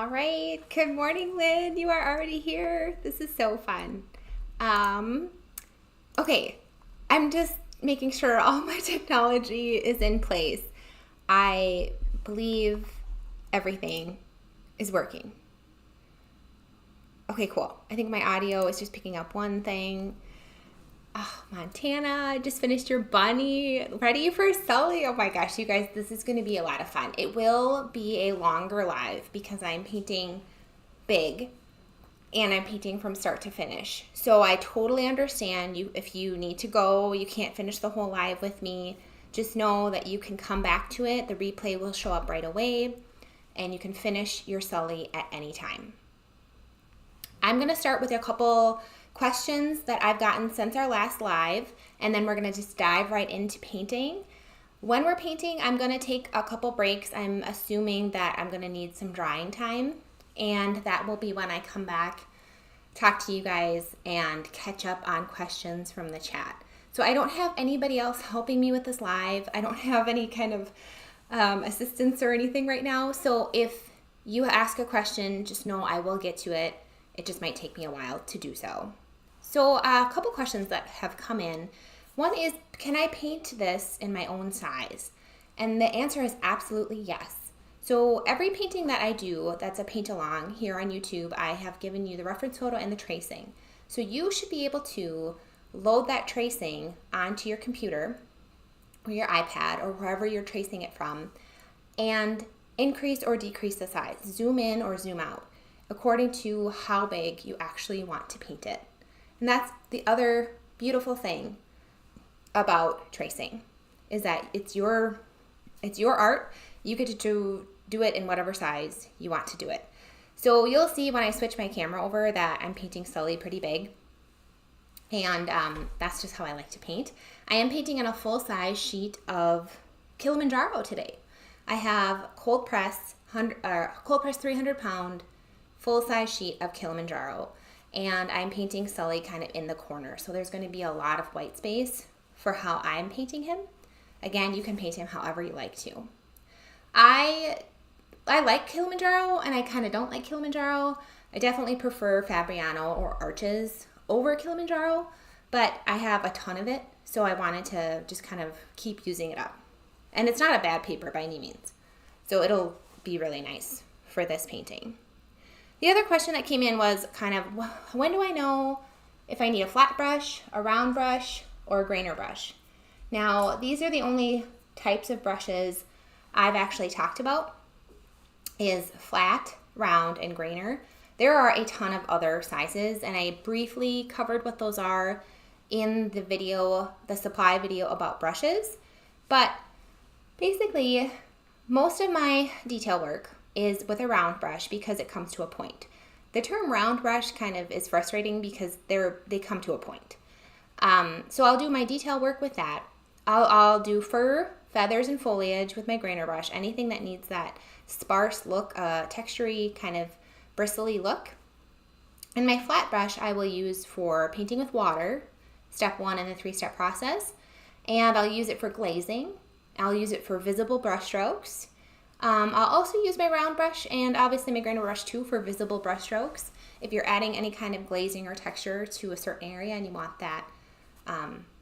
All right. Good morning, Lynn. You are already here. This is so fun. Okay. I'm just making sure all my technology is in place. I believe everything is working. Okay, cool. I think my audio is just picking up one thing. Oh, Montana, I just finished your bunny. Ready for Sully. Oh my gosh, you guys, this is going to be a lot of fun. It will be a longer live because I'm painting big and I'm painting from start to finish. So I totally understand you if you need to go, you can't finish the whole live with me. Just know that you can come back to it. The replay will show up right away and you can finish your Sully at any time. I'm going to start with a couple questions that I've gotten since our last live, and then we're going to just dive right into painting. When we're painting, I'm going to take a couple breaks. I'm assuming that I'm going to need some drying time, and that will be when I come back, talk to you guys, and catch up on questions from the chat. So I don't have anybody else helping me with this live. I don't have any kind of assistance or anything right now. So if you ask a question, just know I will get to it. It just might take me a while to do so. So a couple questions that have come in. One is, can I paint this in my own size? And the answer is absolutely yes. So every painting that I do that's a paint-along here on YouTube, I have given you the reference photo and the tracing. So you should be able to load that tracing onto your computer or your iPad or wherever you're tracing it from and increase or decrease the size, zoom in or zoom out, according to how big you actually want to paint it. And that's the other beautiful thing about tracing, is that it's your art. You get to do it in whatever size you want to do it. So you'll see when I switch my camera over that I'm painting Sully pretty big. And that's just how I like to paint. I am painting on a full-size sheet of Kilimanjaro today. I have cold press 300 pound full-size sheet of Kilimanjaro, and I'm painting Sully kind of in the corner. So there's going to be a lot of white space for how I'm painting him. Again, you can paint him however you like to. I like Kilimanjaro and I kind of don't like Kilimanjaro. I definitely prefer Fabriano or Arches over Kilimanjaro, but I have a ton of it, so I wanted to just kind of keep using it up. And it's not a bad paper by any means, so it'll be really nice for this painting. The other question that came in was kind of, when do I know if I need a flat brush, a round brush, or a grainer brush? Now, these are the only types of brushes I've actually talked about, is flat, round, and grainer. There are a ton of other sizes, and I briefly covered what those are in the video, the supply video about brushes. But basically, most of my detail work is with a round brush because it comes to a point. The term round brush kind of is frustrating because they come to a point. So I'll do my detail work with that. I'll do fur, feathers, and foliage with my grainer brush, anything that needs that sparse look, textury, kind of bristly look. And my flat brush I will use for painting with water, step 1 in the 3-step process, and I'll use it for glazing. I'll use it for visible brush strokes. I'll also use my round brush and obviously my grainer brush too for visible brush strokes. If you're adding any kind of glazing or texture to a certain area and you want that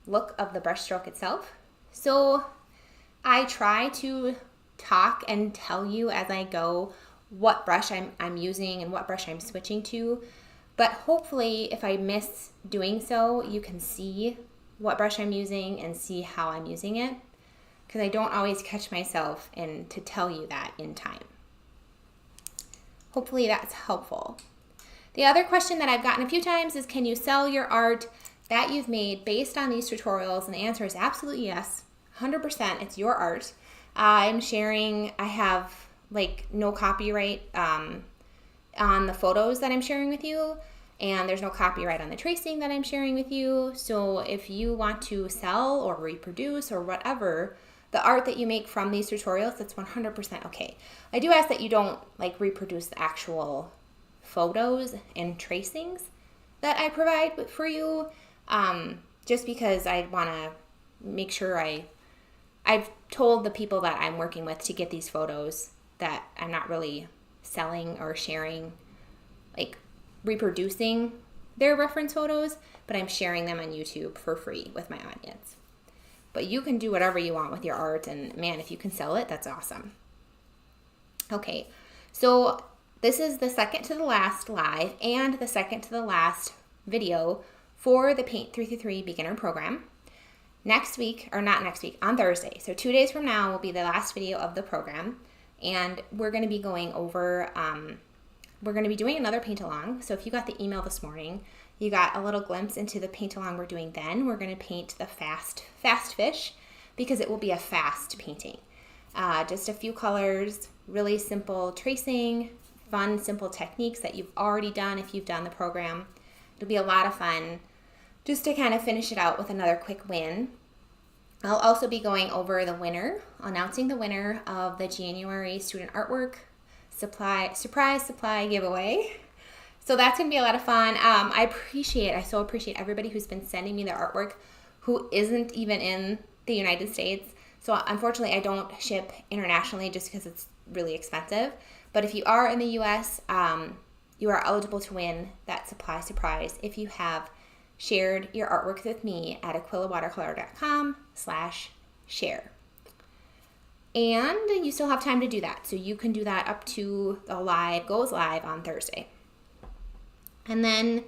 look of the brush stroke itself. So I try to talk and tell you as I go what brush I'm using and what brush I'm switching to. But hopefully if I miss doing so, you can see what brush I'm using and see how I'm using it, because I don't always catch myself and to tell you that in time. Hopefully that's helpful. The other question that I've gotten a few times is, can you sell your art that you've made based on these tutorials? And the answer is absolutely yes. 100%, it's your art. I'm sharing, I have like no copyright on the photos that I'm sharing with you, and there's no copyright on the tracing that I'm sharing with you. So if you want to sell or reproduce or whatever, the art that you make from these tutorials, that's 100% okay. I do ask that you don't like reproduce the actual photos and tracings that I provide for you, just because I want to make sure I've told the people that I'm working with to get these photos that I'm not really selling or sharing, like reproducing their reference photos, but I'm sharing them on YouTube for free with my audience. But you can do whatever you want with your art, and man, if you can sell it, that's awesome. Okay, so this is the second to the last live and the second to the last video for the Paint 333 Beginner Program. Next week, or not next week, on Thursday, so 2 days from now will be the last video of the program, and we're going to be going over, we're going to be doing another paint-along. So if you got the email this morning, you got a little glimpse into the paint-along we're doing then. We're going to paint the fast fish because it will be a fast painting. Just a few colors, really simple tracing, fun, simple techniques that you've already done if you've done the program. It'll be a lot of fun just to kind of finish it out with another quick win. I'll also be going over the winner, announcing the winner of the January Student Artwork Surprise Supply Giveaway. So that's going to be a lot of fun. I so appreciate everybody who's been sending me their artwork who isn't even in the United States. So unfortunately, I don't ship internationally just because it's really expensive. But if you are in the U.S., you are eligible to win that supply surprise if you have shared your artwork with me at aquilawatercolor.com/share. And you still have time to do that. So you can do that up to the goes live on Thursday. And then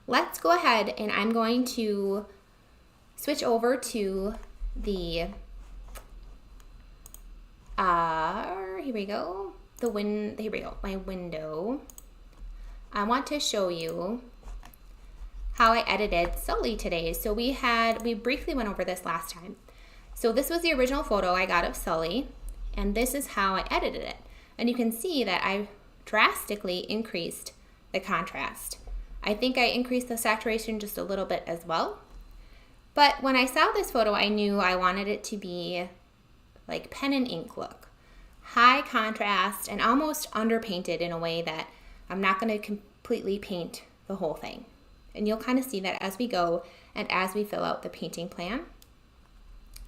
let's go ahead and I'm going to switch over to the, here we go, my window. I want to show you how I edited Sully today. So we briefly went over this last time. So this was the original photo I got of Sully, and this is how I edited it. And you can see that I drastically increased the contrast. I think I increased the saturation just a little bit as well. But when I saw this photo, I knew I wanted it to be like pen and ink look. High contrast and almost underpainted in a way that I'm not going to completely paint the whole thing. And you'll kind of see that as we go and as we fill out the painting plan.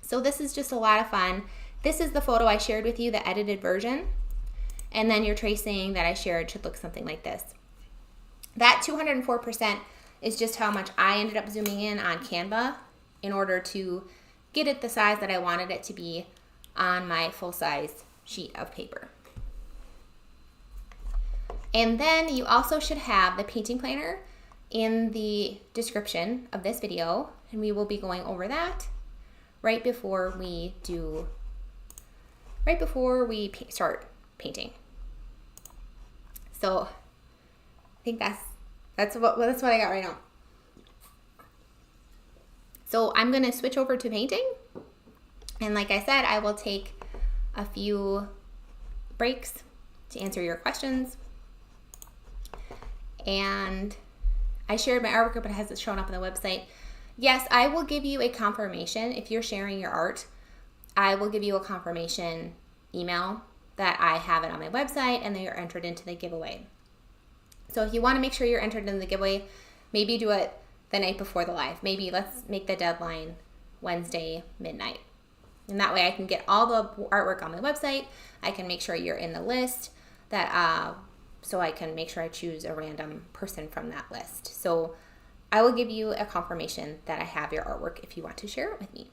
So this is just a lot of fun. This is the photo I shared with you, the edited version. And then your tracing that I shared should look something like this. That 204% is just how much I ended up zooming in on Canva in order to get it the size that I wanted it to be on my full-size sheet of paper. And then you also should have the painting planner in the description of this video, and we will be going over that right before we start painting. So I think that's what I got right now. So I'm going to switch over to painting. And like I said, I will take a few breaks to answer your questions. And I shared my artwork, but it hasn't shown up on the website. Yes, I will give you a confirmation. If you're sharing your art, I will give you a confirmation email that I have it on my website and that you're entered into the giveaway. So if you want to make sure you're entered in the giveaway, maybe do it the night before the live. Maybe let's make the deadline Wednesday midnight. And that way I can get all the artwork on my website. I can make sure you're in the list so I can make sure I choose a random person from that list. So I will give you a confirmation that I have your artwork if you want to share it with me.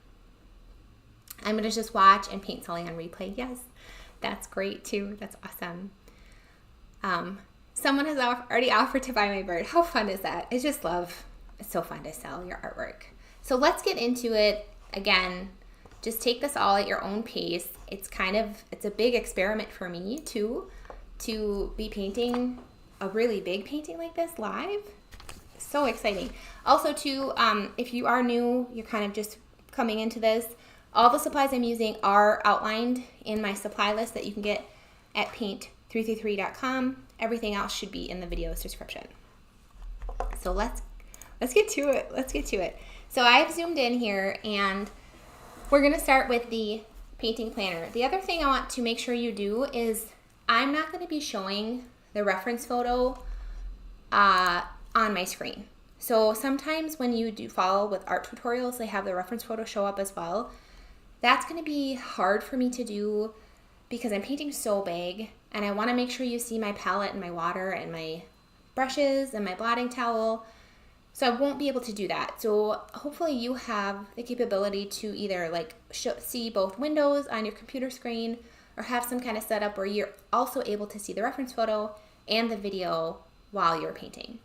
I'm going to just watch and paint Sully on replay. Yes, that's great too. That's awesome. Someone has already offered to buy my bird. How fun is that? It's so fun to sell your artwork. So let's get into it. Again, just take this all at your own pace. It's a big experiment for me too, to be painting a really big painting like this live. So exciting. Also too, if you are new, you're kind of just coming into this, all the supplies I'm using are outlined in my supply list that you can get at paint333.com. Everything else should be in the video's description. So let's get to it. So I've zoomed in here and we're going to start with the painting planner. The other thing I want to make sure you do is I'm not going to be showing the reference photo on my screen. So sometimes when you do follow with art tutorials, they have the reference photo show up as well. That's going to be hard for me to do because I'm painting so big and I want to make sure you see my palette and my water and my brushes and my blotting towel. So I won't be able to do that. So hopefully you have the capability to either like see both windows on your computer screen or have some kind of setup where you're also able to see the reference photo and the video while you're painting.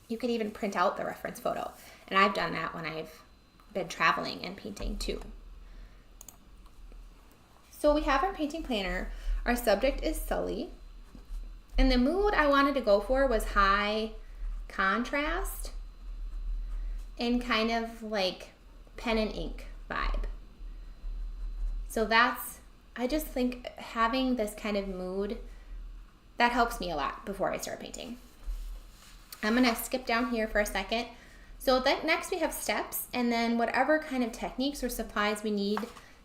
You could even print out the reference photo. And I've done that when I've been traveling and painting too. So we have our painting planner. Our subject is Sully. And the mood I wanted to go for was high contrast and kind of like pen and ink vibe. So I just think having this kind of mood, that helps me a lot before I start painting. I'm gonna skip down here for a second. So next we have steps, and then whatever kind of techniques or supplies we need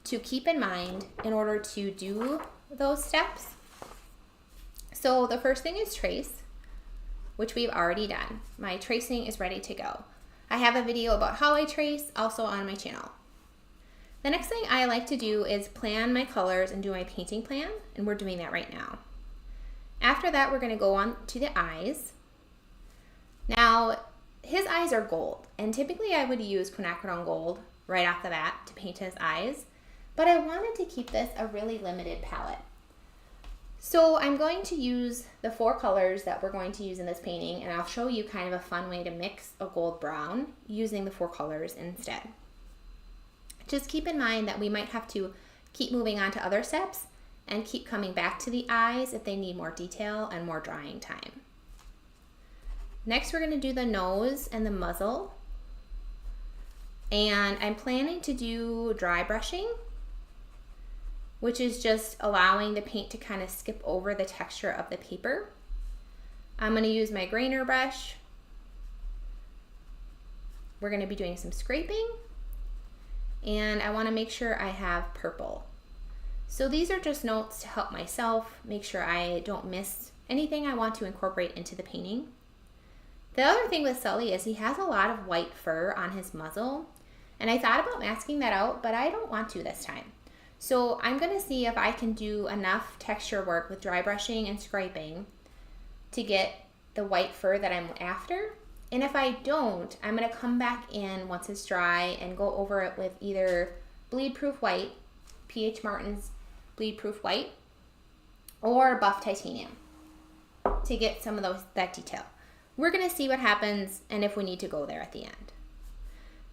to keep in mind in order to do those steps. So the first thing is trace, which we've already done. My tracing is ready to go. I have a video about how I trace also on my channel. The next thing I like to do is plan my colors and do my painting plan, and we're doing that right now. After that, we're gonna go on to the eyes. Now, his eyes are gold, and typically I would use quinacridone gold right off the bat to paint his eyes, but I wanted to keep this a really limited palette. So I'm going to use the 4 colors that we're going to use in this painting, and I'll show you kind of a fun way to mix a gold brown using the 4 colors instead. Just keep in mind that we might have to keep moving on to other steps and keep coming back to the eyes if they need more detail and more drying time. Next, we're going to do the nose and the muzzle. And I'm planning to do dry brushing, which is just allowing the paint to kind of skip over the texture of the paper. I'm going to use my grainer brush. We're going to be doing some scraping, and I want to make sure I have purple. So these are just notes to help myself make sure I don't miss anything I want to incorporate into the painting. The other thing with Sully is he has a lot of white fur on his muzzle, and I thought about masking that out, but I don't want to this time. So I'm going to see if I can do enough texture work with dry brushing and scraping to get the white fur that I'm after. And if I don't, I'm going to come back in once it's dry and go over it with either bleed proof white, P.H. Martin's bleed proof white, or buff titanium to get some of that detail. We're going to see what happens and if we need to go there at the end.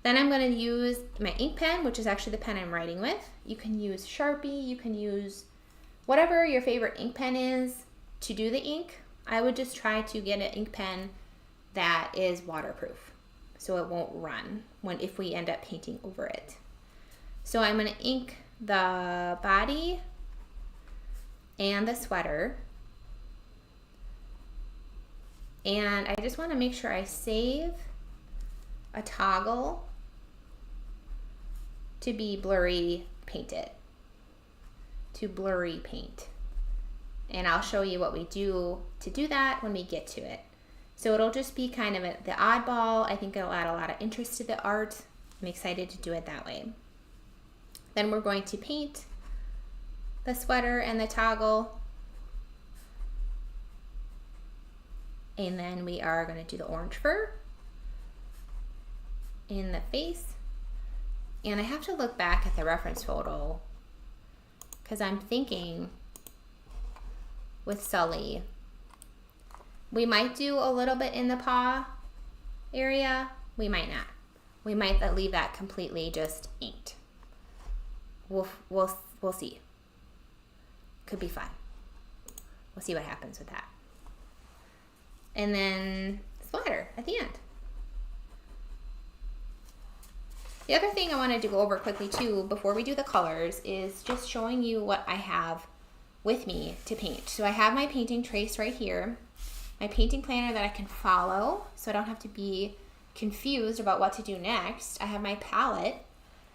Then I'm going to use my ink pen, which is actually the pen I'm writing with. You can use Sharpie, you can use whatever your favorite ink pen is to do the ink. I would just try to get an ink pen that is waterproof so it won't run if we end up painting over it. So I'm going to ink the body and the sweater. And I just want to make sure I save a toggle to be blurry painted, to blurry paint. And I'll show you what we do to do that when we get to it. So it'll just be kind of the oddball. I think it'll add a lot of interest to the art. I'm excited to do it that way. Then we're going to paint the sweater and the toggle. And then we are going to do the orange fur in the face. And I have to look back at the reference photo because I'm thinking with Sully, we might do a little bit in the paw area. We might not. We might leave that completely just inked. We'll see. Could be fun. We'll see what happens with that. And then splatter at the end. The other thing I wanted to go over quickly too before we do the colors is just showing you what I have with me to paint. So I have my painting trace right here, my painting planner that I can follow so I don't have to be confused about what to do next. I have my palette.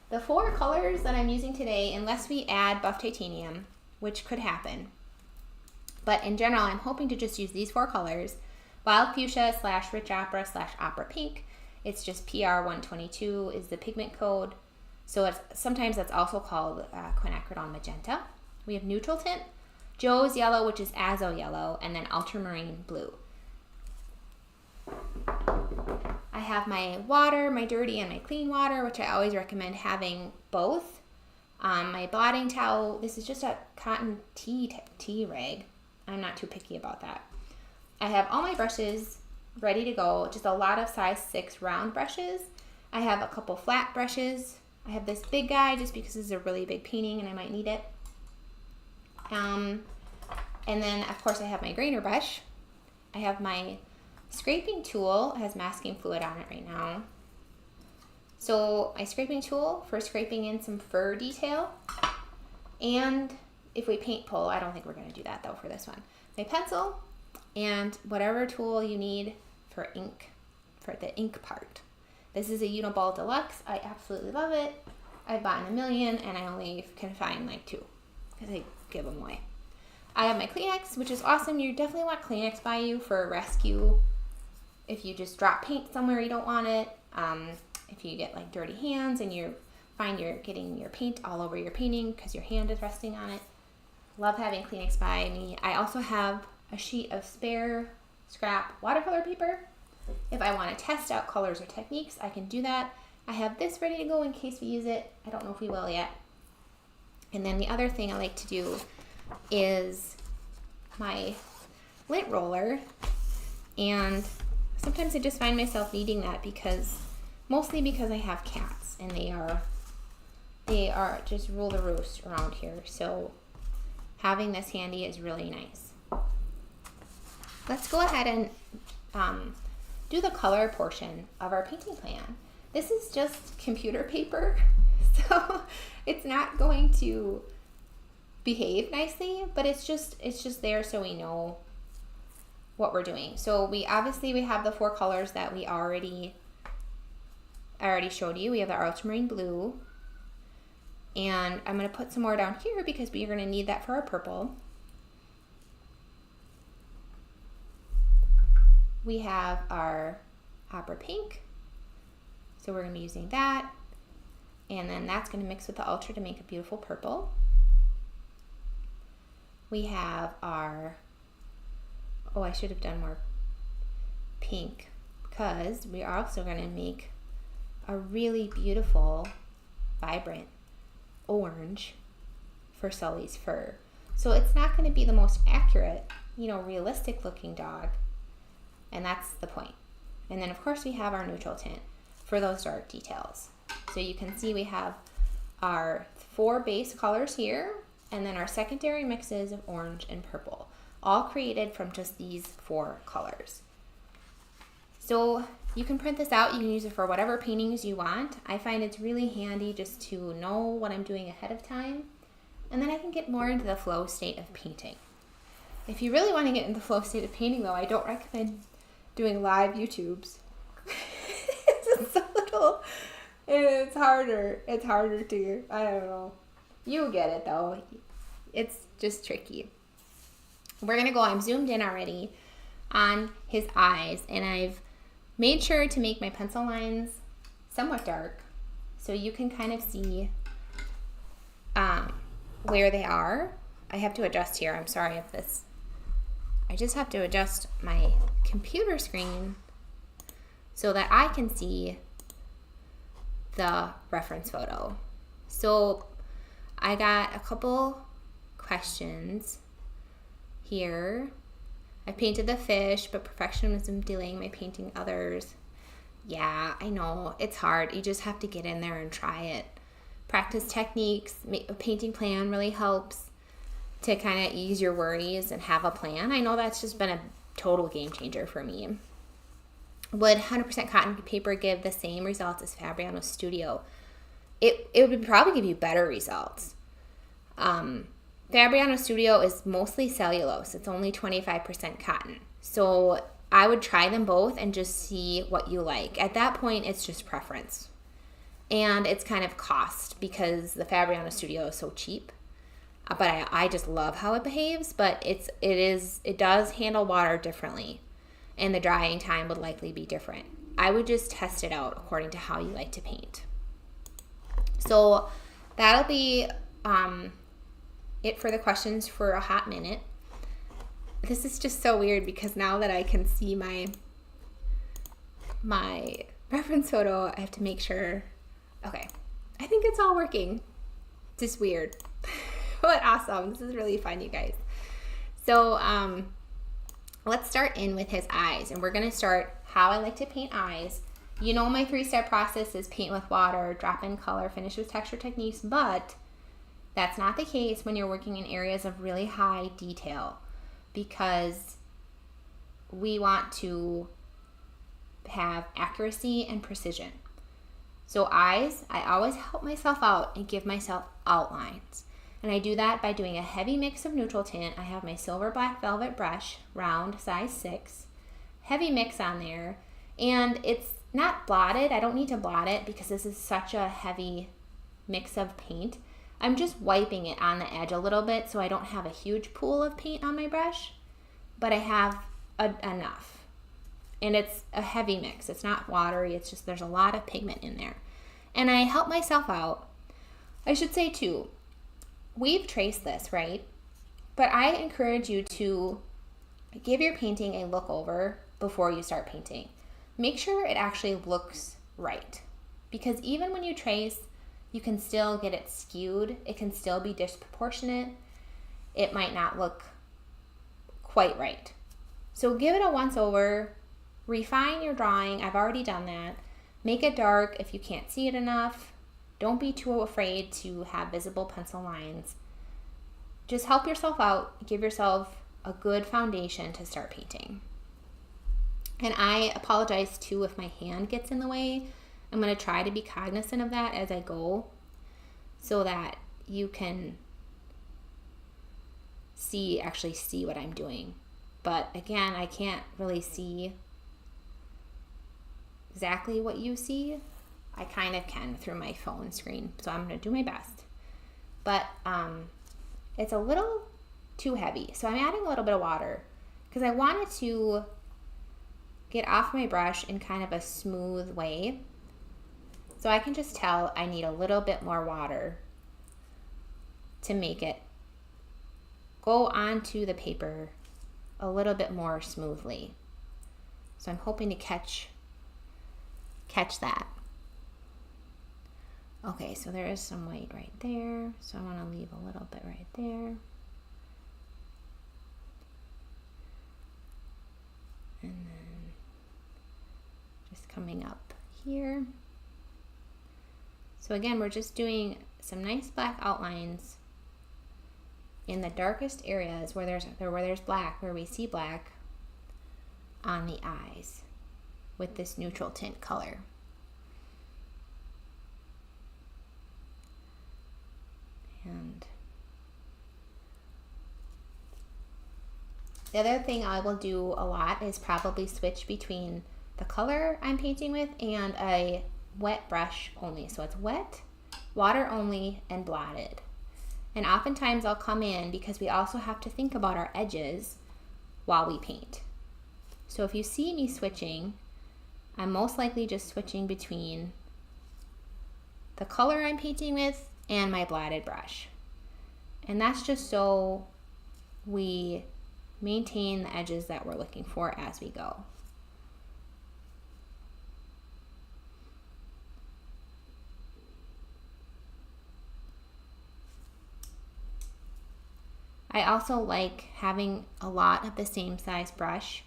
The 4 colors that I'm using today, unless we add buff titanium, which could happen, but in general I'm hoping to just use these 4 colors. Wild fuchsia / rich opera / opera pink. It's just PR122 is the pigment code. So sometimes that's also called quinacridone magenta, We have neutral tint, Joe's yellow, which is azo yellow, and then ultramarine blue. I have my water, my dirty and my clean water, which I always recommend having both. My blotting towel, this is just a cotton tea rag. I'm not too picky about that. I have all my brushes ready to go, just a lot of size 6 round brushes. I have a couple flat brushes. I have this big guy just because this is a really big painting and I might need it. And then of course I have my grainer brush. I have my scraping tool. It has masking fluid on it right now. So my scraping tool for scraping in some fur detail. And if we paint pull, I don't think we're going to do that though for this one. My pencil and whatever tool you need for ink, for the ink part. This is a Uniball Deluxe. I absolutely love it. I've bought a million and I only can find like 2 because I give them away. I have my Kleenex, which is awesome. You definitely want Kleenex by you for a rescue. If you just drop paint somewhere you don't want it. If you get like dirty hands and you find you're getting your paint all over your painting because your hand is resting on it. Love having Kleenex by me. I also have a sheet of spare scrap watercolor paper. If I want to test out colors or techniques, I can do that. I have this ready to go in case we use it. I don't know if we will yet. And then the other thing I like to do is my lint roller. And sometimes I just find myself needing that mostly because I have cats and they are just rule the roost around here. So having this handy is really nice. Let's go ahead and do the color portion of our painting plan. This is just computer paper, so it's not going to behave nicely, but it's just there so we know what we're doing. So we have the 4 colors that I already showed you. We have the ultramarine blue, and I'm going to put some more down here because we're going to need that for our purple. We have our opera pink, so we're going to be using that, and then that's going to mix with the ultra to make a beautiful purple. We have our, I should have done more pink because we are also going to make a really beautiful, vibrant orange for Sully's fur. So it's not going to be the most accurate, realistic looking dog. And that's the point. And then of course we have our neutral tint for those dark details. So you can see we have our 4 base colors here, and then our secondary mixes of orange and purple, all created from just these 4 colors. So you can print this out. You can use it for whatever paintings you want. I find it's really handy just to know what I'm doing ahead of time, and then I can get more into the flow state of painting. If you really want to get into the flow state of painting though, I don't recommend doing live YouTubes. It's harder to, I don't know. You get it though. It's just tricky. I'm zoomed in already on his eyes, and I've made sure to make my pencil lines somewhat dark so you can kind of see where they are. I have to adjust here. I'm sorry if this, I just have to adjust my computer screen so that I can see the reference photo. So I got a couple questions here. I painted the fish, but perfectionism delaying my painting others. Yeah, I know, it's hard. You just have to get in there and try it. Practice techniques. A painting plan really helps to kind of ease your worries and have a plan. I know that's just been a total game changer for me. Would 100% cotton paper give the same results as Fabriano Studio? It would probably give you better results. Fabriano Studio is mostly cellulose. It's only 25% cotton. So I would try them both and just see what you like. At that point, it's just preference. And it's kind of cost because the Fabriano Studio is so cheap. But I just love how it behaves, but it does handle water differently. And the drying time would likely be different. I would just test it out according to how you like to paint. So that'll be it for the questions for a hot minute. This is just so weird because now that I can see my reference photo, I have to make sure. Okay, I think it's all working. Just weird. But awesome. This is really fun, you guys. So let's start in with his eyes, and we're going to start how I like to paint eyes. You know, my 3-step process is paint with water, drop in color, finish with texture techniques, but that's not the case when you're working in areas of really high detail, because we want to have accuracy and precision. So eyes, I always help myself out and give myself outlines. And I do that by doing a heavy mix of neutral tint. I have my silver black velvet brush, round, size 6. Heavy mix on there. And it's not blotted. I don't need to blot it because this is such a heavy mix of paint. I'm just wiping it on the edge a little bit so I don't have a huge pool of paint on my brush, but I have enough. And it's a heavy mix. It's not watery. It's just there's a lot of pigment in there. And I help myself out. I should say too, we've traced this, right? But I encourage you to give your painting a look over before you start painting. Make sure it actually looks right. Because even when you trace, you can still get it skewed. It can still be disproportionate. It might not look quite right. So give it a once over. Refine your drawing. I've already done that. Make it dark if you can't see it enough. Don't be too afraid to have visible pencil lines. Just help yourself out. Give yourself a good foundation to start painting. And I apologize too if my hand gets in the way. I'm going to try to be cognizant of that as I go so that you can actually see what I'm doing. But again, I can't really see exactly what you see. I kind of can through my phone screen, so I'm going to do my best. But it's a little too heavy, so I'm adding a little bit of water because I want it to get off my brush in kind of a smooth way. So I can just tell I need a little bit more water to make it go onto the paper a little bit more smoothly. So I'm hoping to catch that. Okay, so there is some white right there. So I want to leave a little bit right there. And then just coming up here. So again, we're just doing some nice black outlines in the darkest areas where there's black, where we see black on the eyes with this neutral tint color. And the other thing I will do a lot is probably switch between the color I'm painting with and a wet brush only. So it's wet, water only, and blotted. And oftentimes I'll come in because we also have to think about our edges while we paint. So if you see me switching, I'm most likely just switching between the color I'm painting with and my blotted brush. And that's just so we maintain the edges that we're looking for as we go. I also like having a lot of the same size brush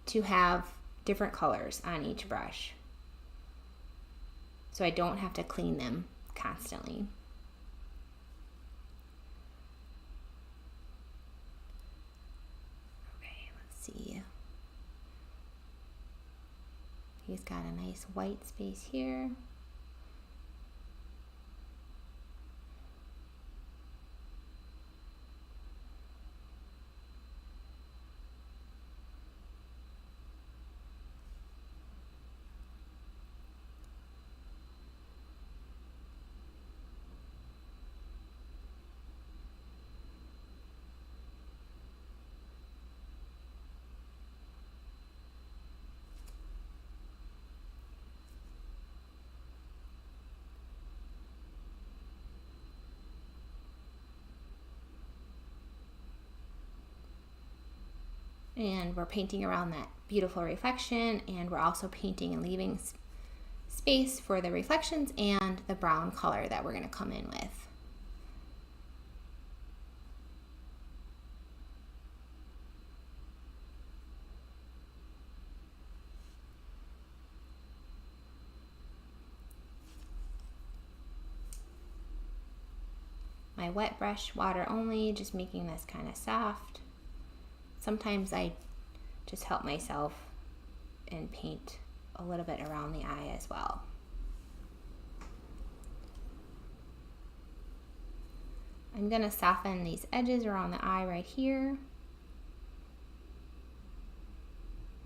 to have different colors on each brush, so I don't have to clean them constantly. Okay, let's see. He's got a nice white space here. And we're painting around that beautiful reflection, and we're also painting and leaving space for the reflections and the brown color that we're going to come in with. My wet brush, water only, just making this kind of soft. Sometimes I just help myself and paint a little bit around the eye as well. I'm going to soften these edges around the eye right here.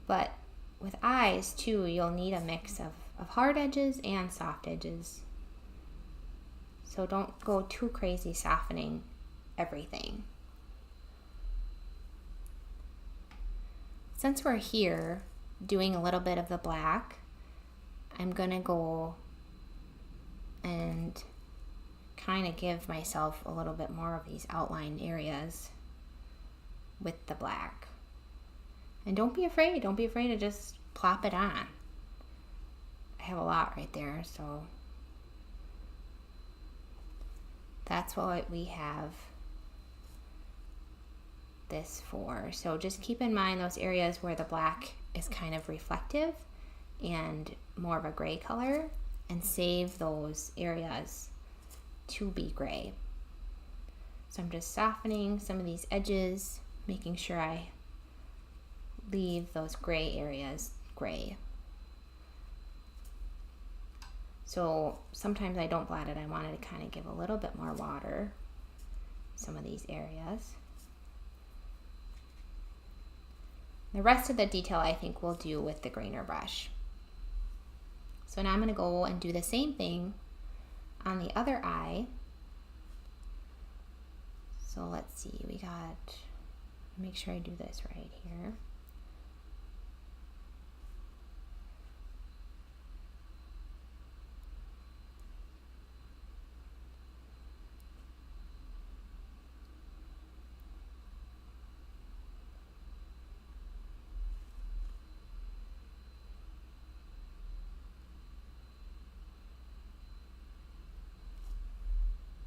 But with eyes too, you'll need a mix of hard edges and soft edges. So don't go too crazy softening everything. Since we're here doing a little bit of the black, I'm gonna go and kind of give myself a little bit more of these outline areas with the black. And don't be afraid to just plop it on. I have a lot right there, so that's what we have this for. So just keep in mind those areas where the black is kind of reflective and more of a gray color, and save those areas to be gray. So I'm just softening some of these edges, making sure I leave those gray areas gray. So sometimes I don't blot it. I wanted to kind of give a little bit more water some of these areas. The rest of the detail I think we'll do with the grainer brush. So now I'm going to go and do the same thing on the other eye. So let's see, we got, make sure I do this right here.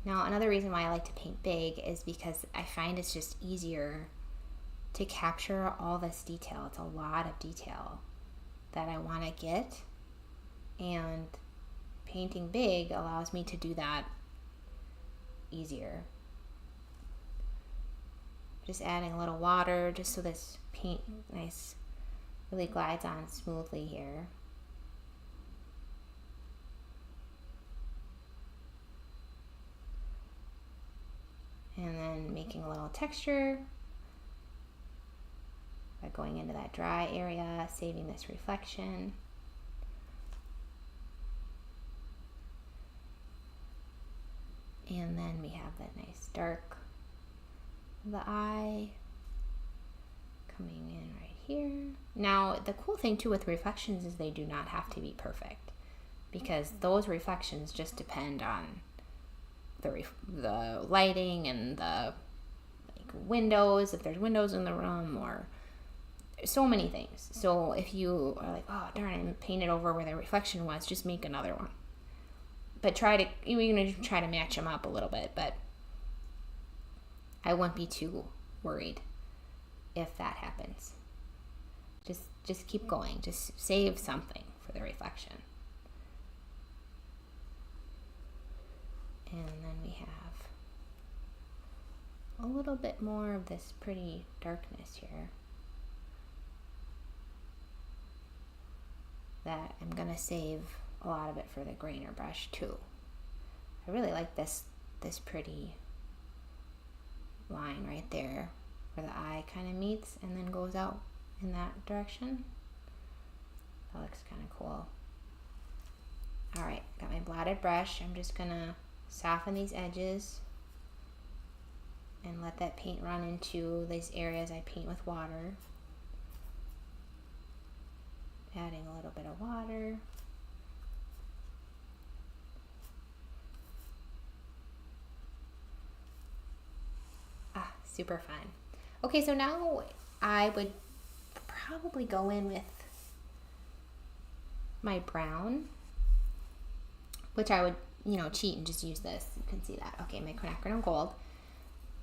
Now, another reason why I like to paint big is because I find it's just easier to capture all this detail. It's a lot of detail that I want to get, and painting big allows me to do that easier. Just adding a little water just so this paint really glides on smoothly here. And then making a little texture by going into that dry area, saving this reflection. And then we have that nice dark of the eye coming in right here. Now, the cool thing too with reflections is they do not have to be perfect, because those reflections just depend on the lighting and the windows, if there's windows in the room, or so many things. So if you are like, oh darn, I painted over where the reflection was, just make another one. But you're gonna try to match them up a little bit, but I wouldn't be too worried if that happens. Just keep going. Just save something for the reflection. And then we have a little bit more of this pretty darkness here that I'm going to save a lot of it for the grainer brush too. I really like this pretty line right there where the eye kind of meets and then goes out in that direction. That looks kind of cool. Alright, got my blotted brush. I'm just going to soften these edges and let that paint run into these areas I paint with water. Adding a little bit of water. Super fun. Okay, so now I would probably go in with my brown, which I would, you know, cheat and just use this. You can see that. Okay, my quinacridone gold.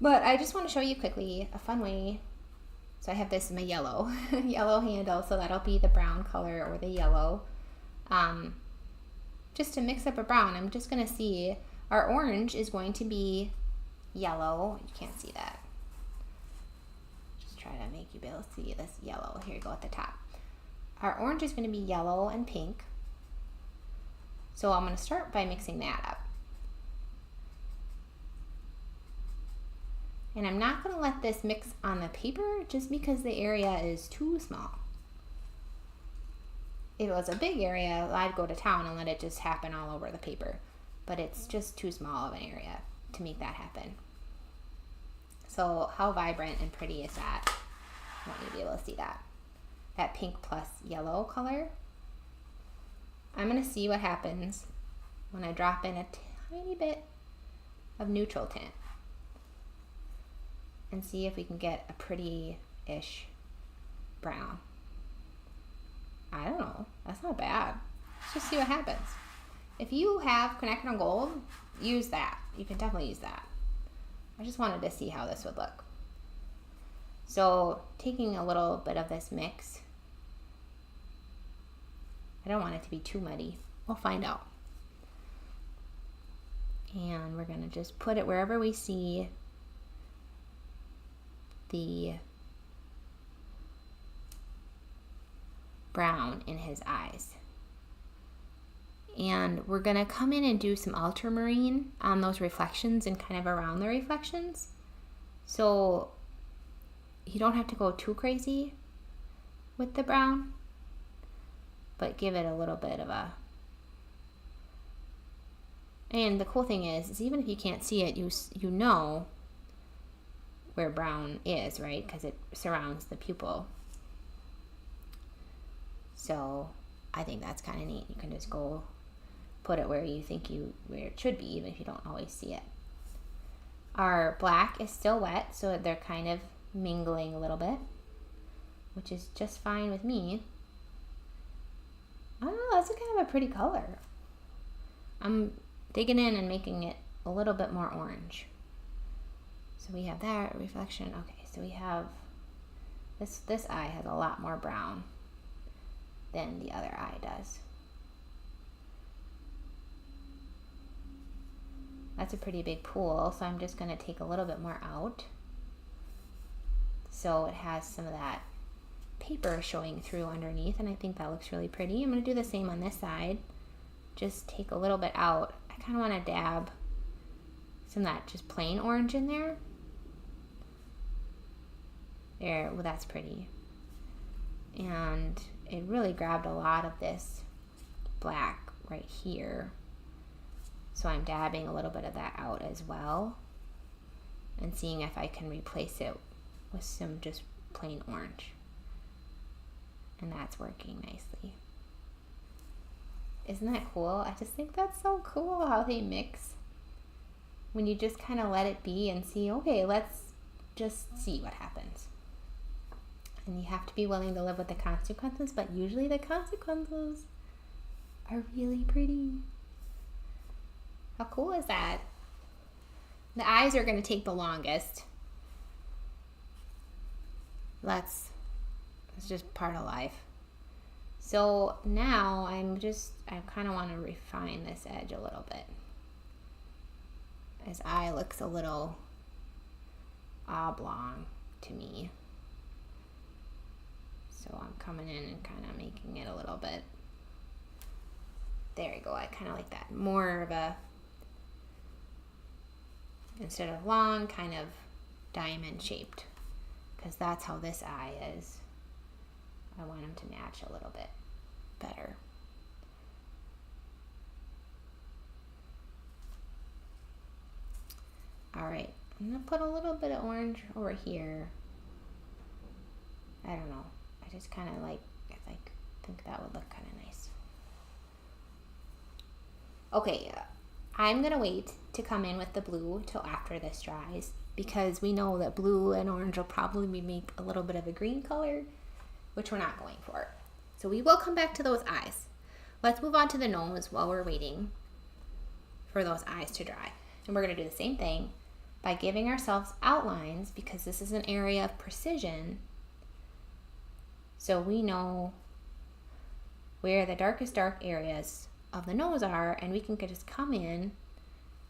But I just want to show you quickly a fun way. So I have this in my yellow, yellow handle, so that'll be the brown color or the yellow. Just to mix up a brown, I'm just going to see, our orange is going to be yellow. You can't see that. Just try to make you be able to see this yellow. Here you go at the top. Our orange is going to be yellow and pink. So I'm going to start by mixing that up. And I'm not going to let this mix on the paper just because the area is too small. If it was a big area, I'd go to town and let it just happen all over the paper. But it's just too small of an area to make that happen. So how vibrant and pretty is that? I want you to be able to see that. That pink plus yellow color. I'm going to see what happens when I drop in a tiny bit of neutral tint. And see if we can get a pretty-ish brown. I don't know. That's not bad. Let's just see what happens. If you have quinacridone gold, use that. You can definitely use that. I just wanted to see how this would look. So taking a little bit of this mix. I don't want it to be too muddy. We'll find out. And we're going to just put it wherever we see the brown in his eyes. And we're going to come in and do some ultramarine on those reflections and kind of around the reflections. So you don't have to go too crazy with the brown, but give it a little bit of a... And the cool thing is even if you can't see it, you know where brown is, right? Because it surrounds the pupil. So I think that's kind of neat. You can just go put it where you think where it should be, even if you don't always see it. Our black is still wet, so they're kind of mingling a little bit, which is just fine with me. I don't know, that's kind of a pretty color. I'm digging in and making it a little bit more orange. So we have that reflection. Okay, so we have this eye has a lot more brown than the other eye does. That's a pretty big pool, so I'm just going to take a little bit more out. So it has some of that paper showing through underneath, and I think that looks really pretty. I'm going to do the same on this side. Just take a little bit out. I kind of want to dab some of that just plain orange in there. There, well, that's pretty. And it really grabbed a lot of this black right here. So I'm dabbing a little bit of that out as well and seeing if I can replace it with some just plain orange. And that's working nicely. Isn't that cool? I just think that's so cool how they mix. When you just kind of let it be and see, okay, let's just see what happens. And you have to be willing to live with the consequences, but usually the consequences are really pretty. How cool is that? The eyes are going to take the longest. It's just part of life. So now I kind of want to refine this edge a little bit. His eye looks a little oblong to me. So I'm coming in and kind of making it a little bit. There you go. I kind of like that. More of a, instead of long, kind of diamond shaped. Because that's how this eye is. I want them to match a little bit better. Alright, I'm going to put a little bit of orange over here. I don't know. I just kind of think that would look kind of nice. Okay, I'm going to wait to come in with the blue till after this dries because we know that blue and orange will probably make a little bit of a green color. which we're not going for. So we will come back to those eyes. Let's move on to the nose while we're waiting for those eyes to dry. And we're going to do the same thing by giving ourselves outlines, because this is an area of precision. So we know where the darkest dark areas of the nose are, and we can just come in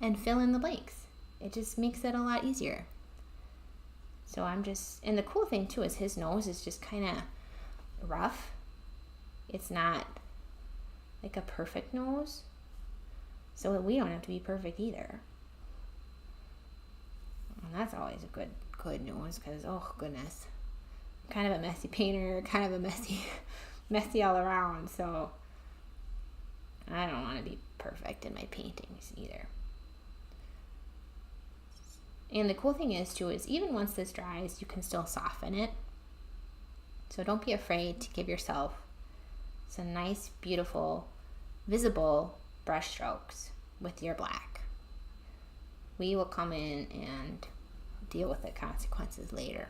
and fill in the blanks. It just makes it a lot easier. So and the cool thing too is his nose is just kind of rough. It's not like a perfect nose. So we don't have to be perfect either. And that's always a good nose, because, oh goodness, I'm kind of a messy painter, kind of a messy all around. So I don't want to be perfect in my paintings either. And the cool thing is too, is even once this dries, you can still soften it. So don't be afraid to give yourself some nice, beautiful, visible brush strokes with your black. We will come in and deal with the consequences later.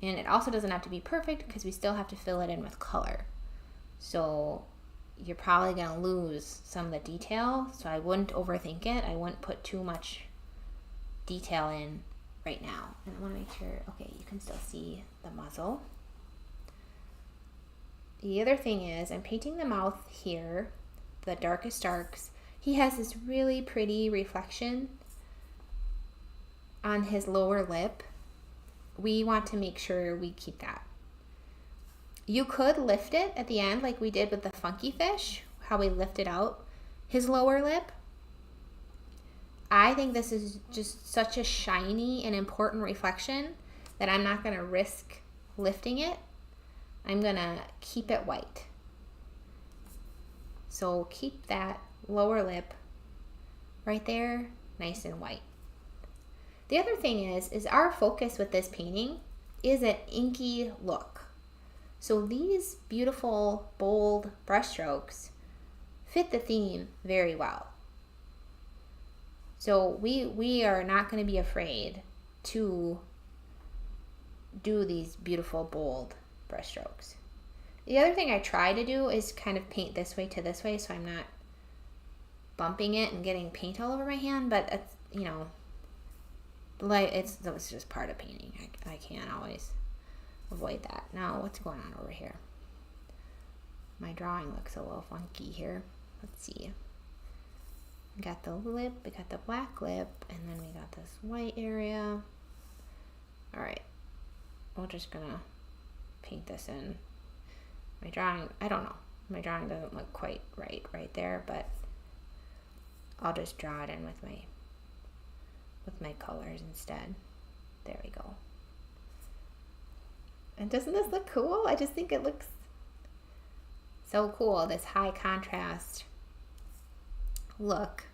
And it also doesn't have to be perfect, because we still have to fill it in with color. So you're probably going to lose some of the detail. So I wouldn't overthink it. I wouldn't put too much detail in right now. And I want to make sure, okay, you can still see the muzzle. The other thing is, I'm painting the mouth here, the darkest darks. He has this really pretty reflection on his lower lip. We want to make sure we keep that. You could lift it at the end like we did with the funky fish, how we lifted out his lower lip. I think this is just such a shiny and important reflection that I'm not going to risk lifting it. I'm going to keep it white. So keep that lower lip right there nice and white. The other thing is our focus with this painting is an inky look. So these beautiful, bold brush strokes fit the theme very well. So we are not going to be afraid to do these beautiful, bold brush strokes. The other thing I try to do is kind of paint this way to this way, so I'm not bumping it and getting paint all over my hand, but it's, you know, like it's just part of painting. I can't always avoid that. Now, what's going on over here? My drawing looks a little funky here. Let's see. We got the lip, we got the black lip, and then we got this white area. All right, we're just gonna paint this in. My drawing, I don't know. My drawing doesn't look quite right there, but I'll just draw it in with my colors instead. There we go. And doesn't this look cool? I just think it looks so cool, this high contrast look.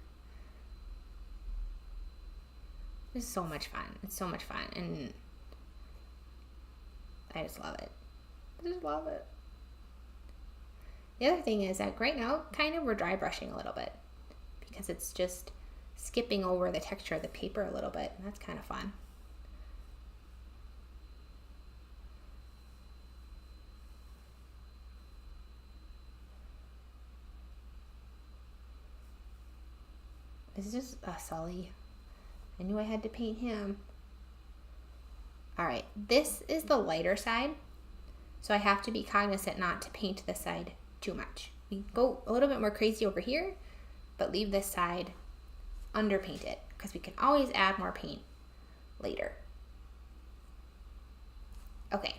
It's so much fun. It's so much fun, and I just love it. I just love it. The other thing is that right now, kind of we're dry brushing a little bit, because it's just skipping over the texture of the paper a little bit, and that's kind of fun. This is a Sully. I knew I had to paint him. All right, this is the lighter side, so I have to be cognizant not to paint this side too much. We go a little bit more crazy over here, but leave this side underpainted, because we can always add more paint later. Okay,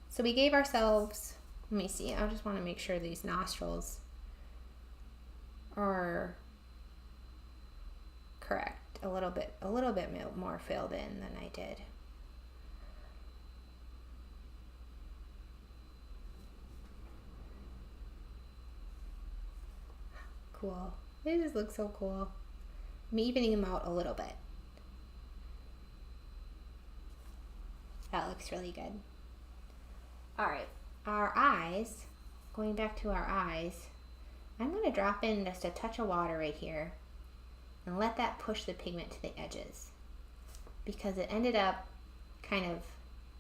so we gave ourselves, let me see, I just want to make sure these nostrils are correct. A little bit more filled in than I did. Cool. They just look so cool. I'm evening them out a little bit. That looks really good. All right, our eyes, going back to our eyes, I'm going to drop in just a touch of water right here and let that push the pigment to the edges, because it ended up kind of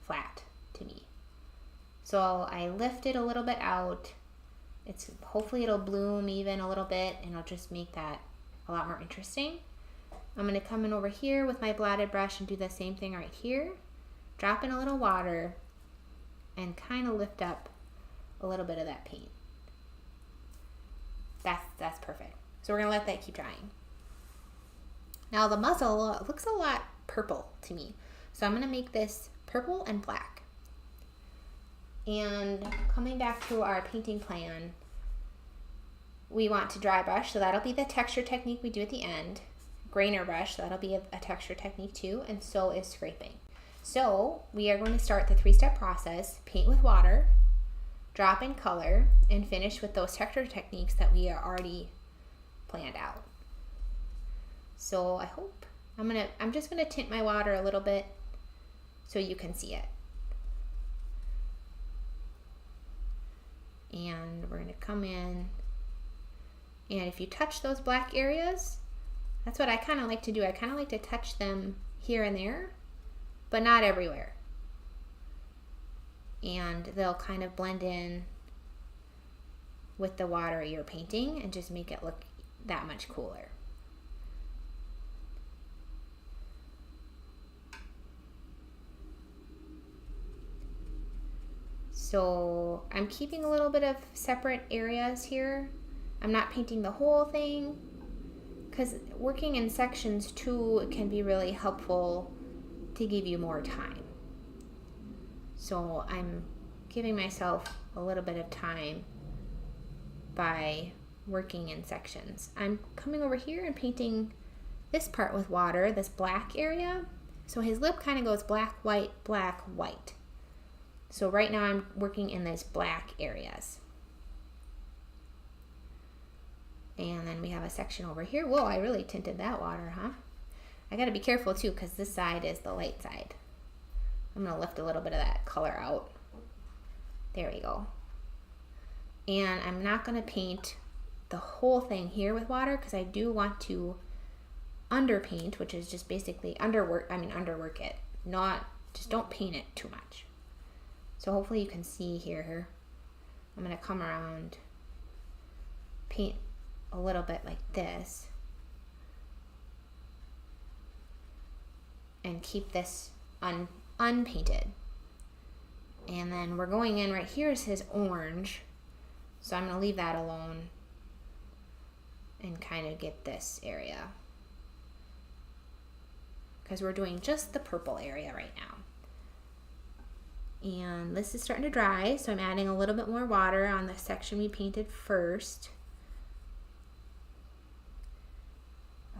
flat to me. So I lift it a little bit out. Hopefully it'll bloom even a little bit, and it'll just make that a lot more interesting. I'm going to come in over here with my blotted brush and do the same thing right here. Drop in a little water and kind of lift up a little bit of that paint. That's perfect. So we're going to let that keep drying. Now the muzzle looks a lot purple to me. So I'm going to make this purple and black. And coming back to our painting plan, we want to dry brush, so that'll be the texture technique we do at the end. Grainer brush, so that'll be a texture technique too, and so is scraping. So we are going to start the 3-step process: paint with water, drop in color, and finish with those texture techniques that we are already planned out. So I hope I'm just gonna tint my water a little bit so you can see it. And we're gonna come in, and if you touch those black areas, that's what I kind of like to do. I kind of like to touch them here and there, but not everywhere. And they'll kind of blend in with the water you're painting and just make it look that much cooler. So I'm keeping a little bit of separate areas here. I'm not painting the whole thing, because working in sections too can be really helpful to give you more time. So I'm giving myself a little bit of time by working in sections. I'm coming over here and painting this part with water, this black area. So his lip kind of goes black, white, black, white. So right now I'm working in these black areas. And then we have a section over here. Whoa, I really tinted that water, huh? I gotta be careful too, because this side is the light side. I'm gonna lift a little bit of that color out. There we go. And I'm not gonna paint the whole thing here with water, because I do want to underpaint, which is just basically underwork it. Just don't paint it too much. So hopefully you can see here. I'm gonna come around, paint a little bit like this, and keep this unpainted. And then we're going in right here is his orange, so I'm gonna leave that alone and kind of get this area, because we're doing just the purple area right now. And this is starting to dry, so I'm adding a little bit more water on the section we painted first.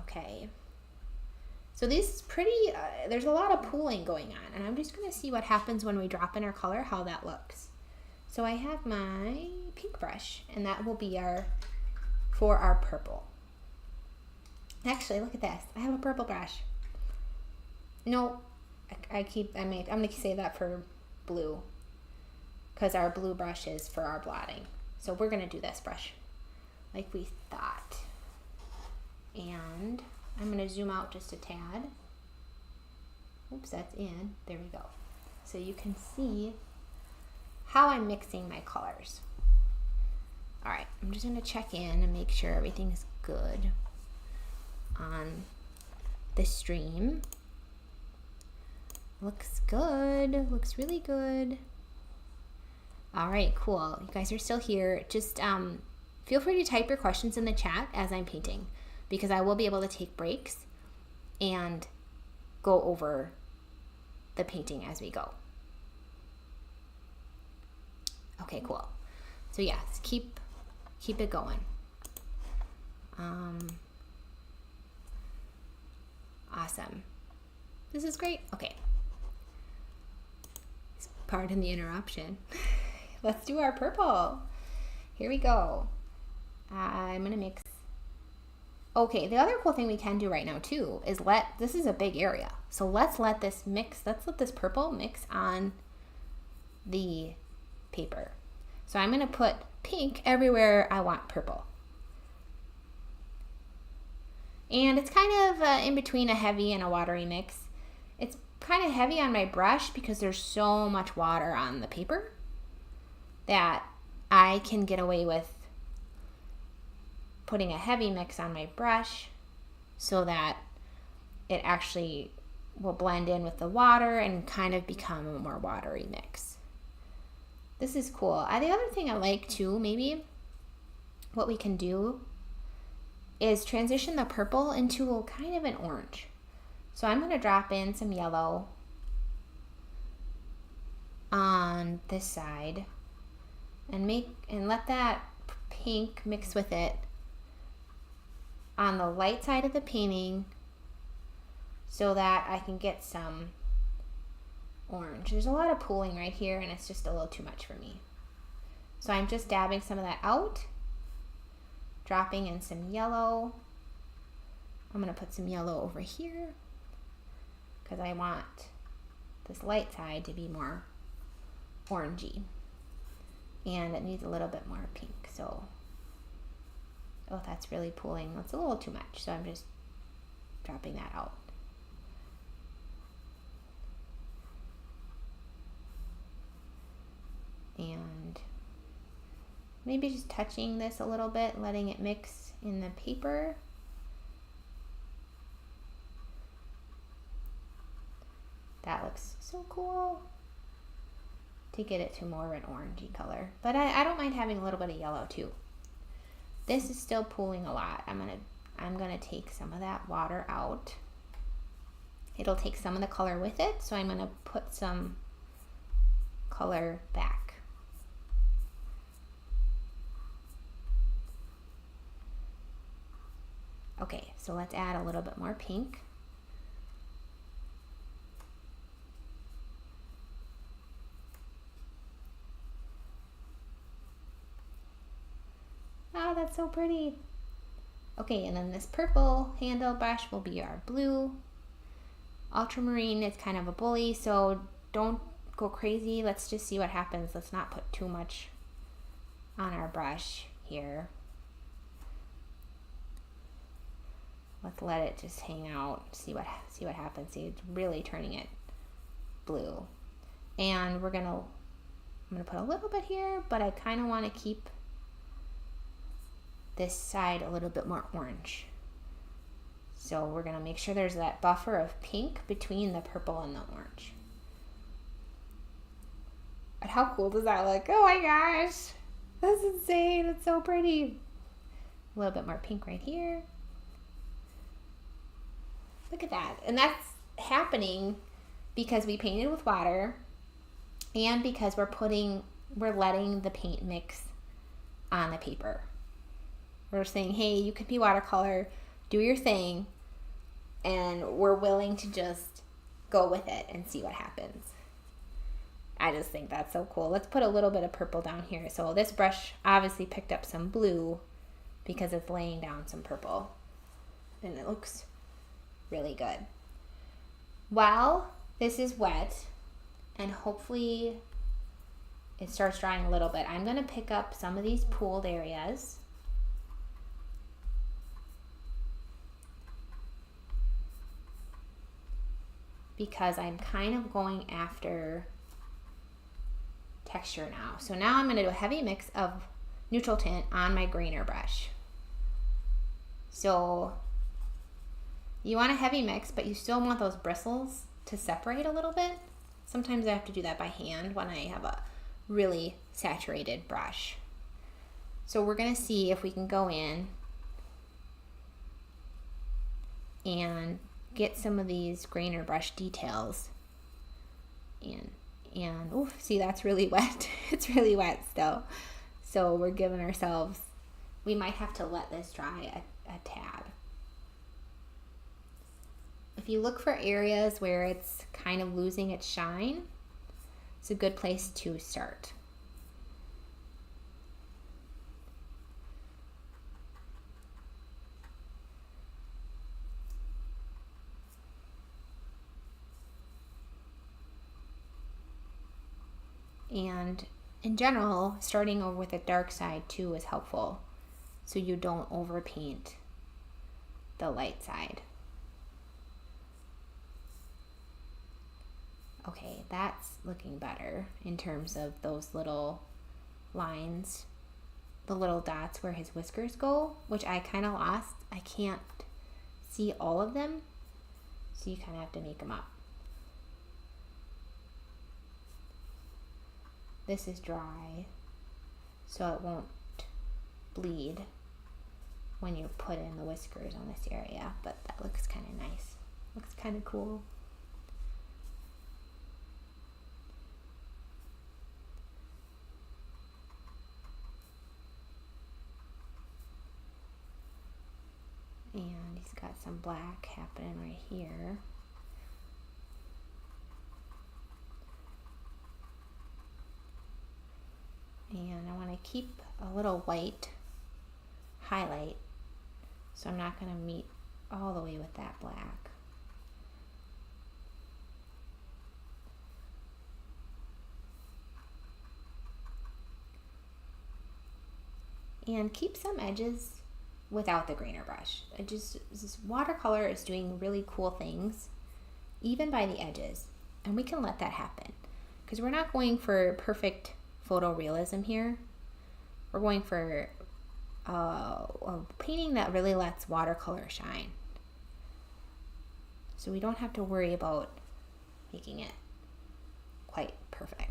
Okay, so this is pretty, there's a lot of pooling going on, and I'm just going to see what happens when we drop in our color, how that looks. So I have my pink brush, and that will be for our purple. Actually, look at this. I have a purple brush. No, I'm going to save that for blue, because our blue brush is for our blotting. So we're going to do this brush like we thought. And I'm going to zoom out just a tad. Oops, that's in. There we go. So you can see how I'm mixing my colors. All right, I'm just going to check in and make sure everything is good on the stream. Looks good. Looks really good. All right, cool. You guys are still here. Just feel free to type your questions in the chat as I'm painting, because I will be able to take breaks and go over the painting as we go. Okay, cool. So yes, keep it going. Awesome. This is great. Okay. Pardon the interruption. Let's do our purple. Here we go. I'm gonna mix. Okay, the other cool thing we can do right now too is this is a big area, so let's let this purple mix on the paper. So I'm gonna put pink everywhere I want purple. And it's kind of in between a heavy and a watery mix. It's kind of heavy on my brush because there's so much water on the paper. that I can get away with putting a heavy mix on my brush so that it actually will blend in with the water and kind of become a more watery mix. This is cool. The other thing I like too, maybe what we can do is transition the purple into kind of an orange. So I'm going to drop in some yellow on this side and let that pink mix with it on the light side of the painting so that I can get some orange. There's a lot of pooling right here and it's just a little too much for me. So I'm just dabbing some of that out, dropping in some yellow. I'm going to put some yellow over here because I want this light side to be more orangey. And it needs a little bit more pink. So, oh, that's really pooling. That's a little too much. So I'm just dropping that out. And maybe just touching this a little bit, letting it mix in the paper. That looks so cool to get it to more of an orangey color. But I don't mind having a little bit of yellow too. This is still pooling a lot. I'm gonna take some of that water out. It'll take some of the color with it, so I'm gonna put some color back. Okay, so let's add a little bit more pink. Oh, that's so pretty. Okay, and then this purple handle brush will be our blue. Ultramarine is kind of a bully, so don't go crazy. Let's just see what happens. Let's not put too much on our brush here. Let's let it just hang out, see what happens. See, it's really turning it blue. And I'm gonna put a little bit here, but I kind of want to keep this side a little bit more orange. So we're gonna make sure there's that buffer of pink between the purple and the orange. But how cool does that look? Oh my gosh, that's insane. It's so pretty. A little bit more pink right here. Look at that. And that's happening because we painted with water and because we're letting the paint mix on the paper. We're saying, hey, you could be watercolor, do your thing, and we're willing to just go with it and see what happens. I just think that's so cool. Let's put a little bit of purple down here. So this brush obviously picked up some blue because it's laying down some purple. And it looks really good. While this is wet, and hopefully it starts drying a little bit, I'm going to pick up some of these pooled areas. Because I'm kind of going after texture now. So now I'm going to do a heavy mix of neutral tint on my grainer brush. So you want a heavy mix, but you still want those bristles to separate a little bit. Sometimes I have to do that by hand when I have a really saturated brush. So we're going to see if we can go in and get some of these grainer brush details in. And oof, see, that's really wet. It's really wet still. So we're giving ourselves, we might have to let this dry a tad. If you look for areas where it's kind of losing its shine, it's a good place to start. And in general, starting over with the dark side too is helpful, so you don't overpaint the light side. Okay, that's looking better in terms of those little lines, the little dots where his whiskers go, which I kind of lost. I can't see all of them, so you kind of have to make them up. This is dry, so it won't bleed when you put in the whiskers on this area, but that looks kind of nice. Looks kind of cool. And he's got some black happening right here. And I want to keep a little white highlight, so I'm not going to meet all the way with that black. And keep some edges without the grainer brush. This watercolor is doing really cool things, even by the edges, and we can let that happen because we're not going for perfect photorealism here. We're going for a painting that really lets watercolor shine. So we don't have to worry about making it quite perfect.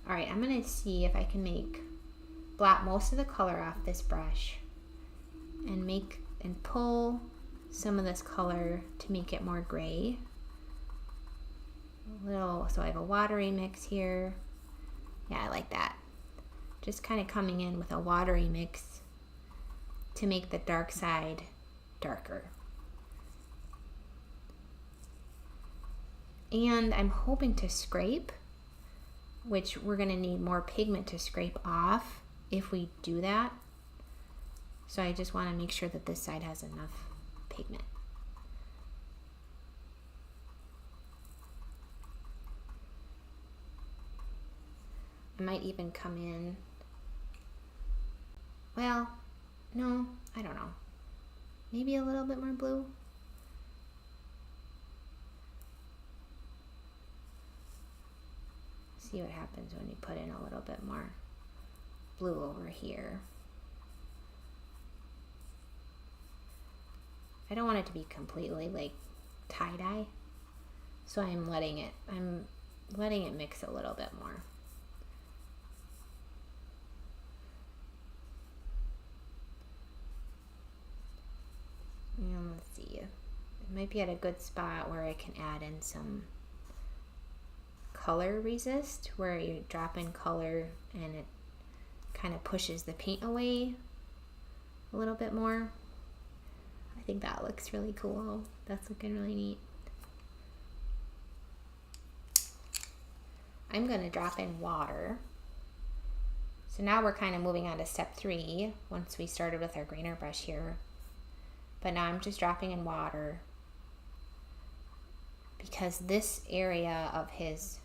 All right, I'm gonna see if I can blot most of the color off this brush and pull some of this color to make it more gray. So I have a watery mix here. Yeah, I like that. Just kind of coming in with a watery mix to make the dark side darker. And I'm hoping to scrape, which we're gonna need more pigment to scrape off if we do that. So I just wanna make sure that this side has enough pigment. I might even come in, well, no, I don't know. Maybe a little bit more blue. See what happens when you put in a little bit more blue over here. I don't want it to be completely like tie-dye, so I'm letting it mix a little bit more. And let's see, it might be at a good spot where I can add in some color resist, where you drop in color and it kind of pushes the paint away a little bit more. I think that looks really cool. That's looking really neat. I'm going to drop in water. So now we're kind of moving on to step 3 once we started with our grainer brush here. But now I'm just dropping in water because this area of his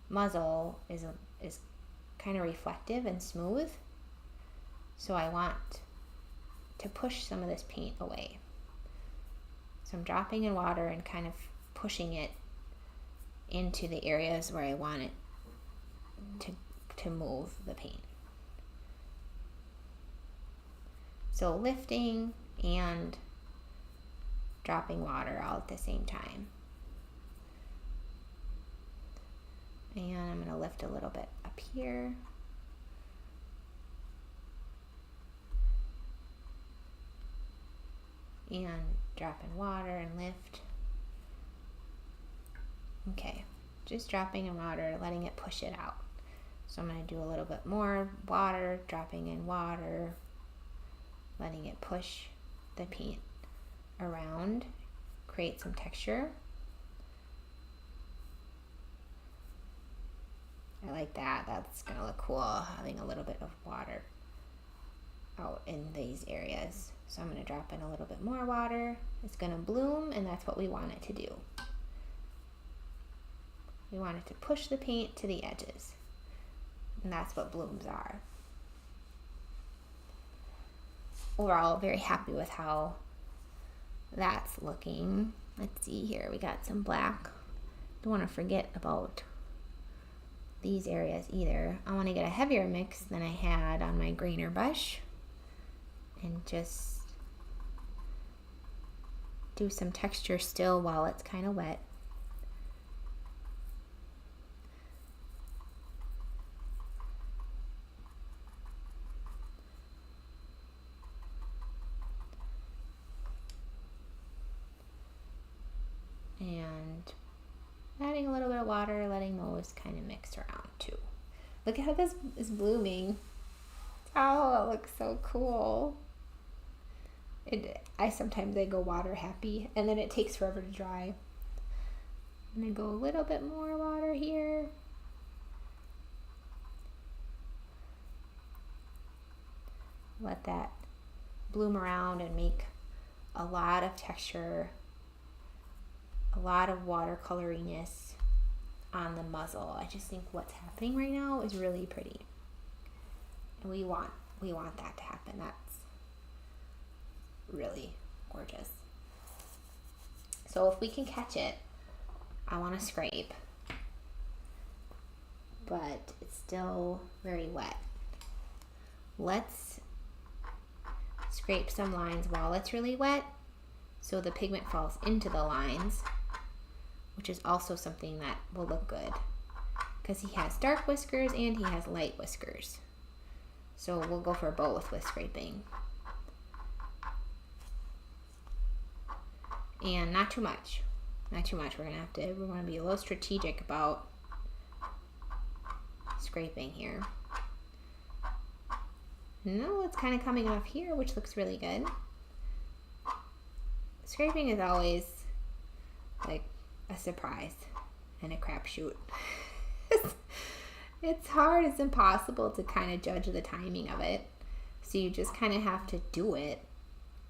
muzzle is kind of reflective and smooth. So I want to push some of this paint away. So I'm dropping in water and kind of pushing it into the areas where I want it to move the paint. So lifting and dropping water all at the same time. And I'm going to lift a little bit up here. And drop in water and lift. Okay, just dropping in water, letting it push it out. So I'm going to do a little bit more water, dropping in water, letting it push the paint around, create some texture. I like that. That's going to look cool, having a little bit of water out in these areas. So I'm going to drop in a little bit more water. It's going to bloom, and that's what we want it to do. We want it to push the paint to the edges, and that's what blooms are. Overall, very happy with how that's looking. Let's see here, we got some black. Don't want to forget about these areas either. I want to get a heavier mix than I had on my grainer brush and just do some texture still while it's kind of wet. And adding a little bit of water, letting those kind of mix around too. Look at how this is blooming. Oh, it looks so cool. Sometimes I go water happy and then it takes forever to dry. I'm gonna go a little bit more water here. Let that bloom around and make a lot of texture, a lot of watercoloriness on the muzzle. I just think what's happening right now is really pretty. And we want that to happen. That's really gorgeous. So if we can catch it, I want to scrape, but it's still very wet. Let's scrape some lines while it's really wet so the pigment falls into the lines, which is also something that will look good because he has dark whiskers and he has light whiskers. So we'll go for both with scraping. And not too much. Not too much. We're going to be a little strategic about scraping here. No, it's kind of coming off here, which looks really good. Scraping is always like a surprise and a crapshoot. It's hard, it's impossible to kind of judge the timing of it. So you just kind of have to do it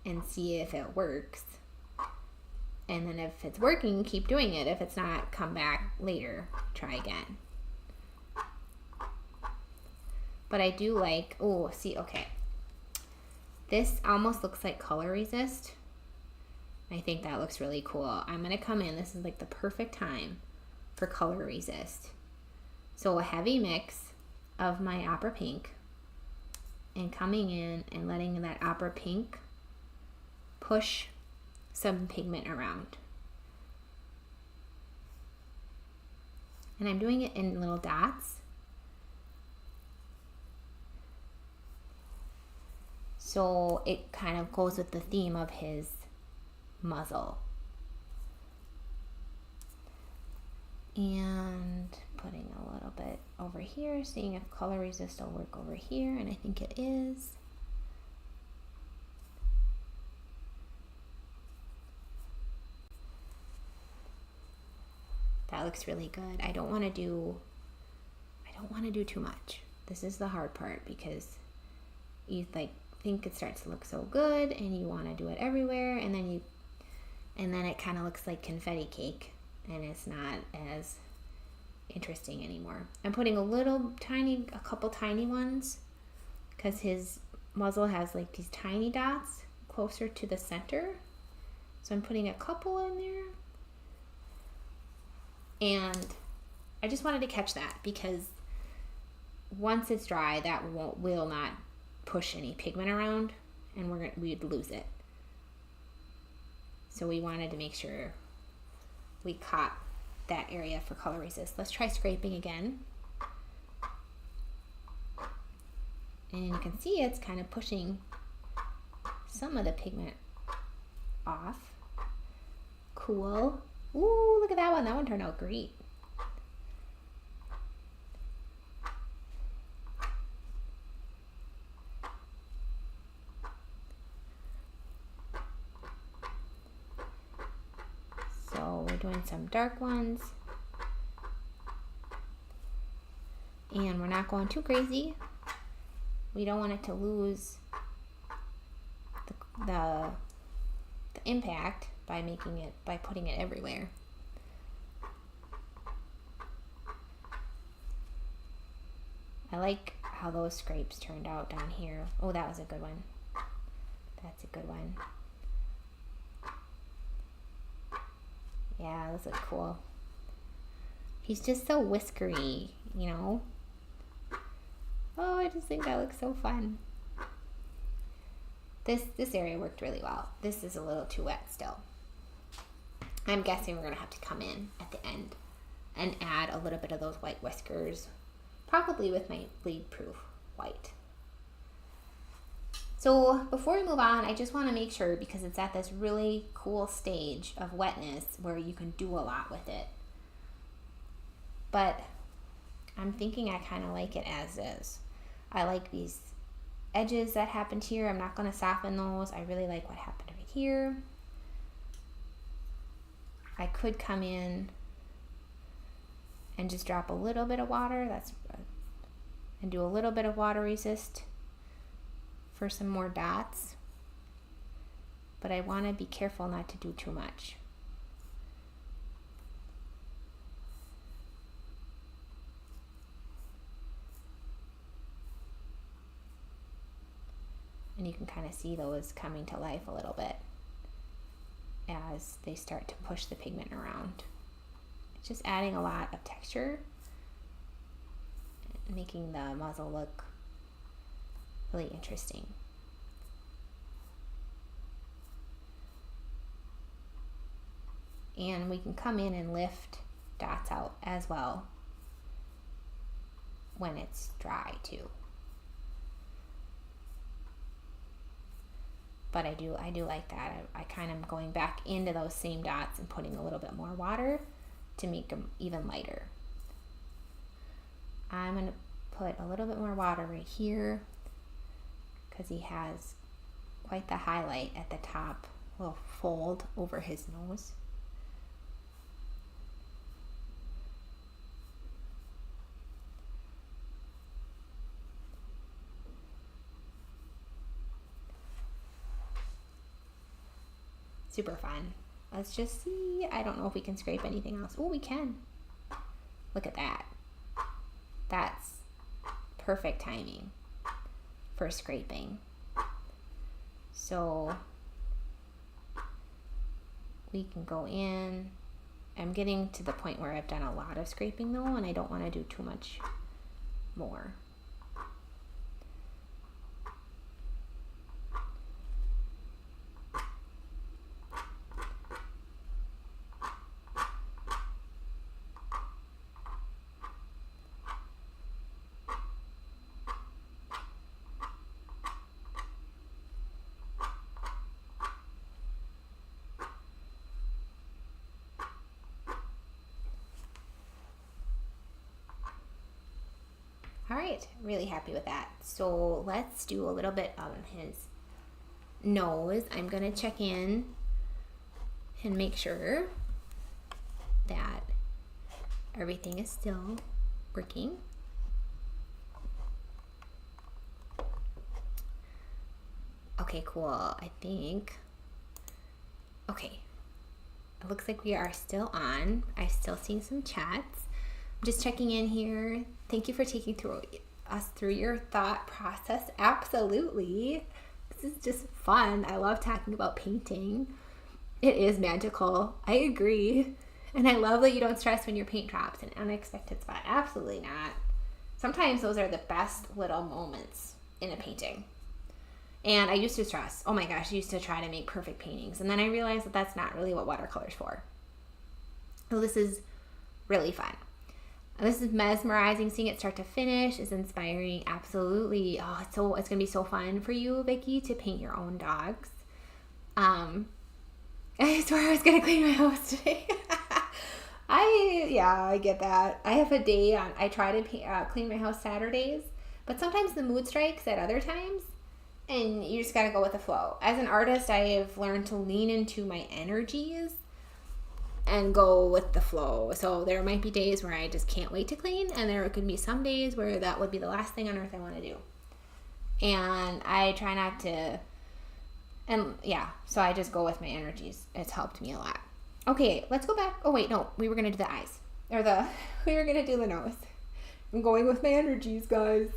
and see if it works. And then if it's working, keep doing it. If it's not, come back later, try again. But I do like, oh, see, okay. This almost looks like color resist. I think that looks really cool. I'm gonna come in, this is like the perfect time for color resist. So a heavy mix of my opera pink and coming in and letting that opera pink push some pigment around. And I'm doing it in little dots. So it kind of goes with the theme of his muzzle. And putting a little bit over here, seeing if color resist will work over here, and I think it is. That looks really good. I don't want to do too much. This is the hard part because you think it starts to look so good and you want to do it everywhere, and then it kind of looks like confetti cake and it's not as interesting anymore. I'm putting a couple tiny ones because his muzzle has like these tiny dots closer to the center. So I'm putting a couple in there. And I just wanted to catch that because once it's dry, that will not push any pigment around and we'd lose it. So we wanted to make sure we caught that area for color resist. Let's try scraping again. And you can see it's kind of pushing some of the pigment off. Cool. Ooh, look at that one. That one turned out great. So we're doing some dark ones. And we're not going too crazy. We don't want it to lose the impact by putting it everywhere. I like how those scrapes turned out down here. Oh, that was a good one. That's a good one. Yeah, those look cool. He's just so whiskery, you know? Oh, I just think that looks so fun. This area worked really well. This is a little too wet still. I'm guessing we're gonna have to come in at the end and add a little bit of those white whiskers, probably with my bleed proof white. So before we move on, I just want to make sure, because it's at this really cool stage of wetness where you can do a lot with it. But I'm thinking I kind of like it as is. I like these edges that happened here. I'm not going to soften those. I really like what happened right here. I could come in and just drop a little bit of water. And do a little bit of water resist for some more dots, but I want to be careful not to do too much. And you can kind of see those coming to life a little bit as they start to push the pigment around. It's just adding a lot of texture, making the muzzle look really interesting. And we can come in and lift dots out as well when it's dry too. But I do like that. I kind of going back into those same dots and putting a little bit more water to make them even lighter. I'm going to put a little bit more water right here because he has quite the highlight at the top, a little fold over his nose. Super fun. Let's just see. I don't know if we can scrape anything else. Oh, we can. Look at that. That's perfect timing for scraping. So we can go in. I'm getting to the point where I've done a lot of scraping though, and I don't want to do too much more. All right, really happy with that. So let's do a little bit on his nose. I'm gonna check in and make sure that everything is still working. Okay, cool, I think. Okay, it looks like we are still on. I'm still seeing some chats. I'm just checking in here. Thank you for taking us through your thought process. Absolutely. This is just fun. I love talking about painting. It is magical. I agree. And I love that you don't stress when your paint drops in an unexpected spot. Absolutely not. Sometimes those are the best little moments in a painting. And I used to stress. Oh my gosh, I used to try to make perfect paintings. And then I realized that that's not really what watercolor's for. So this is really fun. This is mesmerizing. Seeing it start to finish is inspiring. Absolutely. Oh, it's gonna be so fun for you, Vicki, to paint your own dogs. I swear I was gonna clean my house today. I get that. I have a day on. I try to clean my house Saturdays, but sometimes the mood strikes at other times, and you just gotta go with the flow. As an artist, I have learned to lean into my energies and go with the flow. So there might be days where I just can't wait to clean, and there could be some days where that would be the last thing on earth I want to do. And I try not to, and yeah, so I just go with my energies. It's helped me a lot. Okay, let's go back. Oh wait, no, we were gonna do the eyes, we were gonna do the nose. I'm going with my energies, guys.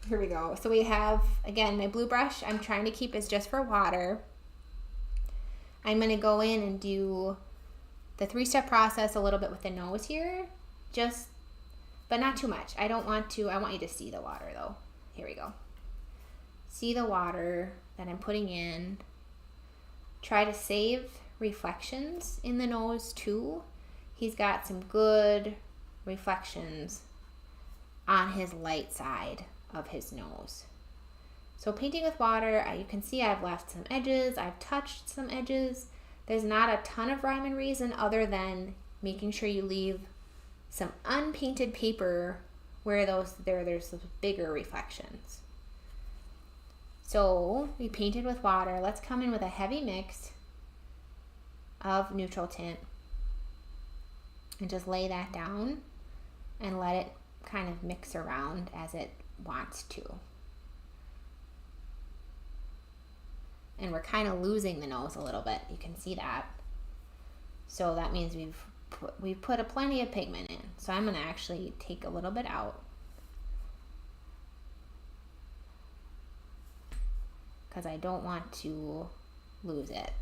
Here we go. So we have, again, my blue brush. I'm trying to keep is just for water. I'm gonna go in and do the 3-step process a little bit with the nose here, but not too much. I want you to see the water though. Here we go. See the water that I'm putting in. Try to save reflections in the nose too. He's got some good reflections on his light side of his nose. So painting with water, you can see I've left some edges, I've touched some edges. There's not a ton of rhyme and reason other than making sure you leave some unpainted paper where there's those bigger reflections. So we painted with water. Let's come in with a heavy mix of neutral tint and just lay that down and let it kind of mix around as it wants to. And we're kind of losing the nose a little bit. You can see that. So that means we've put a plenty of pigment in. So I'm going to actually take a little bit out because I don't want to lose it.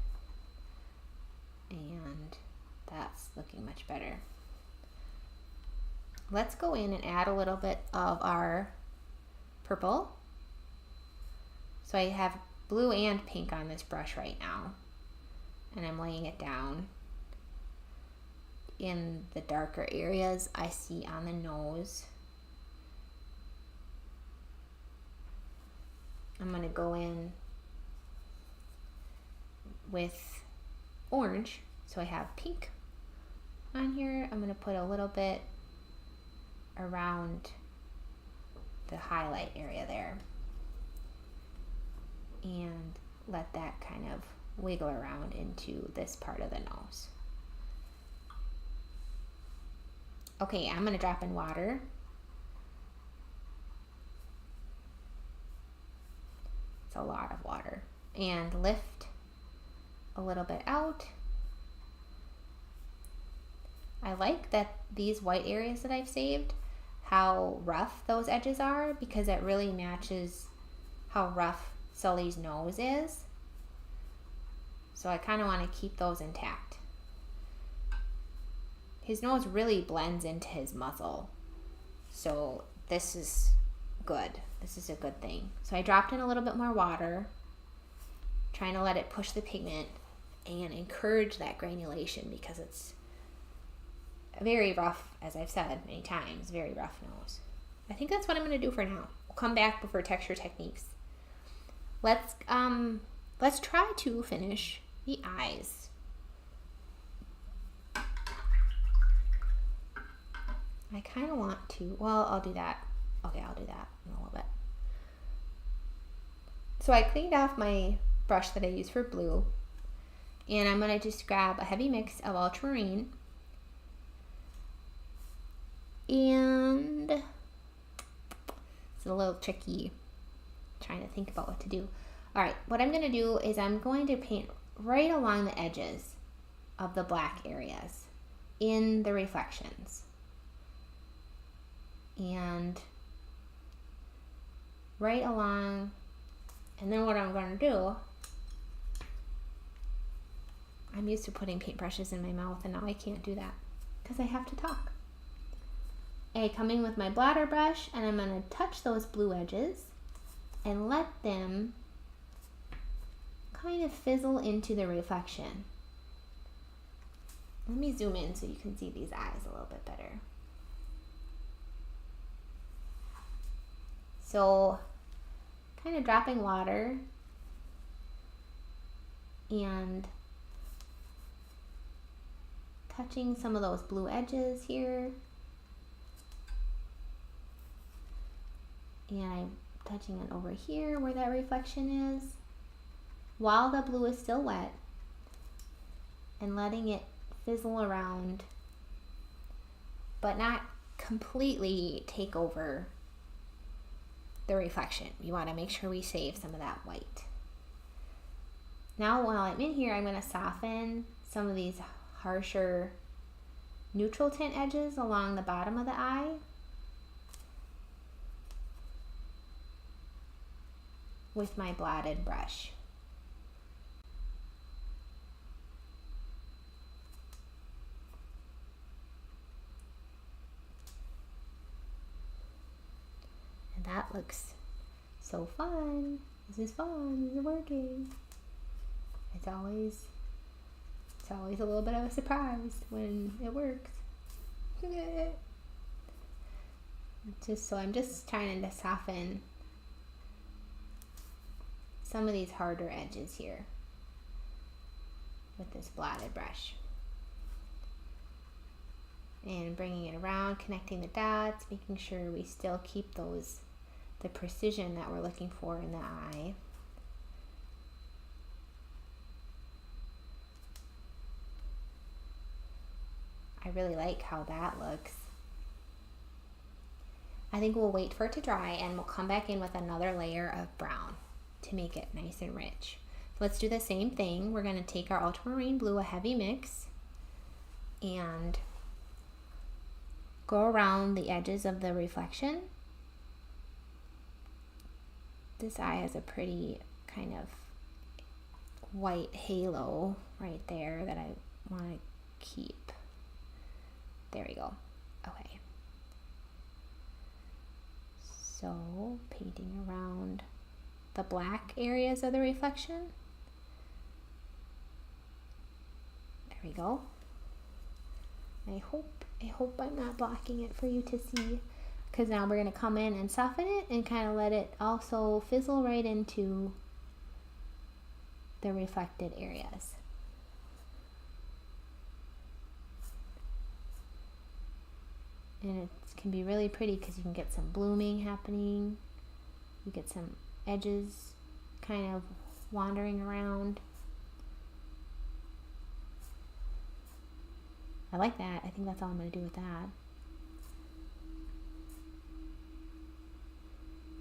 And that's looking much better. Let's go in and add a little bit of our purple. So I have blue and pink on this brush right now, and I'm laying it down in the darker areas I see on the nose. I'm going to go in with orange, so I have pink on here. I'm going to put a little bit around the highlight area there and let that kind of wiggle around into this part of the nose. Okay, I'm going to drop in water. It's a lot of water. And lift a little bit out. I like that these white areas that I've saved, how rough those edges are, because it really matches how rough Sully's nose is. So I kind of want to keep those intact. His nose really blends into his muzzle. So this is good. This is a good thing. So I dropped in a little bit more water, trying to let it push the pigment and encourage that granulation, because it's very rough, as I've said many times, very rough nose. I think that's what I'm going to do for now. We'll come back for texture techniques. Let's try to finish the eyes. I kind of want to, well, I'll do that. Okay, I'll do that in a little bit. So I cleaned off my brush that I used for blue, and I'm going to just grab a heavy mix of ultramarine, and it's a little tricky trying to think about what to do. All right, what I'm going to do is I'm going to paint right along the edges of the black areas in the reflections. And right along, and then what I'm going to do, I'm used to putting paintbrushes in my mouth, and now I can't do that because I have to talk. I come in with my bladder brush, and I'm going to touch those blue edges and let them kind of fizzle into the reflection. Let me zoom in so you can see these eyes a little bit better. So kind of dropping water and touching some of those blue edges here. And I'm touching it over here where that reflection is while the blue is still wet, and letting it fizzle around but not completely take over the reflection. You want to make sure we save some of that white. Now while I'm in here, I'm going to soften some of these harsher neutral tint edges along the bottom of the eye with my blotted brush. That looks so fun. This is fun. This is working. It's always a little bit of a surprise when it works. I'm just trying to soften some of these harder edges here with this blotted brush. And bringing it around, connecting the dots, making sure we still keep the precision that we're looking for in the eye. I really like how that looks. I think we'll wait for it to dry and we'll come back in with another layer of brown to make it nice and rich. So let's do the same thing. We're going to take our ultramarine blue, a heavy mix, and go around the edges of the reflection. This eye has a pretty kind of white halo right there that I want to keep. There we go. Okay. So painting around the black areas of the reflection. There we go. I hope I'm not blocking it for you to see, because now we're going to come in and soften it and kind of let it also fizzle right into the reflected areas. And it can be really pretty because you can get some blooming happening. You get some edges kind of wandering around. I like that. I think that's all I'm going to do with that.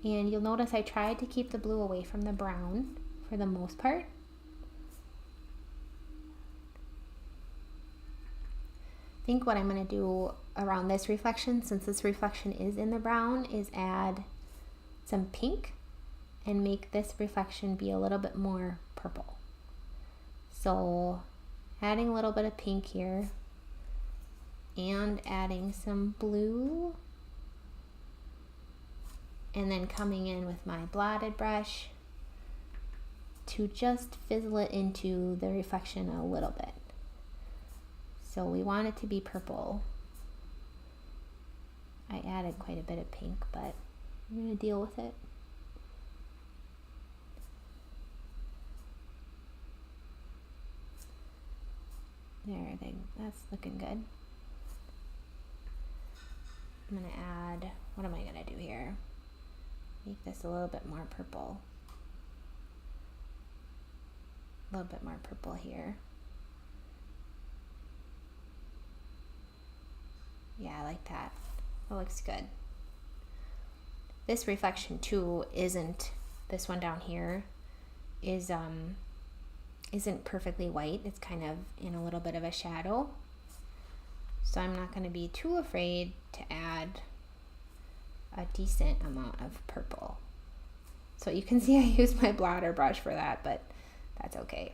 And you'll notice I tried to keep the blue away from the brown for the most part. I think what I'm going to do around this reflection, since this reflection is in the brown, is add some pink and make this reflection be a little bit more purple. So adding a little bit of pink here and adding some blue, and then coming in with my blotted brush to just fizzle it into the reflection a little bit. So we want it to be purple. I added quite a bit of pink, but I'm going to deal with it. There, that's looking good. I'm going to add, what am I going to do here? Make this a little bit more purple. A little bit more purple here. Yeah, I like that. That looks good. This reflection too isn't, this one down here isn't perfectly white. It's kind of in a little bit of a shadow. So I'm not going to be too afraid to add a decent amount of purple. So you can see I used my blotter brush for that, but that's okay.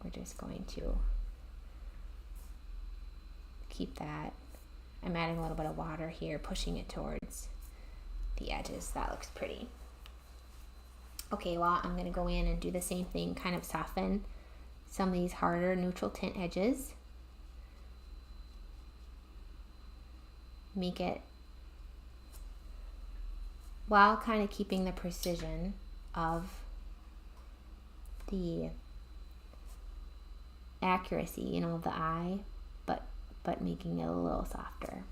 We're just going to keep that. I'm adding a little bit of water here, pushing it towards the edges. That looks pretty. Okay, well, I'm going to go in and do the same thing, kind of soften some of these harder neutral tint edges. Make it, while kind of keeping the precision of the accuracy, you know, of the eye, but making it a little softer.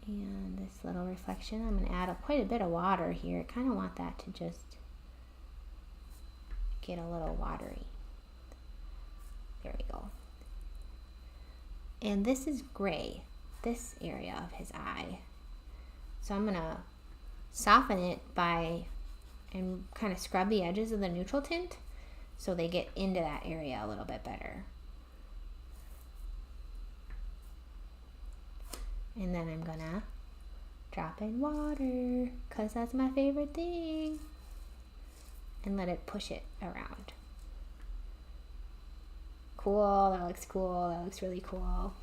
And this little reflection, I'm going to add quite a bit of water here. I kind of want that to just get a little watery. There we go. And this is gray, this area of his eye. So I'm going to soften it and kind of scrub the edges of the neutral tint so they get into that area a little bit better. And then I'm gonna drop in water, because that's my favorite thing. And let it push it around. Cool, that looks cool, that looks really cool.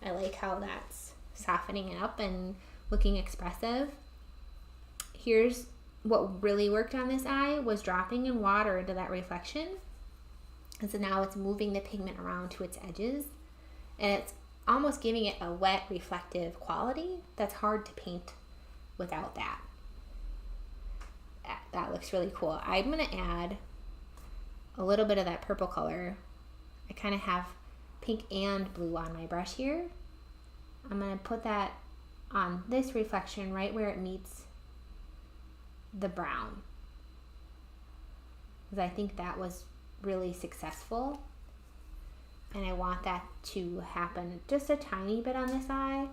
I like how that's softening it up and looking expressive. Here's what really worked on this eye, was dropping in water into that reflection. And so now it's moving the pigment around to its edges, and it's almost giving it a wet, reflective quality that's hard to paint without that. That looks really cool. I'm gonna add a little bit of that purple color. I kind of have pink and blue on my brush here. I'm gonna put that on this reflection right where it meets the brown, because I think that was really successful, and I want that to happen just a tiny bit on this eye.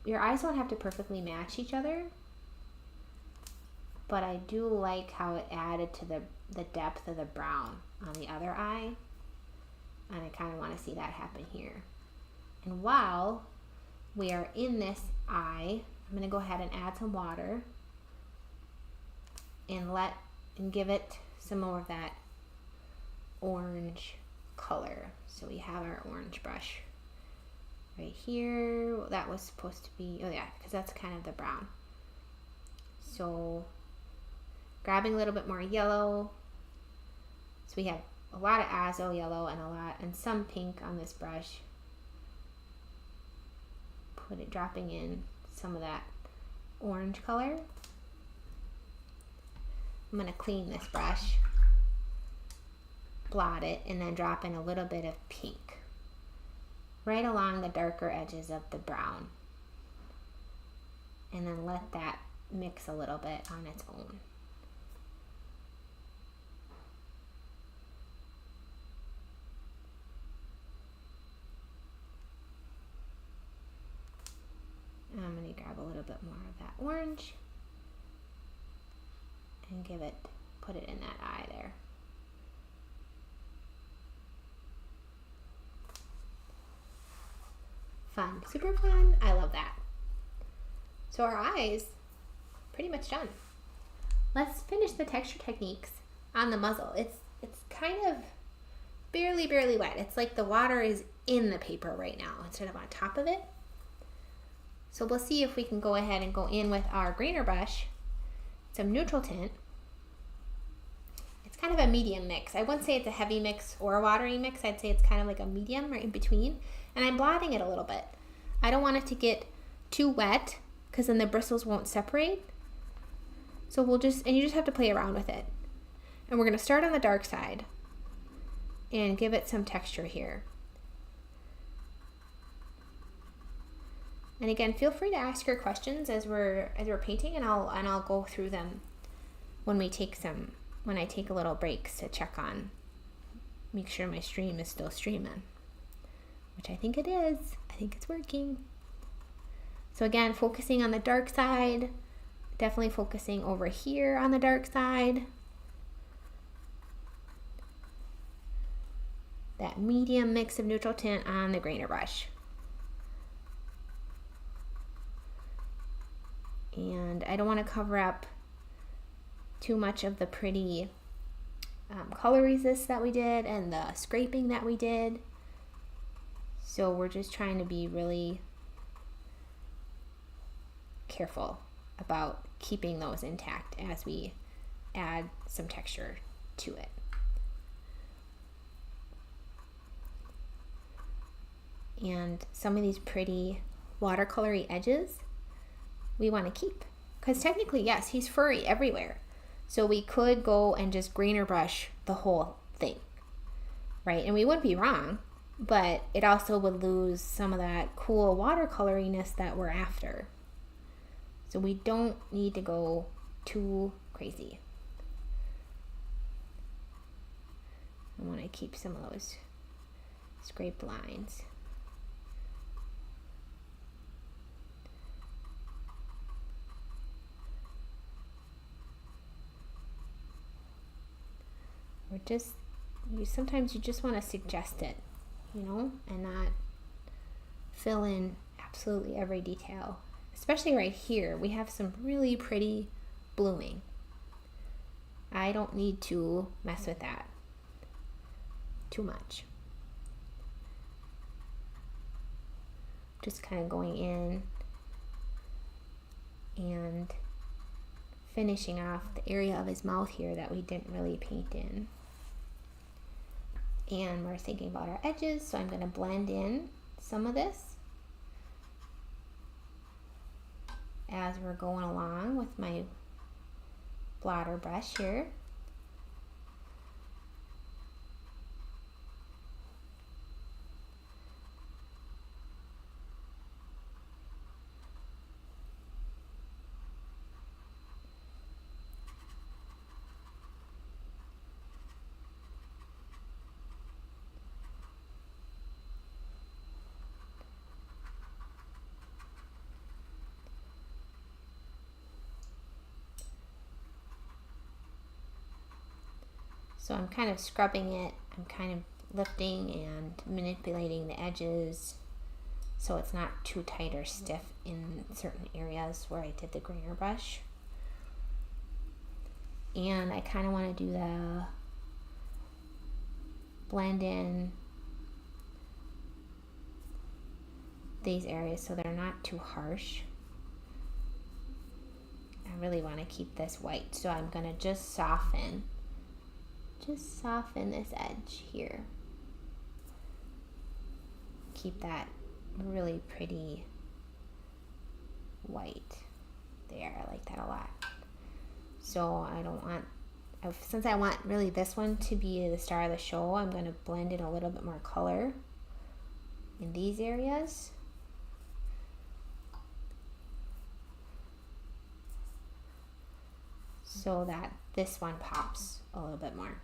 Your eyes don't have to perfectly match each other, but I do like how it added to the depth of the brown on the other eye, and I kind of want to see that happen here. And while we are in this eye, I'm going to go ahead and add some water and give it some more of that orange color. So we have our orange brush right here. That was supposed to be, oh yeah, because that's kind of the brown. So grabbing a little bit more yellow. So we have a lot of azo yellow and some pink on this brush. Dropping in some of that orange color. I'm going to clean this brush, blot it, and then drop in a little bit of pink right along the darker edges of the brown, and then let that mix a little bit on its own. I'm going to grab a little bit more of that orange and put it in that eye there. Fun, super fun. I love that. So our eyes, pretty much done. Let's finish the texture techniques on the muzzle. It's kind of barely wet. It's like the water is in the paper right now instead of on top of it. So we'll see if we can go ahead and go in with our grainer brush, some neutral tint. It's kind of a medium mix. I wouldn't say it's a heavy mix or a watery mix. I'd say it's kind of like a medium right in between. And I'm blotting it a little bit. I don't want it to get too wet because then the bristles won't separate. So you just have to play around with it. And we're gonna start on the dark side and give it some texture here. And again, feel free to ask your questions as we're painting, and I'll go through them when I take a little breaks to check on, make sure my stream is still streaming, which I think it is. I think it's working. So again, focusing on the dark side, definitely focusing over here on the dark side. That medium mix of neutral tint on the grainer brush. And I don't want to cover up too much of the pretty color resist that we did and the scraping that we did. So we're just trying to be really careful about keeping those intact as we add some texture to it. And some of these pretty watercolory edges we want to keep, because technically, yes, he's furry everywhere, so we could go and just grainer brush the whole thing, right? And we wouldn't be wrong, but it also would lose some of that cool watercoloriness that we're after. So we don't need to go too crazy. I want to keep some of those scraped lines. Sometimes you just want to suggest it, and not fill in absolutely every detail. Especially right here, we have some really pretty blooming. I don't need to mess with that too much. Just kind of going in and finishing off the area of his mouth here that we didn't really paint in. And we're thinking about our edges, so I'm going to blend in some of this as we're going along with my blotter brush here. So I'm kind of scrubbing it, I'm kind of lifting and manipulating the edges so it's not too tight or stiff in certain areas where I did the grainer brush. And I kind of want to do the blend in these areas so they're not too harsh. I really want to keep this white, so I'm going to just soften this edge here. Keep that really pretty white there. I like that a lot. So I don't want, since I want really this one to be the star of the show, I'm going to blend in a little bit more color in these areas. So that this one pops a little bit more.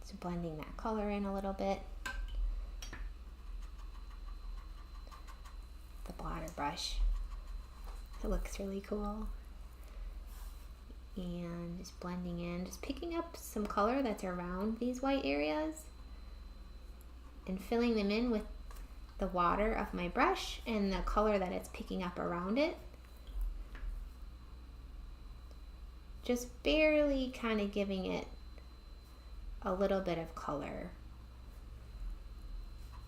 So blending that color in a little bit. The blotter brush. It looks really cool. And just blending in, just picking up some color that's around these white areas and filling them in with the water of my brush and the color that it's picking up around it. Just barely kind of giving it a little bit of color.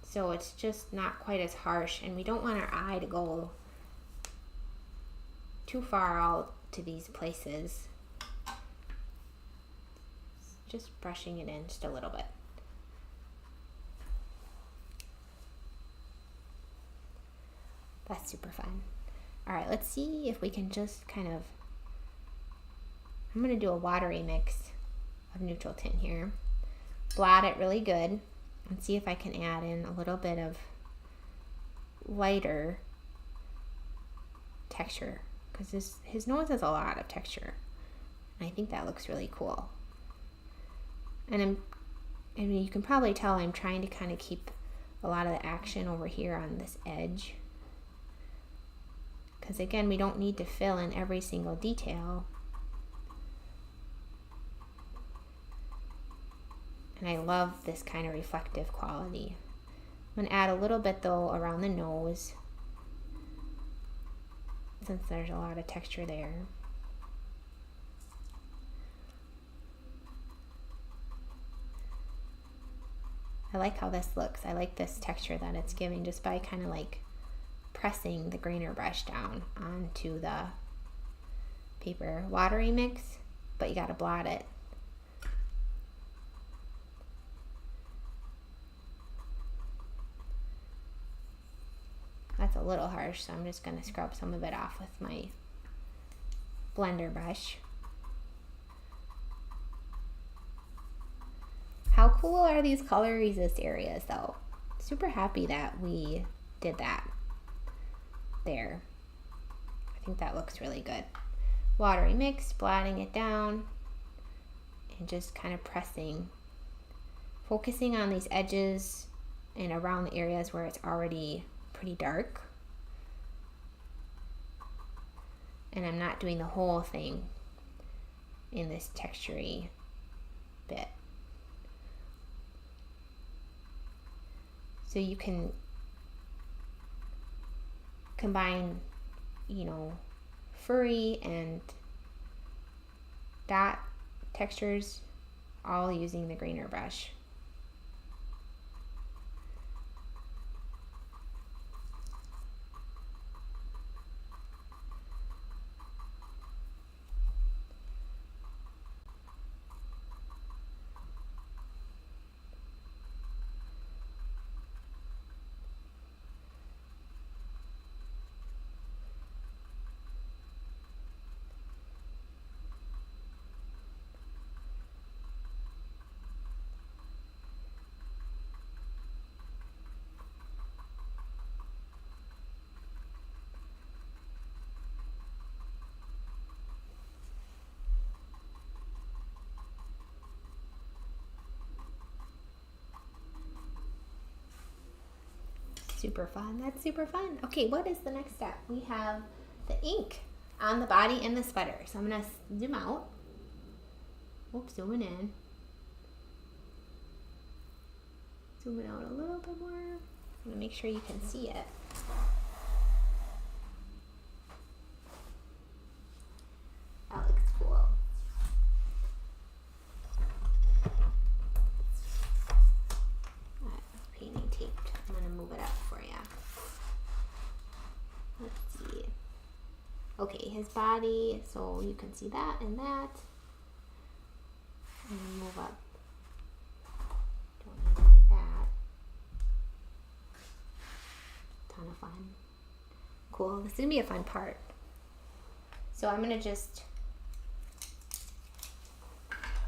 So it's just not quite as harsh, and we don't want our eye to go too far out to these places. Just brushing it in just a little bit. That's super fun. All right, let's see if we can just kind of, I'm going to do a watery mix of neutral tint here. Blot it really good and see if I can add in a little bit of lighter texture, because his nose has a lot of texture. And I think that looks really cool. And I mean, you can probably tell I'm trying to kind of keep a lot of the action over here on this edge. Because again, we don't need to fill in every single detail. And I love this kind of reflective quality. I'm going to add a little bit though around the nose, since there's a lot of texture there. I like how this looks. I like this texture that it's giving just by kind of like pressing the grainer brush down onto the paper. Watery mix, but you got to blot it. That's a little harsh, so I'm just going to scrub some of it off with my blender brush. How cool are these color resist areas though? Super happy that we did that there. I think that looks really good. Watery mix, blotting it down, and just kind of pressing, focusing on these edges and around the areas where it's already pretty dark. And I'm not doing the whole thing in this textury bit. So you can combine, you know, furry and dot textures all using the grainer brush. Super fun. That's super fun. Okay, what is the next step? We have the ink on the body and the sweater. So I'm going to zoom out. Oops, zooming in. Zooming out a little bit more. I'm going to make sure you can see it. That looks cool. Painting taped. I'm going to move it up for you. Let's see. Okay, his body, so you can see that and that. And move up. Don't need it like that. Ton of fun. Cool. This is going to be a fun part. So I'm going to just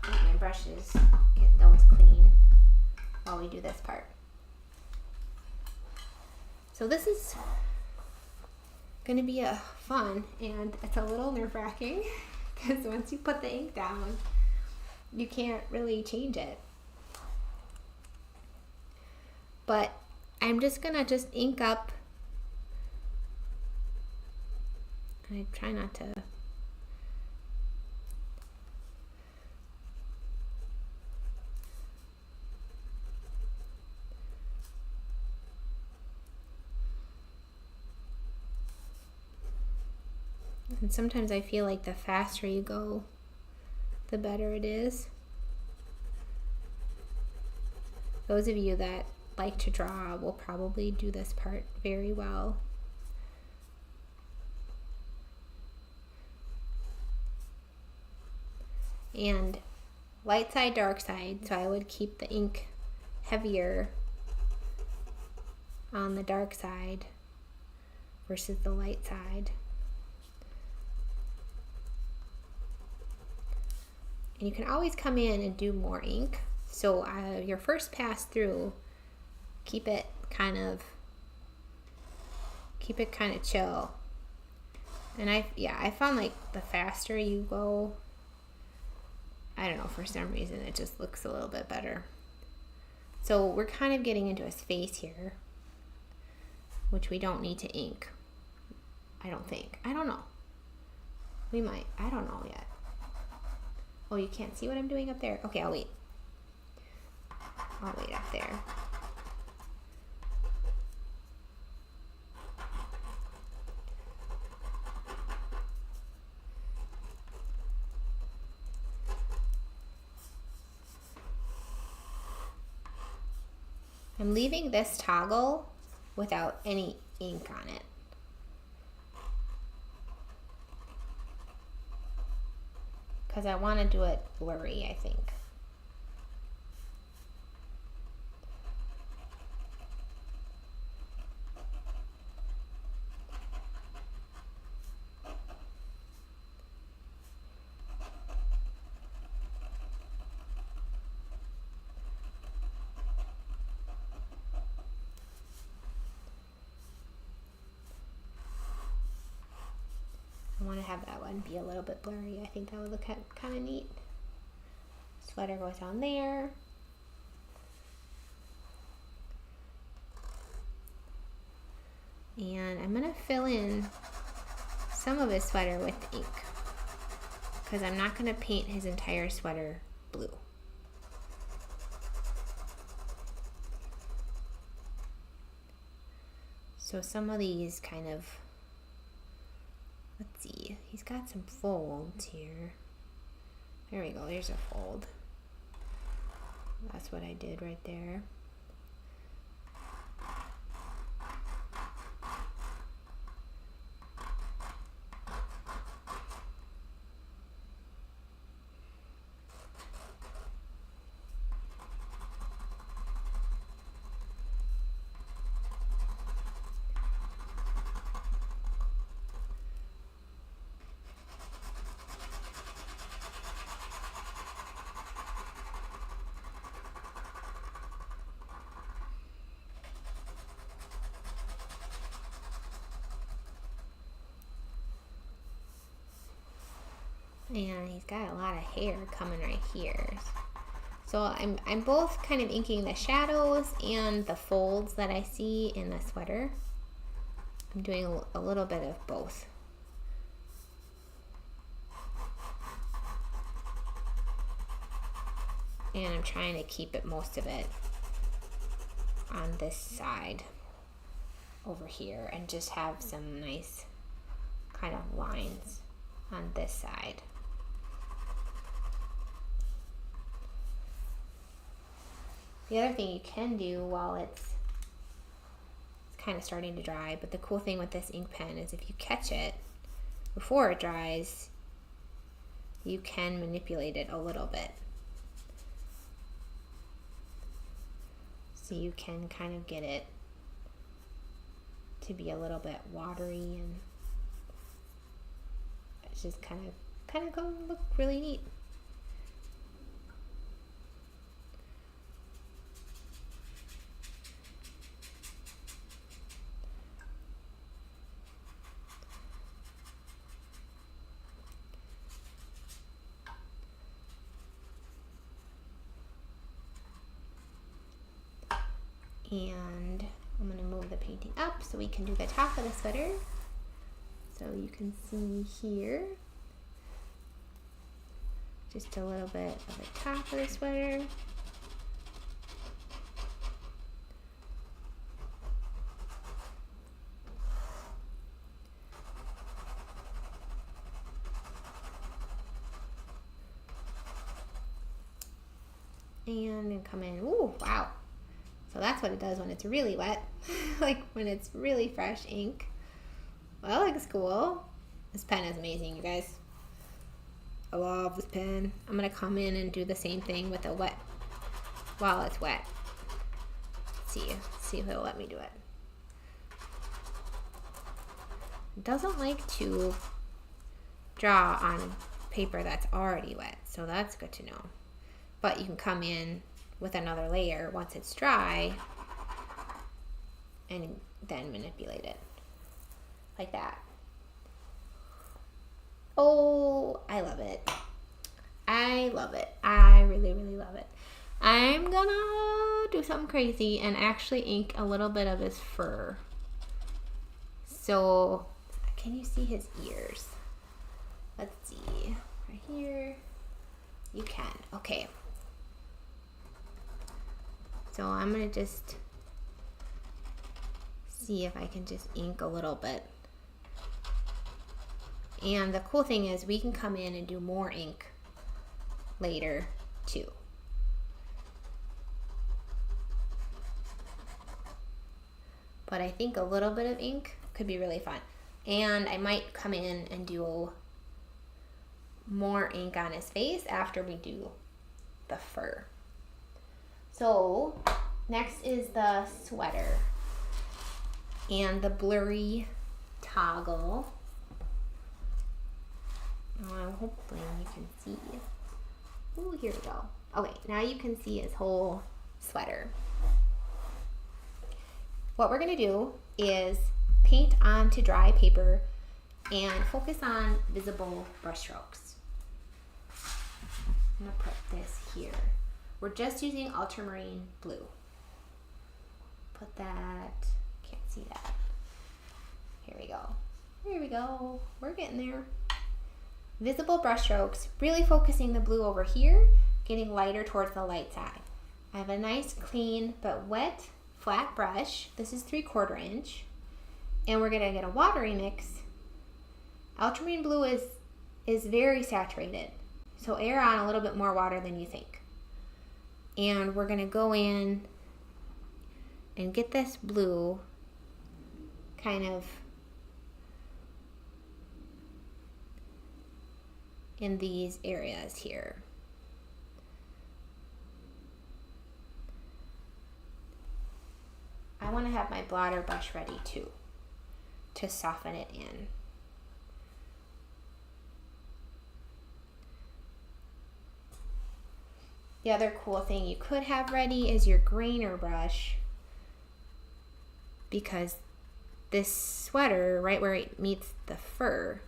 get my brushes, get those clean while we do this part. So this is going to be a fun, and it's a little nerve-wracking because once you put the ink down, you can't really change it. But I'm just going to ink up. I try not to. And sometimes I feel like the faster you go, the better it is. Those of you that like to draw will probably do this part very well. And light side, dark side, so I would keep the ink heavier on the dark side versus the light side. And you can always come in and do more ink. So your first pass through, keep it kind of chill. And I found like the faster you go, I don't know, for some reason it just looks a little bit better. So we're kind of getting into his face here, which we don't need to ink. I don't think. I don't know. We might. I don't know yet. Oh, you can't see what I'm doing up there? Okay, I'll wait. I'll wait up there. I'm leaving this toggle without any ink on it. Because I want to do it blurry, I think. I want to have that one be a little bit blurry. I think that would look kind of neat. Sweater goes on there. And I'm going to fill in some of his sweater with ink because I'm not going to paint his entire sweater blue. So some of these kind of, let's see, he's got some folds here. There we go, there's a fold. That's what I did right there. And he's got a lot of hair coming right here. So I'm both kind of inking the shadows and the folds that I see in the sweater. I'm doing a little bit of both. And I'm trying to keep it, most of it, on this side over here, and just have some nice kind of lines on this side. The other thing you can do while it's kind of starting to dry, but the cool thing with this ink pen is if you catch it before it dries, you can manipulate it a little bit. So you can kind of get it to be a little bit watery, and it's just kind of going to look really neat. And I'm going to move the painting up so we can do the top of the sweater. So you can see here, just a little bit of the top of the sweater. And then come in, ooh, wow. So that's what it does when it's really wet, like when it's really fresh ink. Well, that looks cool. This pen is amazing, you guys. I love this pen. I'm gonna come in and do the same thing with the wet, while it's wet. See if it'll let me do it. It doesn't like to draw on paper that's already wet, so that's good to know. But you can come in with another layer once it's dry and then manipulate it like that. Oh, I love it. I love it. I really, really love it. I'm gonna do something crazy and actually ink a little bit of his fur. So, can you see his ears? Let's see, right here. You can, okay. So I'm gonna just see if I can just ink a little bit. And the cool thing is we can come in and do more ink later too. But I think a little bit of ink could be really fun. And I might come in and do more ink on his face after we do the fur. So next is the sweater and the blurry toggle. Hopefully you can see. Oh, here we go. Okay, now you can see his whole sweater. What we're gonna do is paint onto dry paper and focus on visible brushstrokes. I'm gonna put this here. We're just using ultramarine blue. Put that, can't see that. Here we go. Here we go. We're getting there. Visible brushstrokes, really focusing the blue over here, getting lighter towards the light side. I have a nice clean but wet flat brush. This is 3/4 inch. And we're gonna get a watery mix. Ultramarine blue is very saturated, so air on a little bit more water than you think. And we're gonna go in and get this blue kind of in these areas here. I want to have my blotter brush ready too, to soften it in. The other cool thing you could have ready is your grainer brush, because this sweater, right where it meets the fur,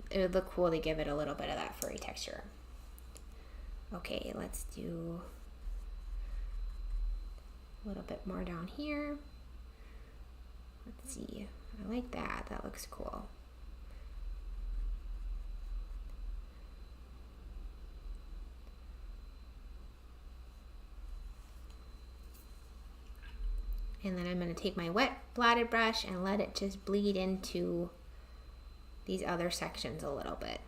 it would look cool to give it a little bit of that furry texture. Okay, let's do a little bit more down here. Let's see, I like that, that looks cool. And then I'm going to take my wet blotted brush and let it just bleed into these other sections a little bit.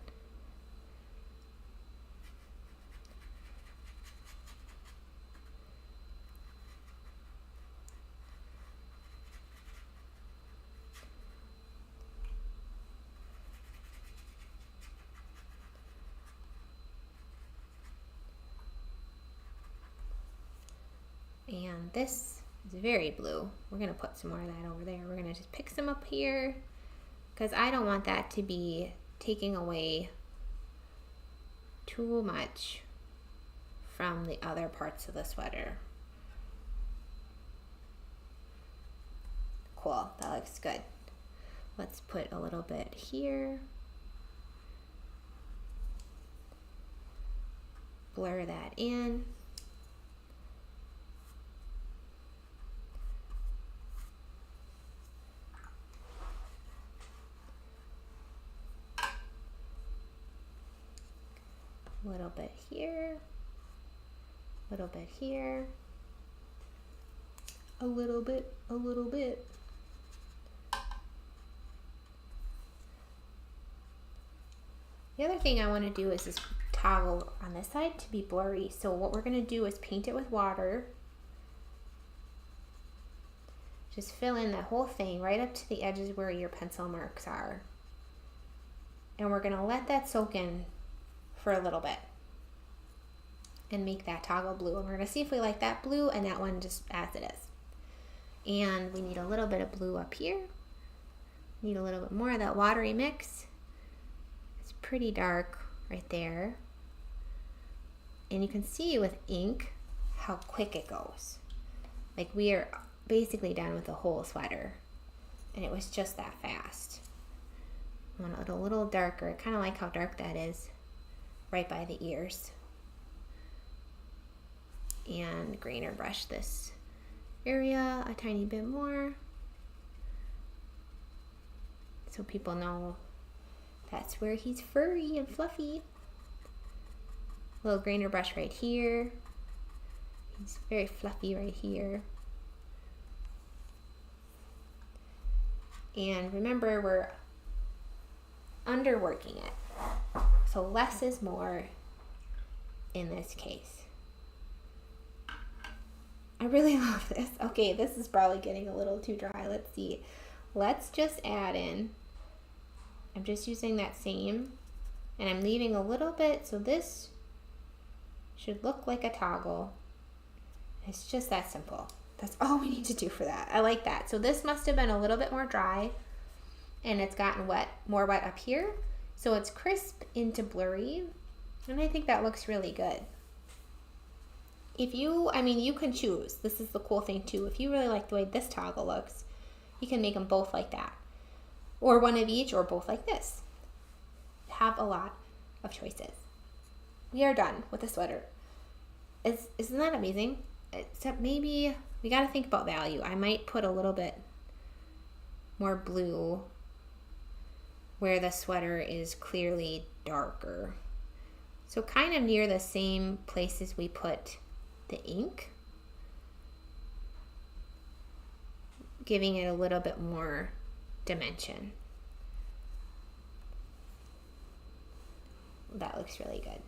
And this is very blue. We're gonna put some more of that over there. We're gonna just pick some up here, because I don't want that to be taking away too much from the other parts of the sweater. Cool, that looks good. Let's put a little bit here. Blur that in. A little bit here, a little bit here, a little bit, a little bit. The other thing I want to do is this toggle on this side to be blurry. So what we're going to do is paint it with water. Just fill in that whole thing right up to the edges where your pencil marks are. And we're going to let that soak in for a little bit and make that toggle blue. And we're going to see if we like that blue and that one just as it is. And we need a little bit of blue up here. Need a little bit more of that watery mix. It's pretty dark right there. And you can see with ink how quick it goes. Like we are basically done with the whole sweater. And it was just that fast. I want it a little darker. I kind of like how dark that is. Right by the ears. And grainer brush this area a tiny bit more, so people know that's where he's furry and fluffy. Little grainer brush right here. He's very fluffy right here. And remember, we're underworking it. So less is more in this case. I really love this. Okay, this is probably getting a little too dry. Let's see. Let's just add in. I'm just using that same, and I'm leaving a little bit, so this should look like a toggle. It's just that simple. That's all we need to do for that. I like that. So this must have been a little bit more dry, and it's gotten wet, more wet up here. So it's crisp into blurry, and I think that looks really good. If you, you can choose. This is the cool thing too. If you really like the way this toggle looks, you can make them both like that. Or one of each, or both like this. Have a lot of choices. We are done with the sweater. Isn't that amazing? Except maybe we got to think about value. I might put a little bit more blue where the sweater is clearly darker. So kind of near the same places we put the ink. giving it a little bit more dimension. That looks really good.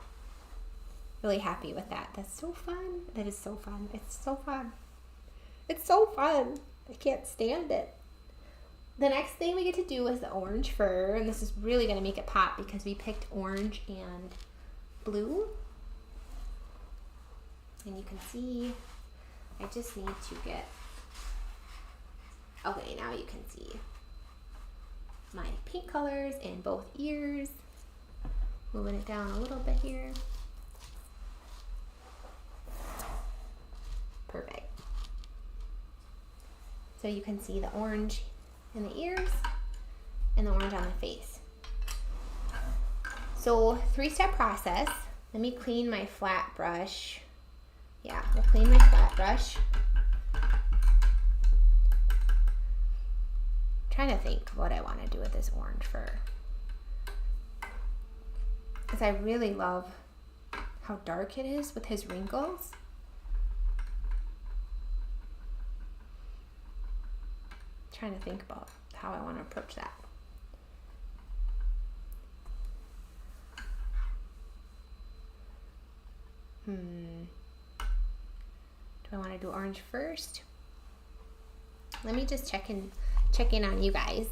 Really happy with that. That's so fun. That is so fun. It's so fun. It's so fun. I can't stand it. The next thing we get to do is the orange fur, and this is really going to make it pop because we picked orange and blue. And you can see, I just need to get, okay, now you can see my paint colors in both ears. Moving it down a little bit here. Perfect. So you can see the orange in the ears and the orange on the face. So 3-step process. Let me clean my flat brush. Yeah, we'll clean my flat brush. Trying to think what I want to do with this orange fur. Because I really love how dark it is with his wrinkles. Trying to think about how I want to approach that. Do I want to do orange first? Let me just check in on you guys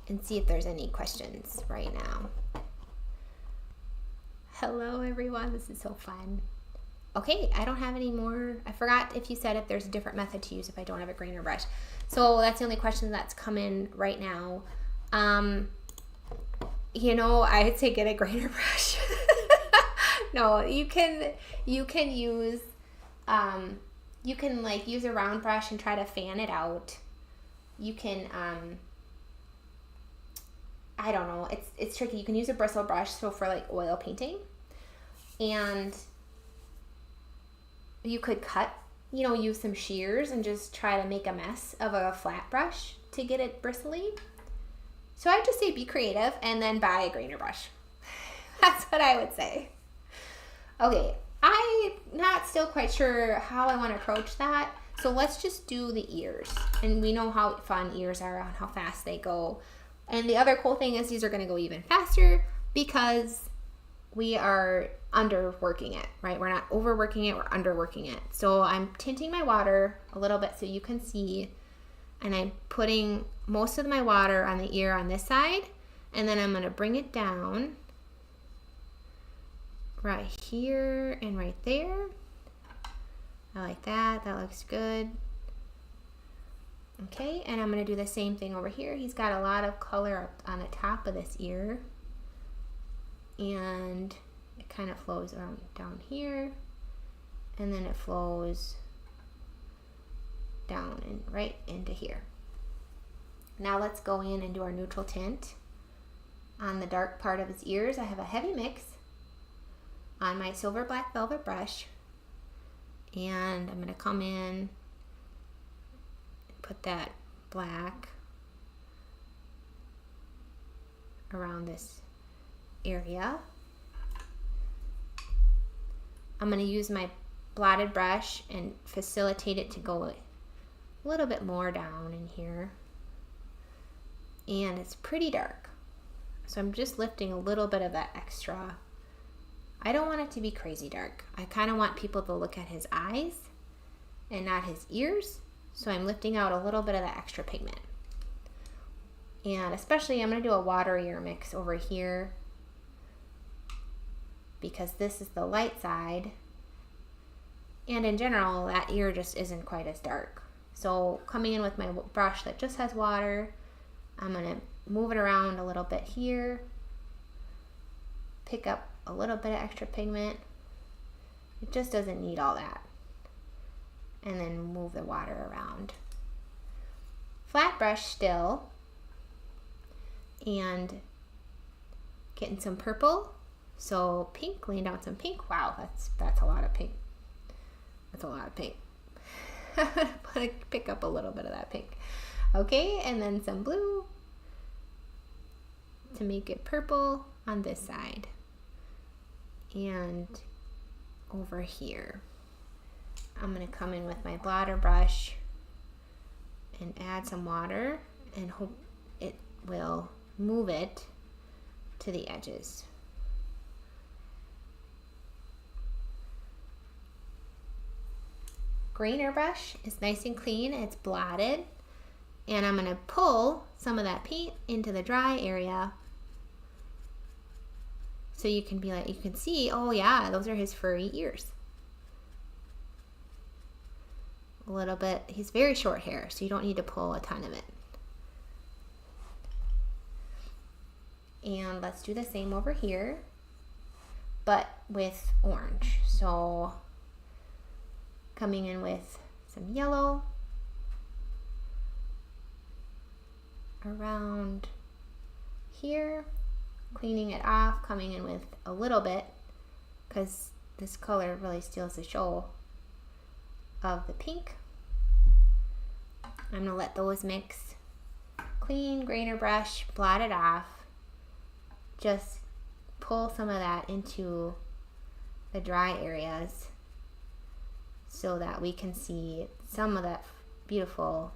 and see if there's any questions right now. Hello everyone, this is so fun. Okay, I don't have any more. I forgot if you said if there's a different method to use if I don't have a grainer brush. So that's the only question that's come in right now. You know, I'd say get a grainer brush. No, you can use, you can like use a round brush and try to fan it out. You can, I don't know, it's tricky. You can use a bristle brush, so for like oil painting, and you could cut, you know, use some shears and just try to make a mess of a flat brush to get it bristly. So I'd just say be creative and then buy a grainer brush. That's what I would say. Okay, I'm not still quite sure how I want to approach that. So let's just do the ears. And we know how fun ears are and how fast they go. And the other cool thing is these are going to go even faster because we are underworking it, right? We're not overworking it, we're underworking it. So I'm tinting my water a little bit so you can see, and I'm putting most of my water on the ear on this side, and then I'm going to bring it down right here and right there. I like that. That looks good. Okay, and I'm going to do the same thing over here. He's got a lot of color up on the top of this ear, and it kind of flows around down here, and then it flows down and right into here. Now let's go in and do our neutral tint on the dark part of his ears. I have a heavy mix on my silver black velvet brush, and I'm going to come in, put that black around this area. I'm going to use my blotted brush and facilitate it to go a little bit more down in here. And it's pretty dark, so I'm just lifting a little bit of that extra. I don't want it to be crazy dark. I kind of want people to look at his eyes and not his ears. So I'm lifting out a little bit of that extra pigment. And especially I'm going to do a water ear mix over here because this is the light side. And in general, that ear just isn't quite as dark. So coming in with my brush that just has water, I'm going to move it around a little bit here, pick up a little bit of extra pigment. It just doesn't need all that. And then move the water around. Flat brush still, and getting some purple. So pink, laying down some pink. Wow, that's a lot of pink. That's a lot of pink. I'm gonna pick up a little bit of that pink. Okay, and then some blue to make it purple on this side. And over here, I'm going to come in with my blotter brush and add some water and hope it will move it to the edges. Grainer brush is nice and clean, it's blotted, and I'm going to pull some of that paint into the dry area so you can be like, you can see, oh yeah, those are his furry ears. A little bit, he's very short hair, so you don't need to pull a ton of it. And let's do the same over here, but with orange. So coming in with some yellow around here, cleaning it off, coming in with a little bit, because this color really steals the show of the pink. I'm gonna let those mix. Clean grainer brush, blot it off. Just pull some of that into the dry areas so that we can see some of that beautiful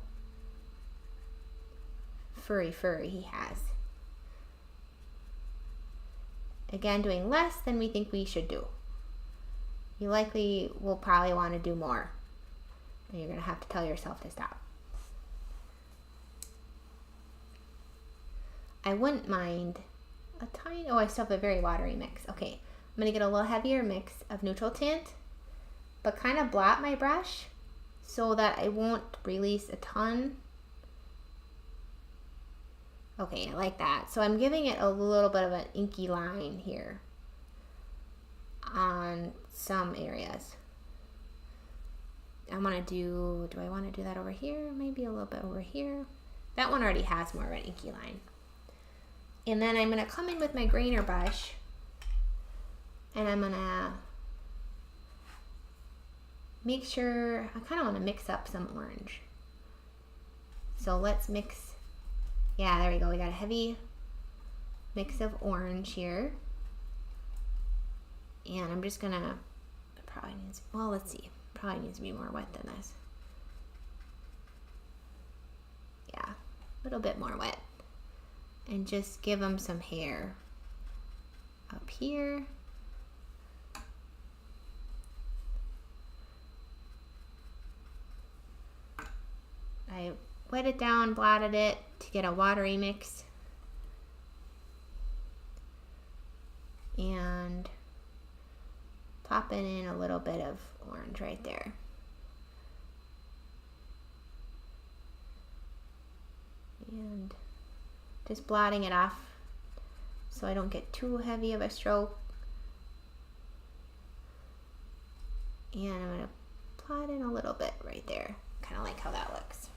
furry fur he has. Again, doing less than we think we should do. You likely will probably want to do more, and you're going to have to tell yourself to stop. I wouldn't mind a tiny, oh, I still have a very watery mix. Okay, I'm going to get a little heavier mix of neutral tint, but kind of blot my brush so that I won't release a ton. Okay, I like that. So I'm giving it a little bit of an inky line here on some areas. I want to do I want to do that over here? Maybe a little bit over here. That one already has more of an inky line. And then I'm going to come in with my grainer brush, and I'm going to make sure, I kind of want to mix up some orange. So let's mix, yeah, there we go. We got a heavy mix of orange here. And I'm just going to, probably needs, well, let's see. Probably needs to be more wet than this. Yeah, a little bit more wet. And just give them some hair up here. I wet it down, blotted it to get a watery mix. And popping in a little bit of orange right there. And just blotting it off so I don't get too heavy of a stroke. And I'm going to plot in a little bit right there. Kind of like how that looks.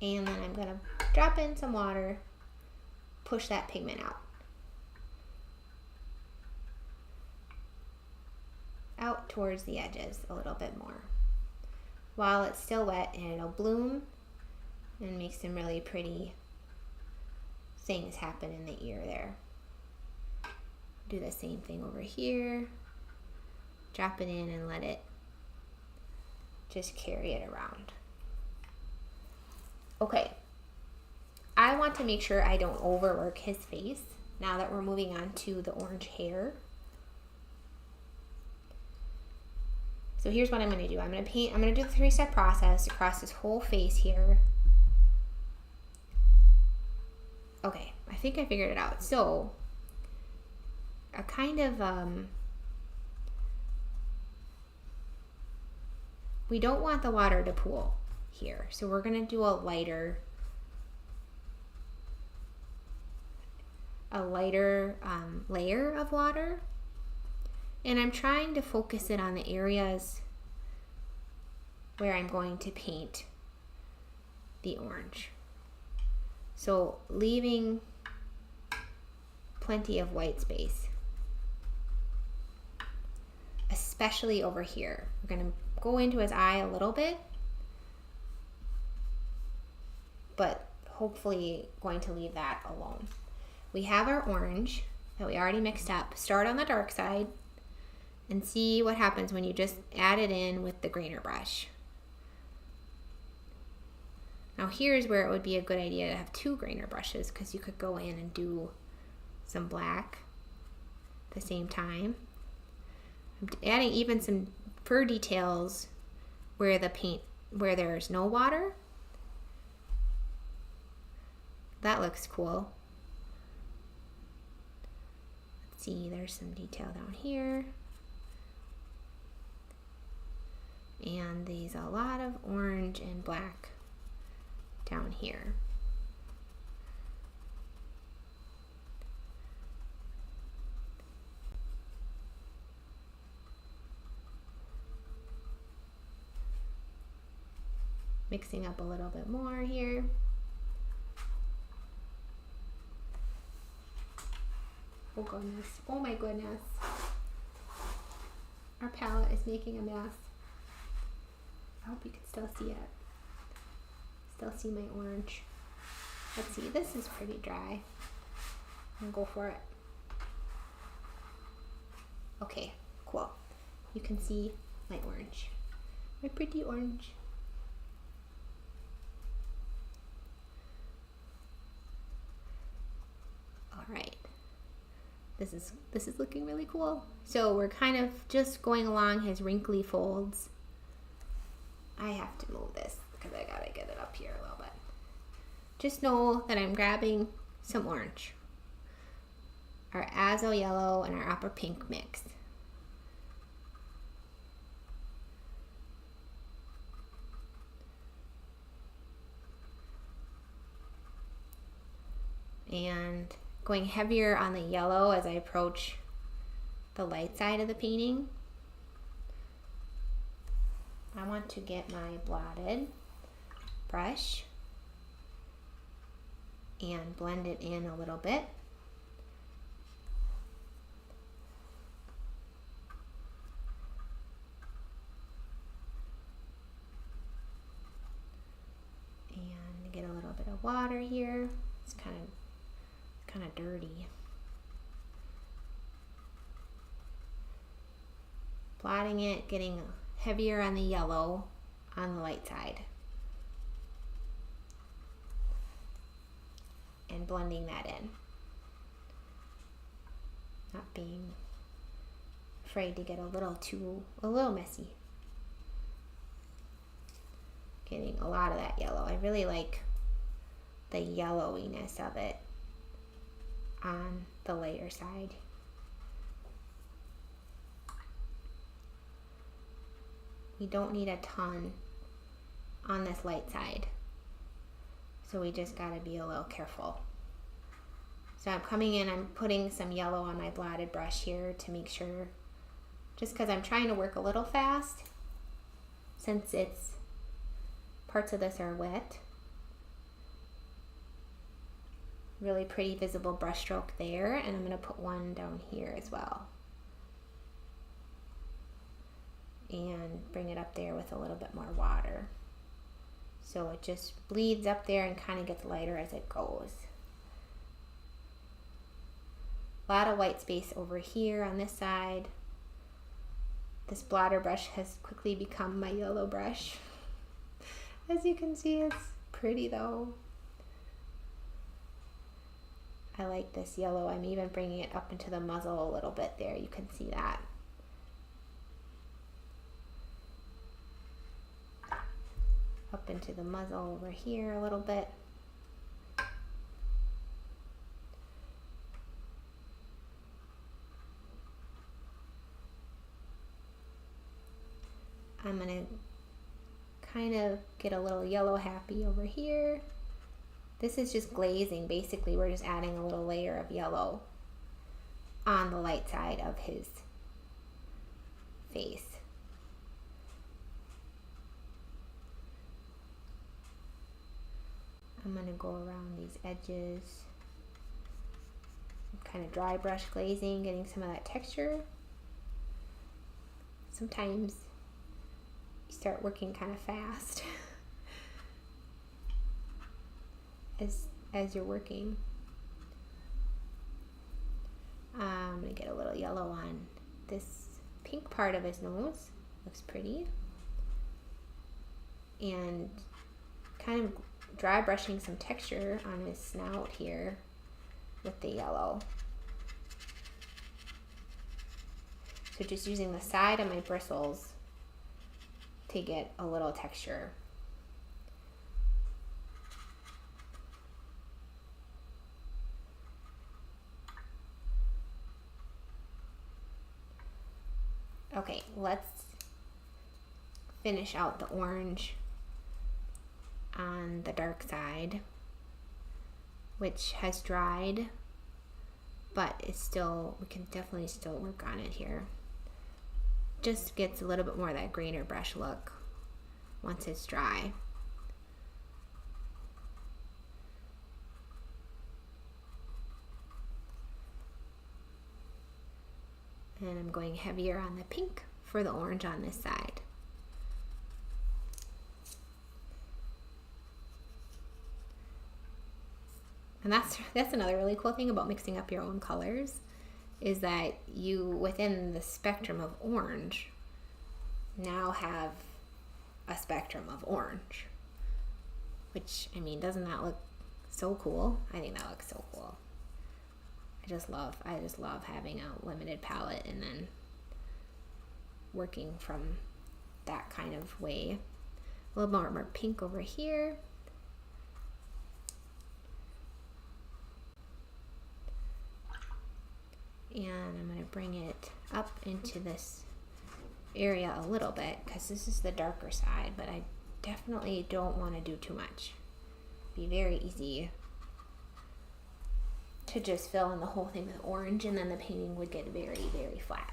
And then I'm going to drop in some water, push that pigment out towards the edges a little bit more while it's still wet, and it'll bloom and make some really pretty things happen in the ear there. Do the same thing over here. Drop it in and let it just carry it around. Okay, I want to make sure I don't overwork his face now that we're moving on to the orange hair. So here's what I'm going to do. I'm going to do the 3-step process across his whole face here. Okay, I think I figured it out. So, a kind of, we don't want the water to pool here. So we're going to do a lighter layer of water. And I'm trying to focus it on the areas where I'm going to paint the orange. So leaving plenty of white space, especially over here. We're going to go into his eye a little bit, but hopefully going to leave that alone. We have our orange that we already mixed up. Start on the dark side and see what happens when you just add it in with the grainer brush. Now here's where it would be a good idea to have two grainer brushes, because you could go in and do some black at the same time. I'm adding even some fur details where there's no water. That looks cool. Let's see, there's some detail down here. And there's a lot of orange and black down here. Mixing up a little bit more here. Oh goodness, oh my goodness. Our palette is making a mess. I hope you can still see it. Still see my orange. Let's see, this is pretty dry. I'll go for it. Okay, cool. You can see my orange. My pretty orange. All right. This is looking really cool. So we're kind of just going along his wrinkly folds. I have to move this because I gotta get it up here a little bit. Just know that I'm grabbing some orange, our azo yellow and our opera pink mix. And going heavier on the yellow as I approach the light side of the painting. I want to get my blotted brush and blend it in a little bit. And get a little bit of water here. It's kind of dirty. Blotting it, getting heavier on the yellow on the light side. And blending that in. Not being afraid to get a little messy. Getting a lot of that yellow. I really like the yellowiness of it on the layer side. We don't need a ton on this light side, so we just got to be a little careful. So I'm coming in, I'm putting some yellow on my blotted brush here to make sure, just because I'm trying to work a little fast since parts of this are wet. Really pretty visible brush stroke there, and I'm going to put one down here as well. And bring it up there with a little bit more water. So it just bleeds up there and kind of gets lighter as it goes. A lot of white space over here on this side. This blotter brush has quickly become my yellow brush. As you can see, it's pretty though. I like this yellow. I'm even bringing it up into the muzzle a little bit there. You can see that. Up into the muzzle over here a little bit. I'm going to kind of get a little yellow happy over here. This is just glazing. Basically, we're just adding a little layer of yellow on the light side of his face. I'm going to go around these edges. Kind of dry brush glazing, getting some of that texture. Sometimes you start working kind of fast as you're working. I'm going to get a little yellow on this pink part of his nose. Looks pretty. And kind of dry brushing some texture on his snout here with the yellow. So just using the side of my bristles to get a little texture. Okay, let's finish out the orange on the dark side, which has dried, but it's still, we can definitely still work on it here. Just gets a little bit more of that grainer brush look once it's dry. And I'm going heavier on the pink for the orange on this side. And that's another really cool thing about mixing up your own colors, is that you, within the spectrum of orange, now have a spectrum of orange. Which, I mean, doesn't that look so cool? I think that looks so cool. I just love having a limited palette and then working from that kind of way. A little more pink over here. And I'm going to bring it up into this area a little bit because this is the darker side, but I definitely don't want to do too much. Be very easy to just fill in the whole thing with orange, and then the painting would get very, very flat.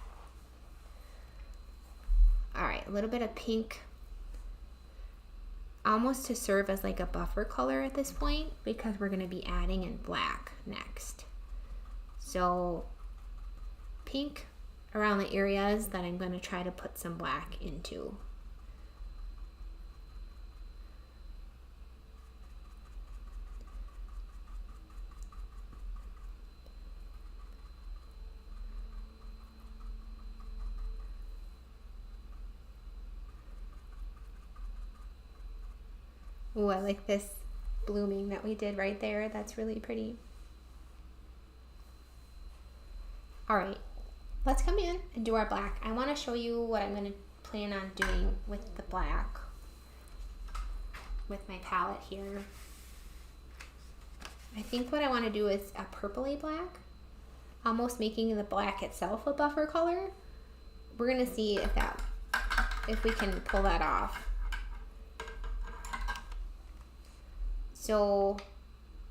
All right, a little bit of pink, almost to serve as like a buffer color at this point, because we're going to be adding in black next. So pink around the areas that I'm going to try to put some black into. Oh, I like this blooming that we did right there. That's really pretty. All right, let's come in and do our black. I want to show you what I'm going to plan on doing with the black with my palette here. I think what I want to do is a purpley black, almost making the black itself a buffer color. We're going to see if we can pull that off. So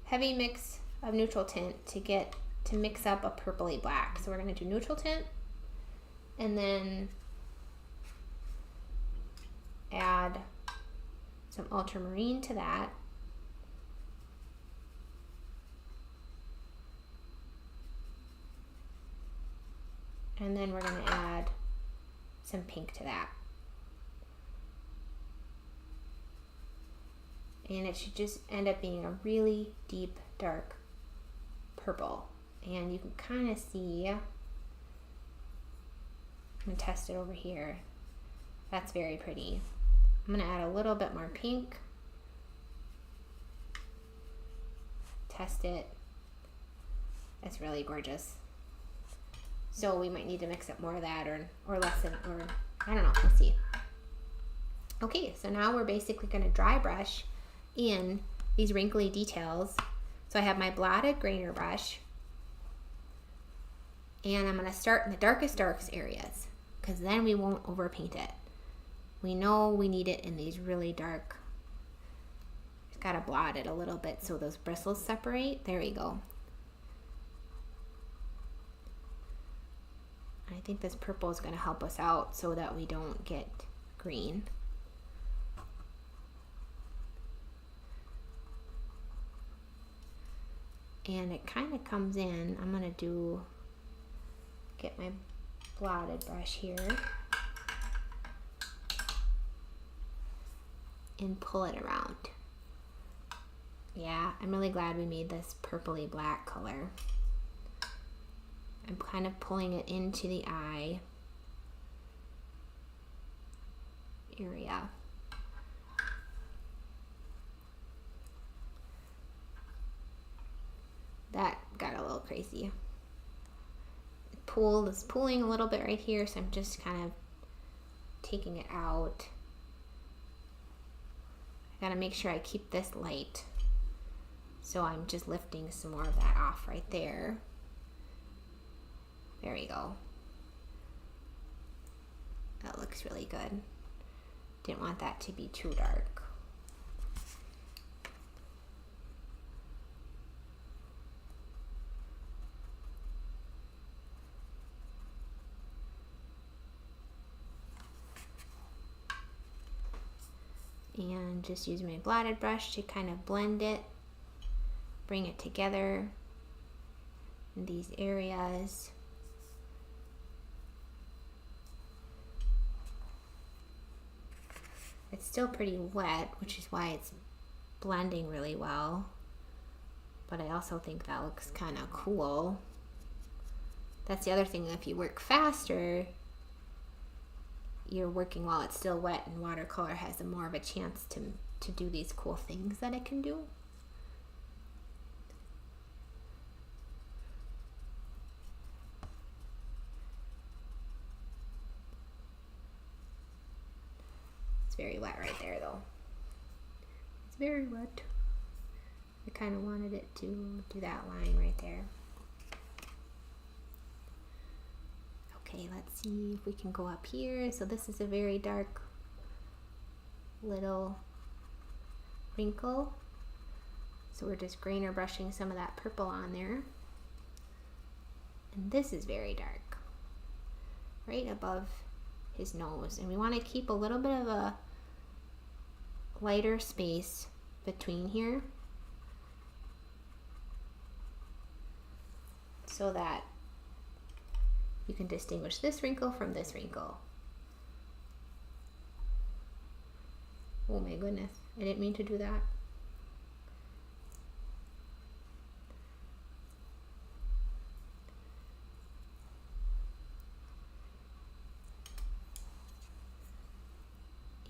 heavy mix of neutral tint to mix up a purpley black. So we're going to do neutral tint and then add some ultramarine to that. And then we're going to add some pink to that. And it should just end up being a really deep, dark purple. And you can kind of see, I'm going to test it over here. That's very pretty. I'm going to add a little bit more pink. Test it. It's really gorgeous. So we might need to mix up more of that or lessen, or I don't know, we'll see. Okay, so now we're basically going to dry brush in these wrinkly details. So I have my blotted grainer brush, and I'm going to start in the darkest areas, because then we won't overpaint it. We know we need it in these really dark. Just got to blot it a little bit so those bristles separate. There we go. I think this purple is going to help us out so that we don't get green. And it kind of comes in. I'm going to get my blotted brush here and pull it around. Yeah, I'm really glad we made this purpley black color. I'm kind of pulling it into the eye area. That got a little crazy. Pool is pooling a little bit right here, so I'm just kind of taking it out. I gotta make sure I keep this light, so I'm just lifting some more of that off right there. There we go. That looks really good. Didn't want that to be too dark. And just using my blotted brush to kind of blend it, bring it together in these areas. It's still pretty wet, which is why it's blending really well, but I also think that looks kind of cool. That's the other thing, if you work faster, you're working while it's still wet, and watercolor has more of a chance to do these cool things that it can do. It's very wet right there though. It's very wet. I kind of wanted it to do that line right there. Okay, let's see if we can go up here. So this is a very dark little wrinkle. So we're just grainer brushing some of that purple on there. And this is very dark, right above his nose. And we want to keep a little bit of a lighter space between here, so that you can distinguish this wrinkle from this wrinkle. Oh my goodness, I didn't mean to do that.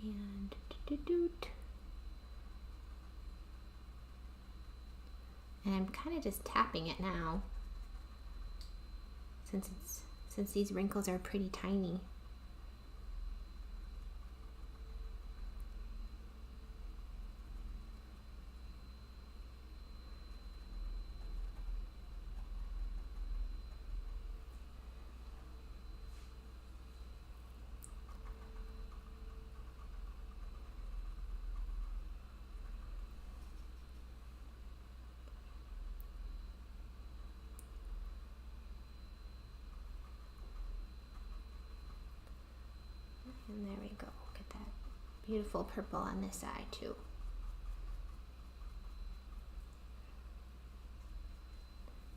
And and I'm kind of just tapping it now, since these wrinkles are pretty tiny. And there we go. Get that beautiful purple on this side too.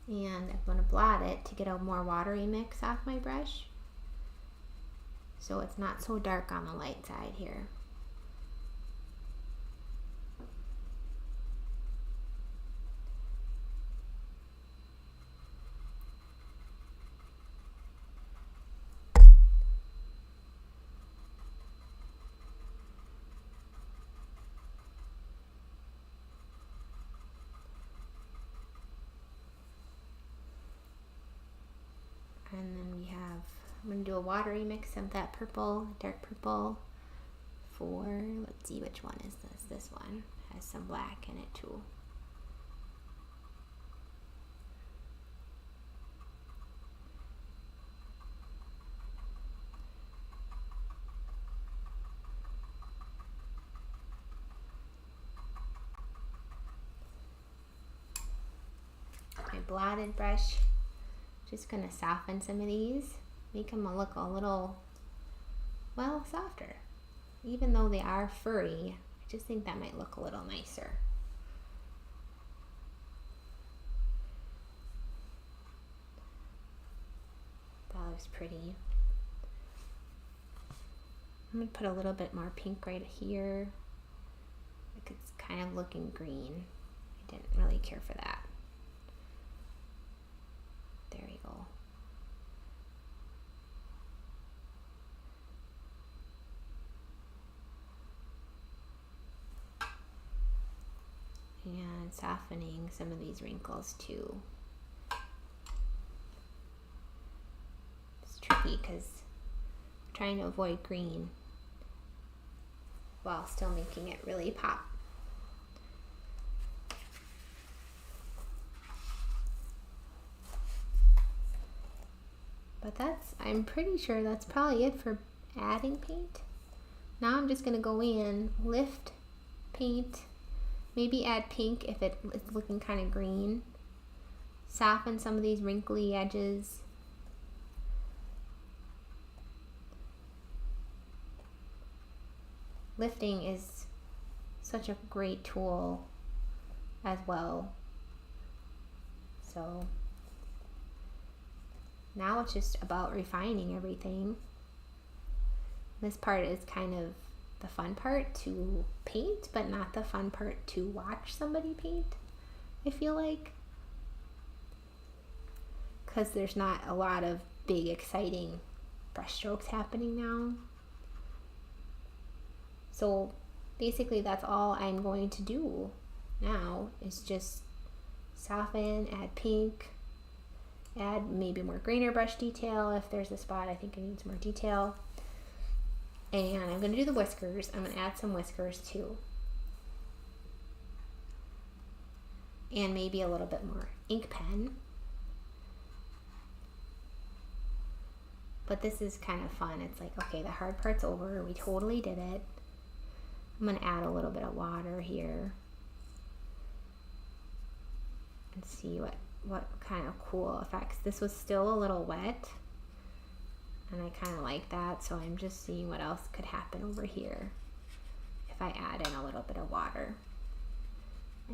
And I'm going to blot it to get a more watery mix off my brush, so it's not so dark on the light side here. And then we have, I'm going to do a watery mix of that purple, dark purple, for, let's see, which one is this? This one has some black in it too. My blotted brush. Just going to soften some of these, make them look a little, well, softer. Even though they are furry, I just think that might look a little nicer. That looks pretty. I'm going to put a little bit more pink right here. Like it's kind of looking green. I didn't really care for that. There we go. And softening some of these wrinkles too. It's tricky because I'm trying to avoid green while still making it really pop. But I'm pretty sure that's probably it for adding paint. Now I'm just gonna go in, lift paint, maybe add pink if it's looking kind of green, soften some of these wrinkly edges. Lifting is such a great tool as well. So now it's just about refining everything. This part is kind of the fun part to paint, but not the fun part to watch somebody paint, I feel like. Because there's not a lot of big, exciting brush strokes happening now. So basically that's all I'm going to do now is just soften, add pink, add maybe more grainer brush detail if there's a spot I think it needs more detail. And I'm going to do the whiskers. I'm going to add some whiskers too. And maybe a little bit more ink pen. But this is kind of fun. It's like, okay, the hard part's over. We totally did it. I'm going to add a little bit of water here. And see what kind of cool effects. This was still a little wet. And I kind of like that, so I'm just seeing what else could happen over here if I add in a little bit of water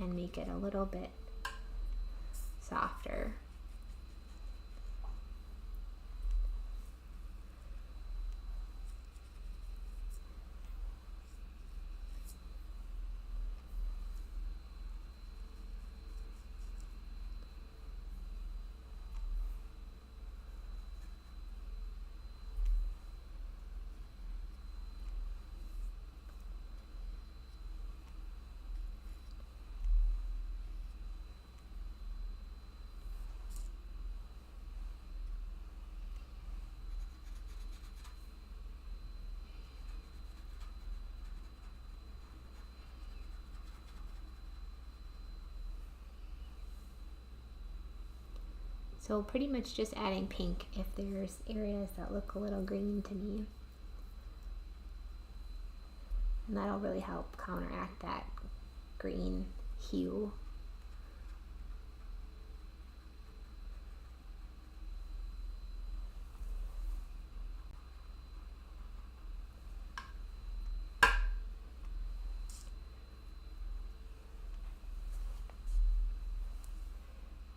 and make it a little bit softer. So pretty much just adding pink if there's areas that look a little green to me. And that'll really help counteract that green hue.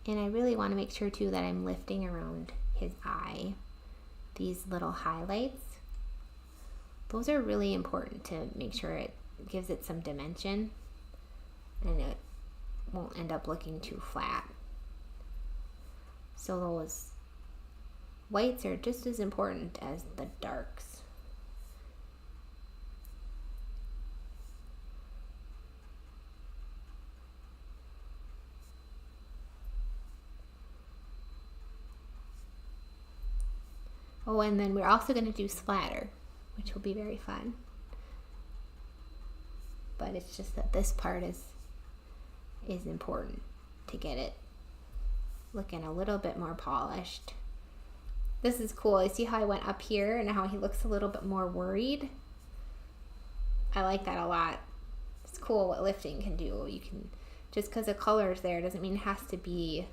And I really want to make sure too that I'm lifting around his eye. These little highlights, those are really important to make sure it gives it some dimension and it won't end up looking too flat. So those whites are just as important as the darks. Oh, and then we're also going to do splatter, which will be very fun. But it's just that this part is important to get it looking a little bit more polished. This is cool. You see how I went up here and how he looks a little bit more worried? I like that a lot. It's cool what lifting can do. You can, just because the color is there doesn't mean it has to be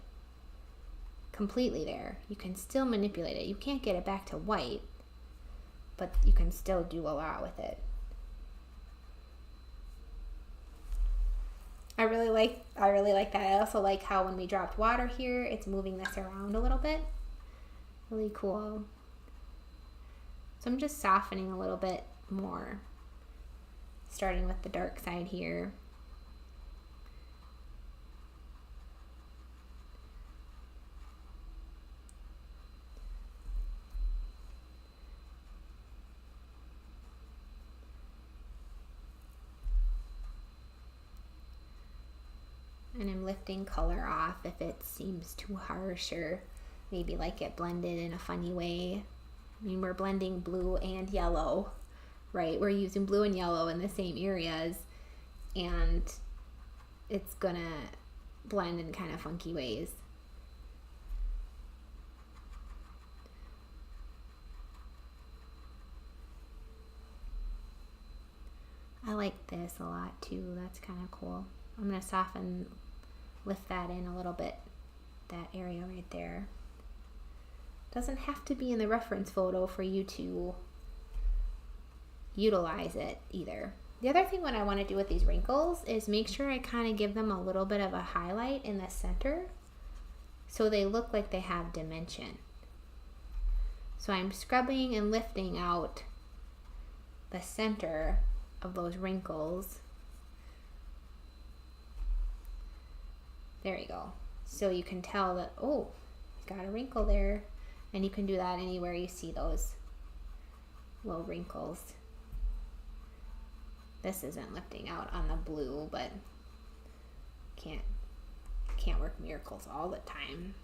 completely there. You can still manipulate it. You can't get it back to white, but you can still do a lot with it. I really like that. I also like how when we dropped water here, it's moving this around a little bit. Really cool. So I'm just softening a little bit more, starting with the dark side here. And I'm lifting color off if it seems too harsh or maybe like it blended in a funny way. I mean, we're blending blue and yellow, right? We're using blue and yellow in the same areas, and it's gonna blend in kind of funky ways. I like this a lot too. That's kind of cool. I'm gonna soften, lift that in a little bit, that area right there. Doesn't have to be in the reference photo for you to utilize it either. The other thing what I want to do with these wrinkles is make sure I kind of give them a little bit of a highlight in the center so they look like they have dimension. So I'm scrubbing and lifting out the center of those wrinkles. There you go. So you can tell that, oh, got a wrinkle there. And you can do that anywhere you see those little wrinkles. This isn't lifting out on the blue, but can't work miracles all the time.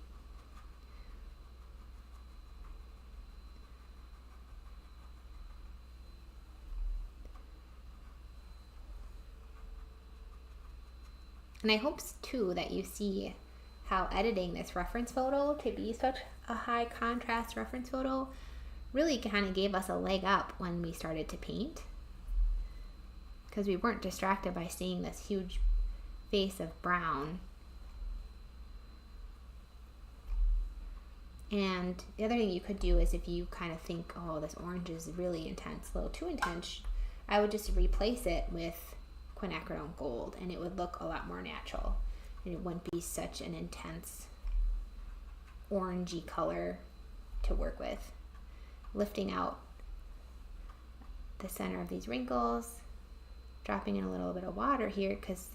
And I hope too that you see how editing this reference photo to be such a high contrast reference photo really kind of gave us a leg up when we started to paint, because we weren't distracted by seeing this huge face of brown. And the other thing you could do is if you kind of think, oh, this orange is really intense, a little too intense, I would just replace it with quinacridone gold and it would look a lot more natural. And it wouldn't be such an intense orangey color to work with. Lifting out the center of these wrinkles, dropping in a little bit of water here because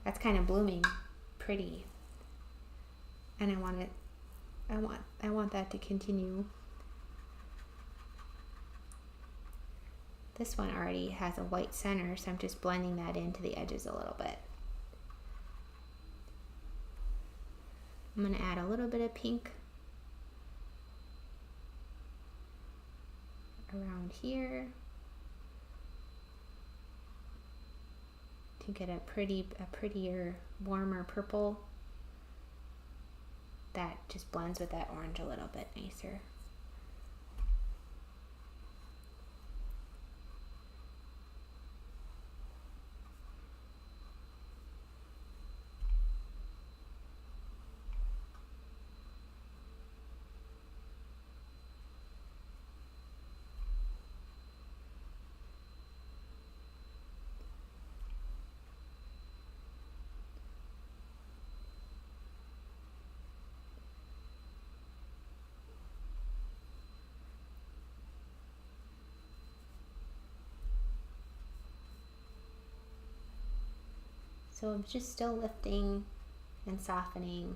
that's kind of blooming pretty. And I want that to continue. This one already has a white center, so I'm just blending that into the edges a little bit. I'm going to add a little bit of pink around here to get a prettier, warmer purple that just blends with that orange a little bit nicer. So I'm just still lifting and softening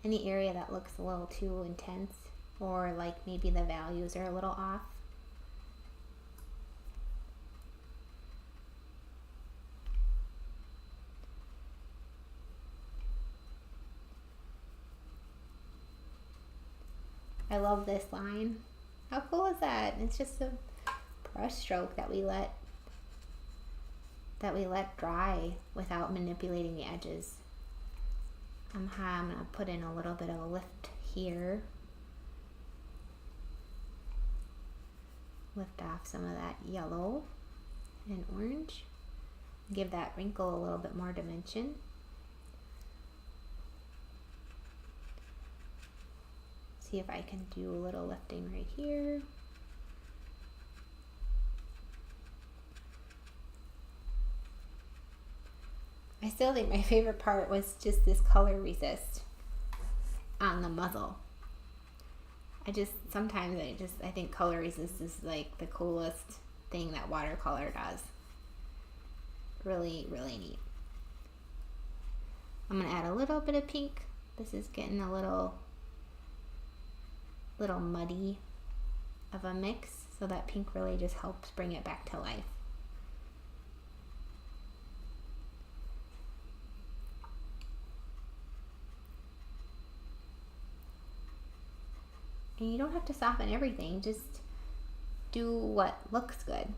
any area that looks a little too intense or like maybe the values are a little off. I love this line. How cool is that? It's just a brush stroke that we let dry without manipulating the edges. I'm gonna put in a little bit of a lift here. Lift off some of that yellow and orange. Give that wrinkle a little bit more dimension. See if I can do a little lifting right here. I still think my favorite part was just this color resist on the muzzle. I think color resist is like the coolest thing that watercolor does. Really, really neat. I'm gonna add a little bit of pink. This is getting a little muddy of a mix, so that pink really just helps bring it back to life. And you don't have to soften everything, just do what looks good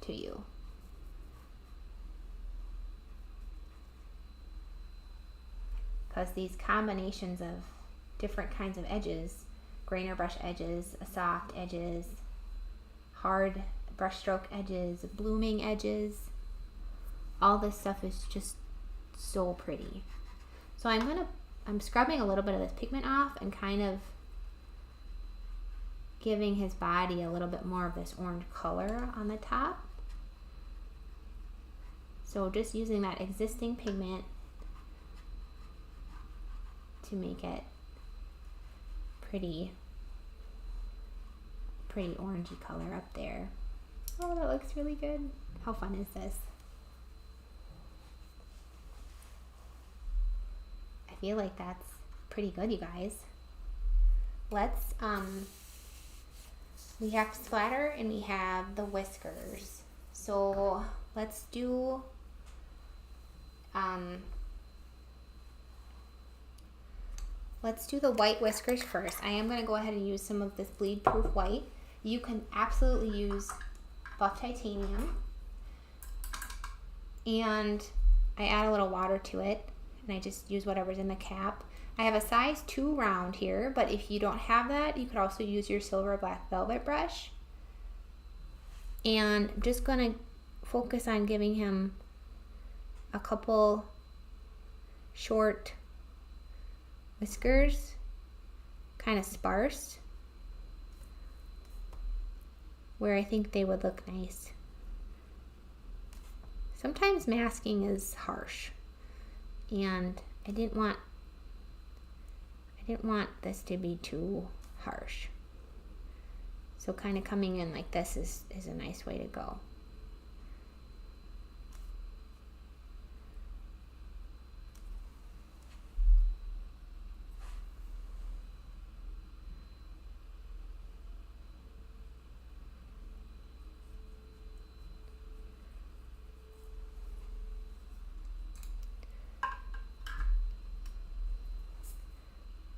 to you. Because these combinations of different kinds of edges, grainer brush edges, soft edges, hard brushstroke edges, blooming edges, all this stuff is just so pretty. So I'm scrubbing a little bit of this pigment off and kind of giving his body a little bit more of this orange color on the top. So just using that existing pigment to make it pretty orangey color up there. Oh, that looks really good. How fun is this? I feel like that's pretty good, you guys. Let's we have splatter and we have the whiskers. So let's do the white whiskers first. I am going to go ahead and use some of this bleed proof white. You can absolutely use buff titanium, and I add a little water to it, and I just use whatever's in the cap. I have a size 2 round here, but if you don't have that, you could also use your silver black velvet brush. And I'm just gonna focus on giving him a couple short whiskers, kind of sparse, where I think they would look nice. Sometimes masking is harsh, and I didn't want this to be too harsh. So kind of coming in like this is a nice way to go.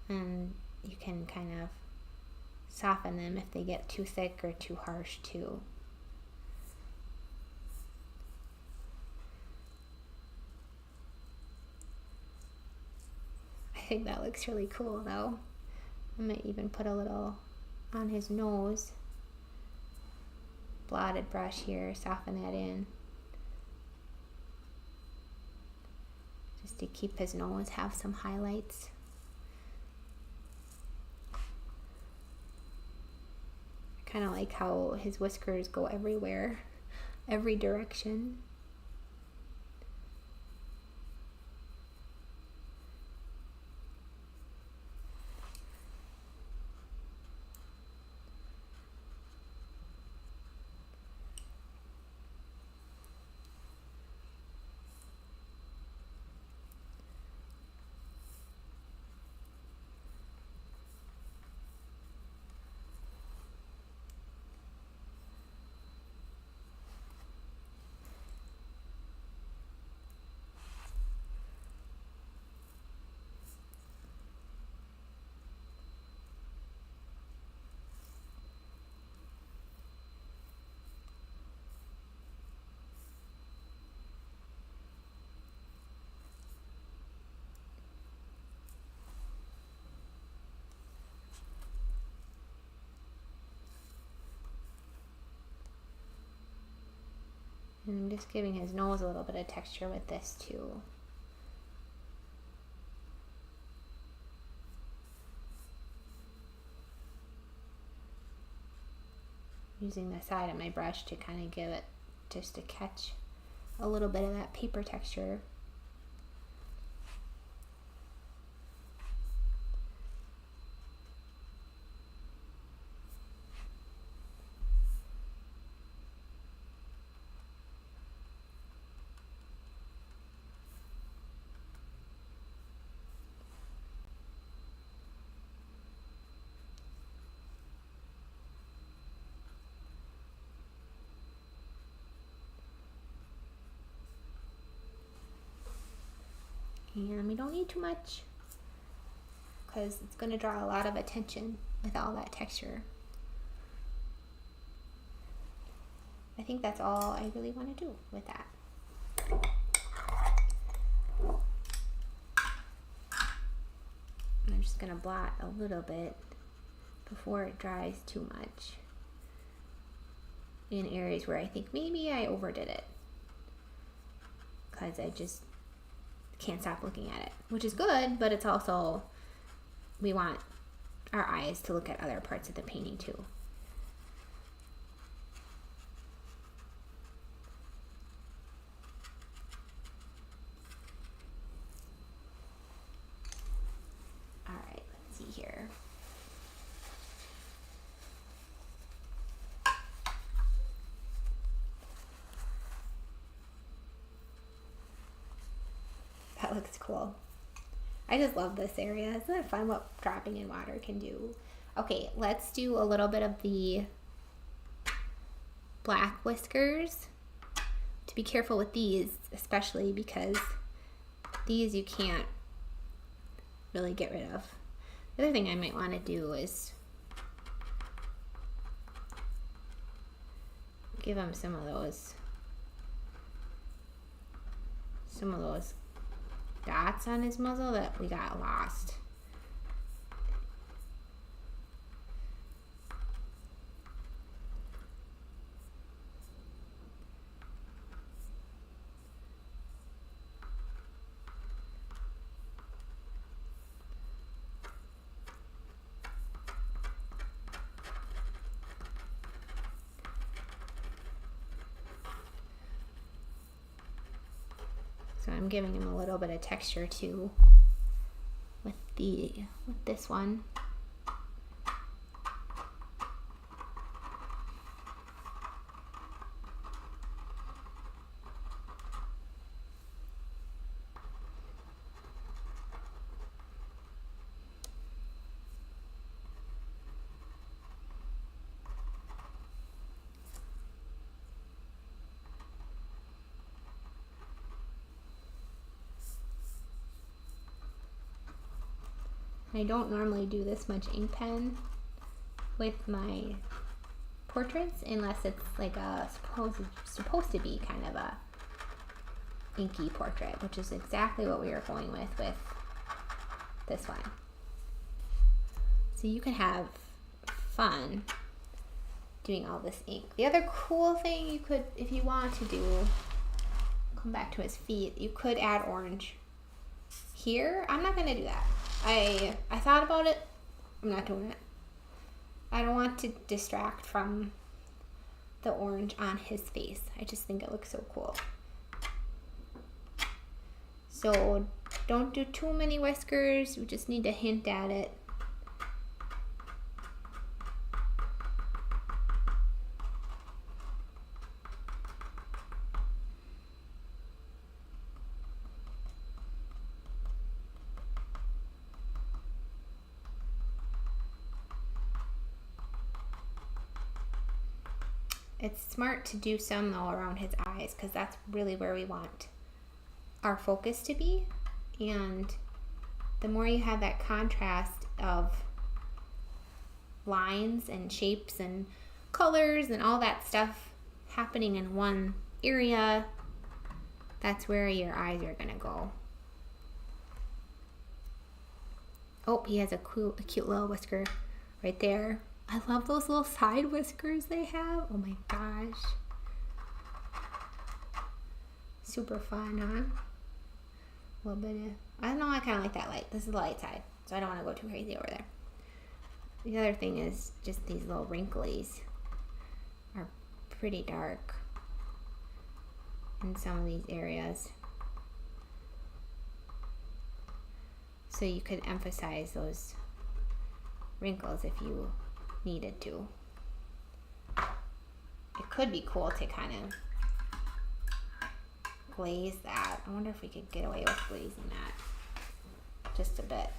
And you can kind of soften them if they get too thick or too harsh too. I think that looks really cool though. I might even put a little on his nose. Blotted brush here, soften that in. Just to keep his nose, have some highlights. Kind of like how his whiskers go everywhere, every direction. And I'm just giving his nose a little bit of texture with this too. Using the side of my brush to kind of give it, just to catch a little bit of that paper texture. And we don't need too much because it's going to draw a lot of attention with all that texture. I think that's all I really want to do with that. I'm just gonna blot a little bit before it dries too much in areas where I think maybe I overdid it, because I just can't stop looking at it, which is good, but it's also, we want our eyes to look at other parts of the painting too. All right, let's see here. That looks cool. I just love this area. Isn't it fun what dropping in water can do? Okay, let's do a little bit of the black whiskers. To be careful with these, especially because these you can't really get rid of. The other thing I might want to do is give them some of those dots on his muzzle that we got lost. So I'm giving him a little bit of texture too with this one. I don't normally do this much ink pen with my portraits unless it's like a supposed to be kind of a inky portrait, which is exactly what we were going with this one. So you can have fun doing all this ink. The other cool thing you could, if you want to do, come back to his feet, you could add orange here. I'm not gonna do that. I thought about it. I'm not doing it. I don't want to distract from the orange on his face. I just think it looks so cool. So don't do too many whiskers. You just need to hint at it. It's smart to do some though around his eyes, because that's really where we want our focus to be. And the more you have that contrast of lines and shapes and colors and all that stuff happening in one area, that's where your eyes are gonna go. Oh, he has a cute little whisker right there. I love those little side whiskers they have. Oh my gosh. Super fun, huh? A little bit of, I don't know, I kind of like that light. This is the light side, so I don't want to go too crazy over there. The other thing is just these little wrinklies are pretty dark in some of these areas. So you could emphasize those wrinkles if you needed to. It could be cool to kind of glaze that. I wonder if we could get away with glazing that just a bit.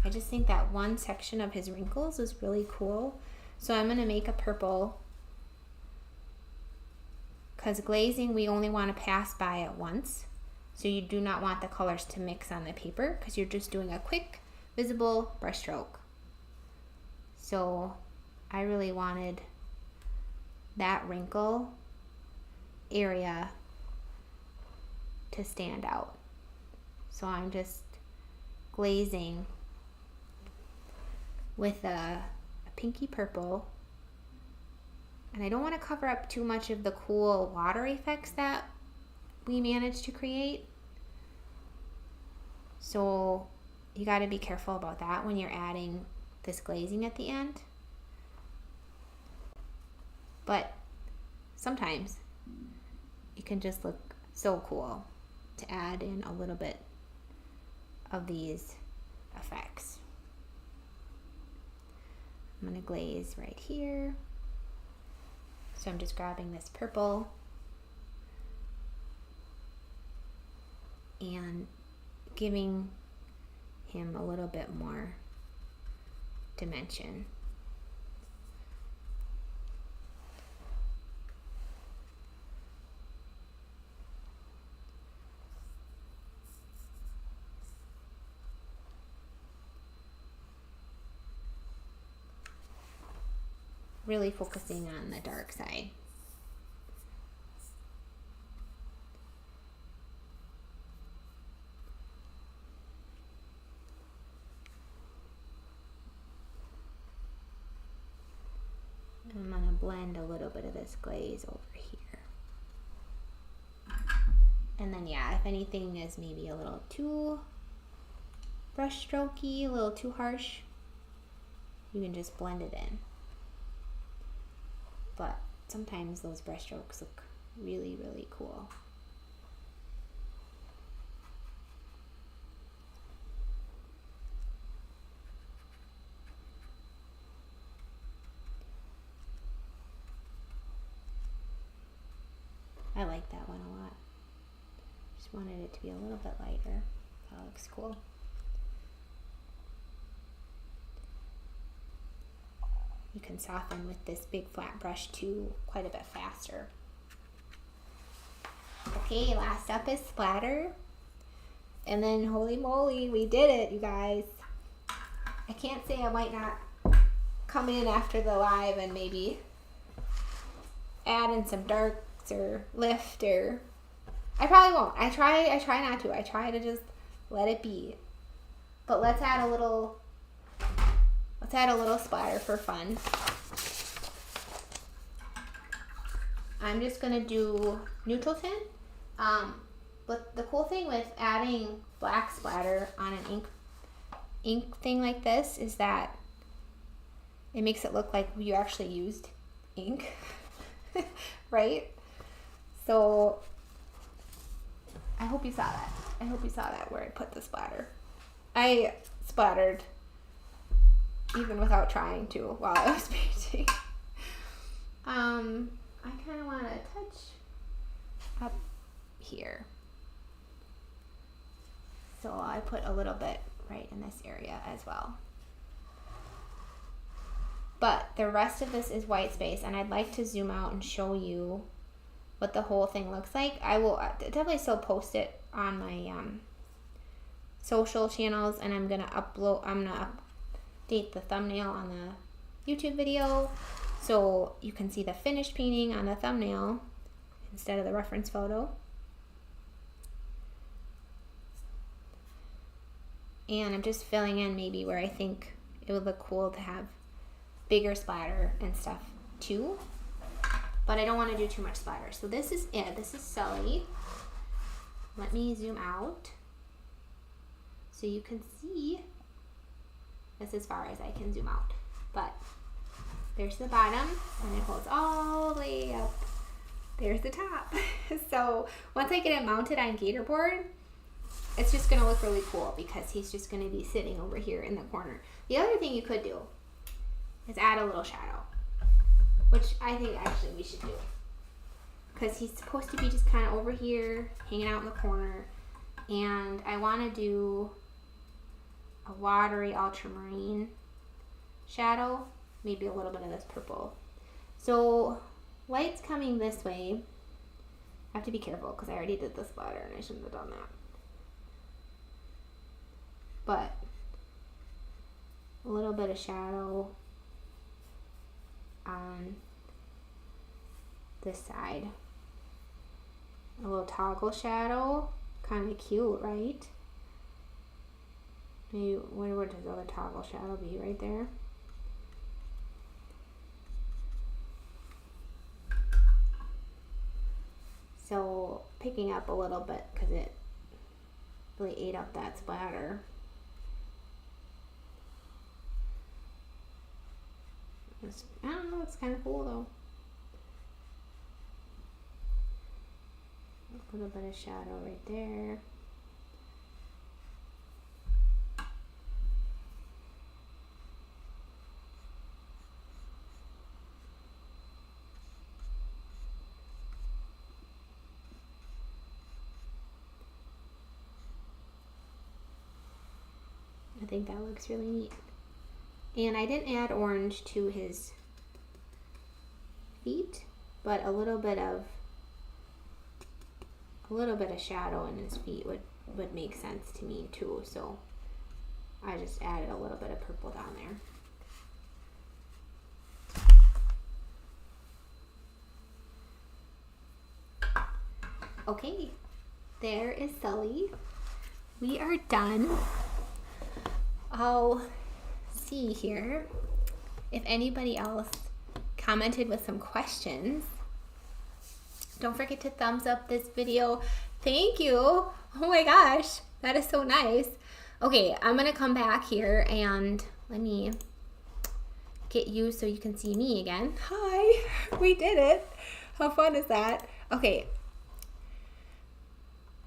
I just think that one section of his wrinkles is really cool. So I'm going to make a purple, because glazing we only want to pass by it once. So you do not want the colors to mix on the paper, because you're just doing a quick visible brush stroke. So I really wanted that wrinkle area to stand out. So I'm just glazing with a pinky purple. And I don't want to cover up too much of the cool water effects that we managed to create. So you got to be careful about that when you're adding this glazing at the end. But sometimes it can just look so cool to add in a little bit of these effects. I'm going to glaze right here. So I'm just grabbing this purple and giving him a little bit more dimension. Really focusing on the dark side. I'm going to blend a little bit of this glaze over here. And then yeah, if anything is maybe a little too brush strokey, a little too harsh, you can just blend it in. But sometimes those brush strokes look really, really cool. I like that one a lot. Just wanted it to be a little bit lighter. That looks cool. You can soften with this big flat brush too quite a bit faster. Okay, last up is splatter. And then holy moly, we did it, you guys. I can't say I might not come in after the live and maybe add in some darks or lift, or I probably won't. I try not to. I try to just let it be. But let's add a little splatter for fun. I'm just gonna do neutral tint. But the cool thing with adding black splatter on an ink thing like this is that it makes it look like you actually used ink, right? So I hope you saw that. I hope you saw that where I put the splatter. I splattered even without trying to while I was painting. I kind of want to touch up here. So I put a little bit right in this area as well. But the rest of this is white space, and I'd like to zoom out and show you what the whole thing looks like. I will definitely still post it on my social channels, and I'm gonna update the thumbnail on the YouTube video so you can see the finished painting on the thumbnail instead of the reference photo. And I'm just filling in maybe where I think it would look cool to have bigger splatter and stuff too. But I don't want to do too much splatter. So this is it. This is Sully. Let me zoom out so you can see. That's as far as I can zoom out. But there's the bottom, and it goes all the way up. There's the top. So once I get it mounted on Gator board, it's just going to look really cool because he's just going to be sitting over here in the corner. The other thing you could do is add a little shadow, which I think actually we should do, because he's supposed to be just kind of over here hanging out in the corner, and I want to do a watery ultramarine shadow, maybe a little bit of this purple. So light's coming this way. I have to be careful because I already did the splatter and I shouldn't have done that. But a little bit of shadow on this side. A little toggle shadow, kind of cute, right? Maybe, where would his other toggle shadow be? Right there. So picking up a little bit because it really ate up that splatter. I don't know, it's kind of cool though. A little bit of shadow right there. I think that looks really neat. And I didn't add orange to his feet, but a little bit of shadow in his feet would make sense to me too. So I just added a little bit of purple down there. Okay, there is Sully. We are done. I'll see here if anybody else commented with some questions. Don't forget to thumbs up this video. Thank you. Oh my gosh, that is so nice. Okay, I'm gonna come back here and let me get you so you can see me again. Hi, we did it. How fun is that? Okay.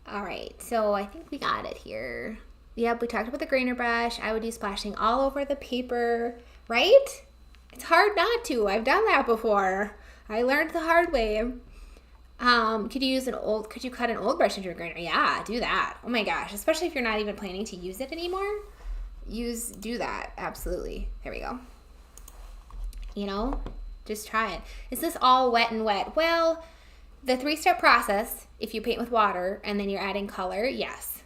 All right, so I think we got it here. Yep, we talked about the grainer brush. I would do splashing all over the paper, right? It's hard not to. I've done that before. I learned the hard way. Could you cut an old brush into a grainer? Yeah, do that. Oh my gosh, especially if you're not even planning to use it anymore. Do that, absolutely. There we go. You know, just try it. Is this all wet and wet? Well, the 3-step process, if you paint with water and then you're adding color, yes.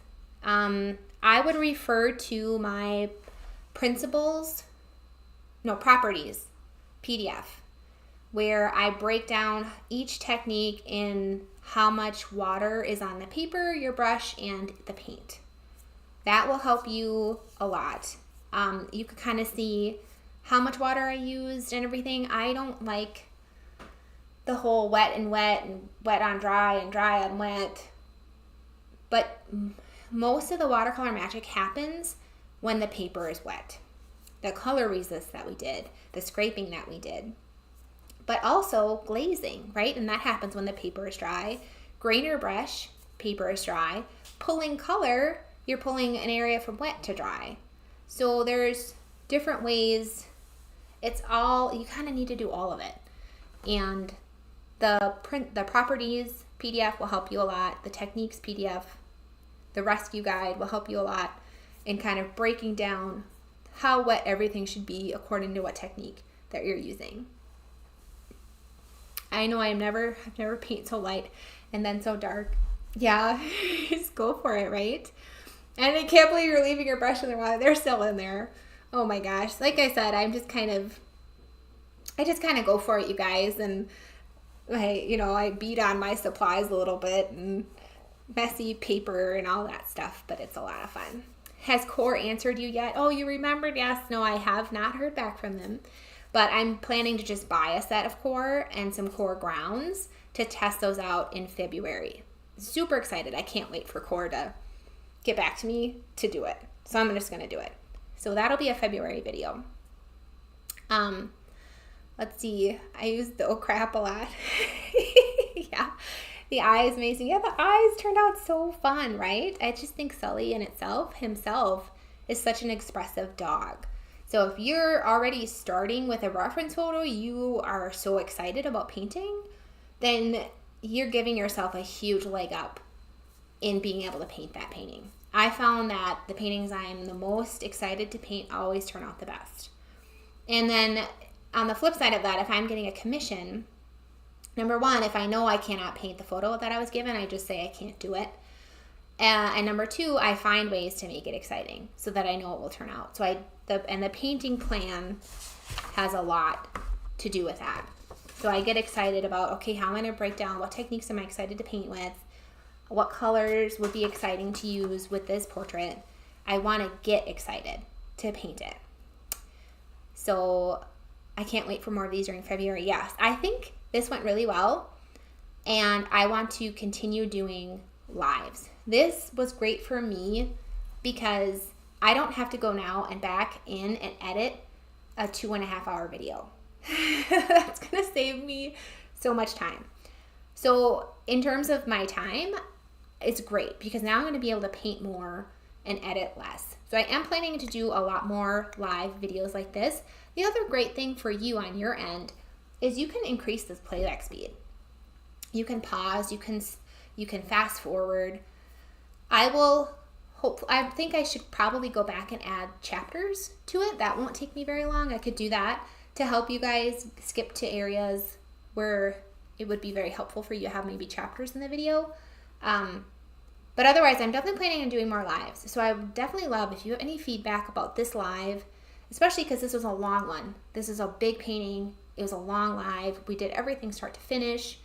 I would refer to my properties PDF, where I break down each technique in how much water is on the paper, your brush, and the paint. That will help you a lot. You can kind of see how much water I used and everything. I don't like the whole wet and wet and wet on dry and dry on wet, but most of the watercolor magic happens when the paper is wet. The color resist that we did, the scraping that we did, but also glazing, right? And that happens when the paper is dry. Grainer brush, paper is dry. Pulling color, you're pulling an area from wet to dry. So there's different ways. It's all, you kind of need to do all of it. And the properties PDF will help you a lot. The techniques PDF, the rescue guide will help you a lot in kind of breaking down how wet everything should be according to what technique that you're using. I know I've never paint so light and then so dark. Yeah, just go for it, right? And I can't believe you're leaving your brush in the water. They're still in there. Oh my gosh. Like I said, I just kind of go for it, you guys. And I beat on my supplies a little bit and messy paper and all that stuff, but it's a lot of fun. Has Core answered you yet? Oh, you remembered? Yes. No, I have not heard back from them, but I'm planning to just buy a set of Core and some Core grounds to test those out in February. Super excited. I can't wait for Core to get back to me to do it. So I'm just going to do it. So that'll be a February video. Let's see. I used the oh crap a lot. Yeah. The eye is amazing. Yeah, the eyes turned out so fun, right? I just think Sully in himself is such an expressive dog. So if you're already starting with a reference photo, you are so excited about painting, then you're giving yourself a huge leg up in being able to paint that painting. I found that the paintings I'm the most excited to paint always turn out the best. And then on the flip side of that, if I'm getting a commission, number one, if I know I cannot paint the photo that I was given, I just say I can't do it. And number two, I find ways to make it exciting so that I know it will turn out. So the painting plan has a lot to do with that. So I get excited about, okay, how am I going to break down what techniques am I excited to paint with? What colors would be exciting to use with this portrait? I want to get excited to paint it. So I can't wait for more of these during February. Yes, I think this went really well, and I want to continue doing lives. This was great for me because I don't have to go now and back in and edit a 2.5 hour video. That's going to save me so much time. So in terms of my time, it's great because now I'm going to be able to paint more and edit less. So I am planning to do a lot more live videos like this. The other great thing for you on your end is you can increase this playback speed. You can pause, you can fast forward. I think I should probably go back and add chapters to it. That won't take me very long. I could do that to help you guys skip to areas where it would be very helpful for you to have maybe chapters in the video. But otherwise, I'm definitely planning on doing more lives. So I would definitely love if you have any feedback about this live, especially because this was a long one. This is a big painting. It was a long live. We did everything start to finish.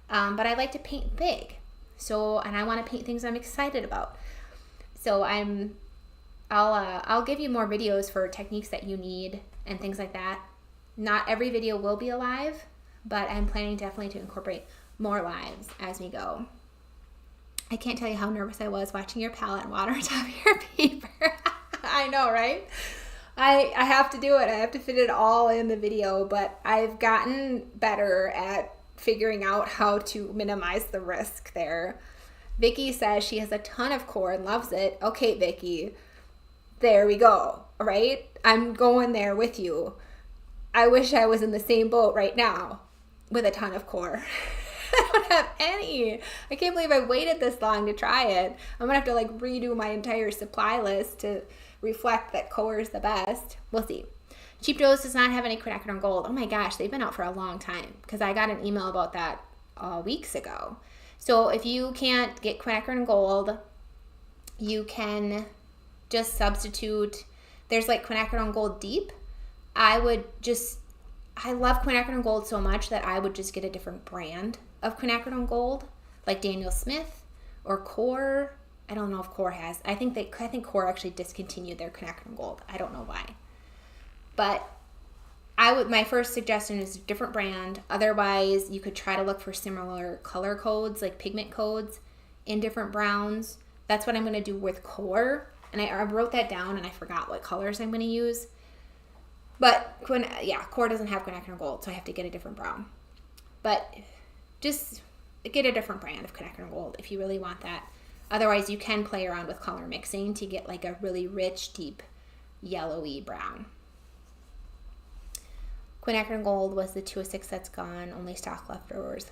But I like to paint big. And I want to paint things I'm excited about. So I'll give you more videos for techniques that you need and things like that. Not every video will be a live, but I'm planning definitely to incorporate more lives as we go. I can't tell you how nervous I was watching your palette and water on top of your paper. I know, right? I have to do it. I have to fit it all in the video, but I've gotten better at figuring out how to minimize the risk there. Vicky says she has a ton of core and loves it. Okay, Vicky, there we go, right? I'm going there with you. I wish I was in the same boat right now with a ton of core. I don't have any. I can't believe I waited this long to try it. I'm gonna have to redo my entire supply list to reflect that core is the best. We'll see. Cheap Joe's does not have any quinacridone gold. Oh my gosh, they've been out for a long time because I got an email about that weeks ago. So if you can't get quinacridone gold, you can just substitute. There's quinacridone gold deep. I love quinacridone gold so much that I would just get a different brand of quinacridone gold, like Daniel Smith or Core. I don't know if Core has. I think Core actually discontinued their quinacridone gold. I don't know why. But my first suggestion is a different brand. Otherwise, you could try to look for similar color codes, like pigment codes in different browns. That's what I'm going to do with Core. And I wrote that down and I forgot what colors I'm going to use. But Core doesn't have quinacridone gold, so I have to get a different brown. But just get a different brand of quinacridone gold if you really want that. Otherwise, you can play around with color mixing to get a really rich, deep, yellowy brown. Quinacridone gold was the 206 that's gone, only stock leftovers.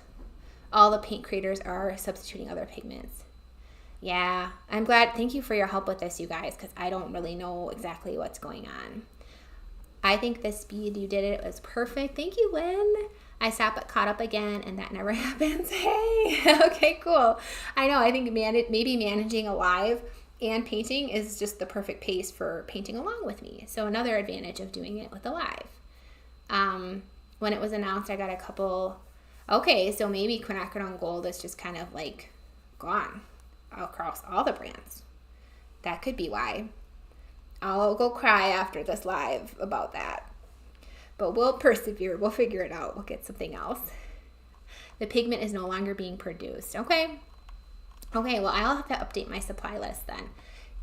All the paint creators are substituting other pigments. Yeah, I'm glad. Thank you for your help with this, you guys, because I don't really know exactly what's going on. I think the speed you did it was perfect. Thank you, Lynn. I caught up again, and that never happens. Hey, okay, cool. I know. I think maybe managing a live and painting is just the perfect pace for painting along with me. So another advantage of doing it with a live. When it was announced, I got a couple. Okay, so maybe quinacridone gold is just kind of gone across all the brands. That could be why. I'll go cry after this live about that. But we'll persevere. We'll figure it out. We'll get something else. The pigment is no longer being produced. Okay, well, I'll have to update my supply list then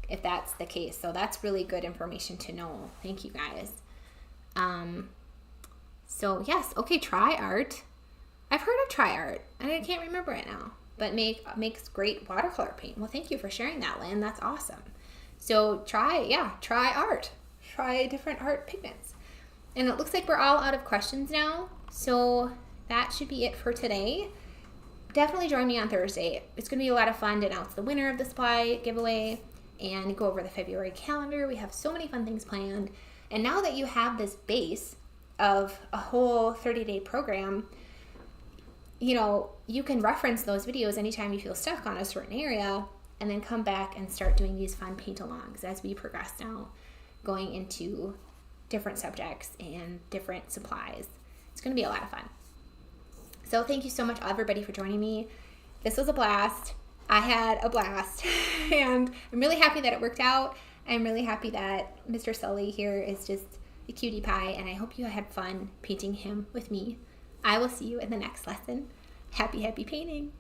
if that's the case. So that's really good information to know. Thank you, guys. So yes, okay, Tri-Art. I've heard of Tri-Art, and I can't remember it now. But makes great watercolor paint. Well, thank you for sharing that, Lynn. That's awesome. So try art. Try different art pigments. And it looks like we're all out of questions now. So that should be it for today. Definitely join me on Thursday. It's going to be a lot of fun to announce the winner of the supply giveaway and go over the February calendar. We have so many fun things planned. And now that you have this base of a whole 30-day program, you can reference those videos anytime you feel stuck on a certain area and then come back and start doing these fun paint-alongs as we progress now, going into different subjects and different supplies It's going to be a lot of fun. So thank you so much, everybody, for joining me. This was a blast. I had a blast, and I'm really happy that it worked out. I'm really happy that Mr. Sully here is just a cutie pie, and I hope you had fun painting him with me. I will see you in the next lesson. Happy, happy painting.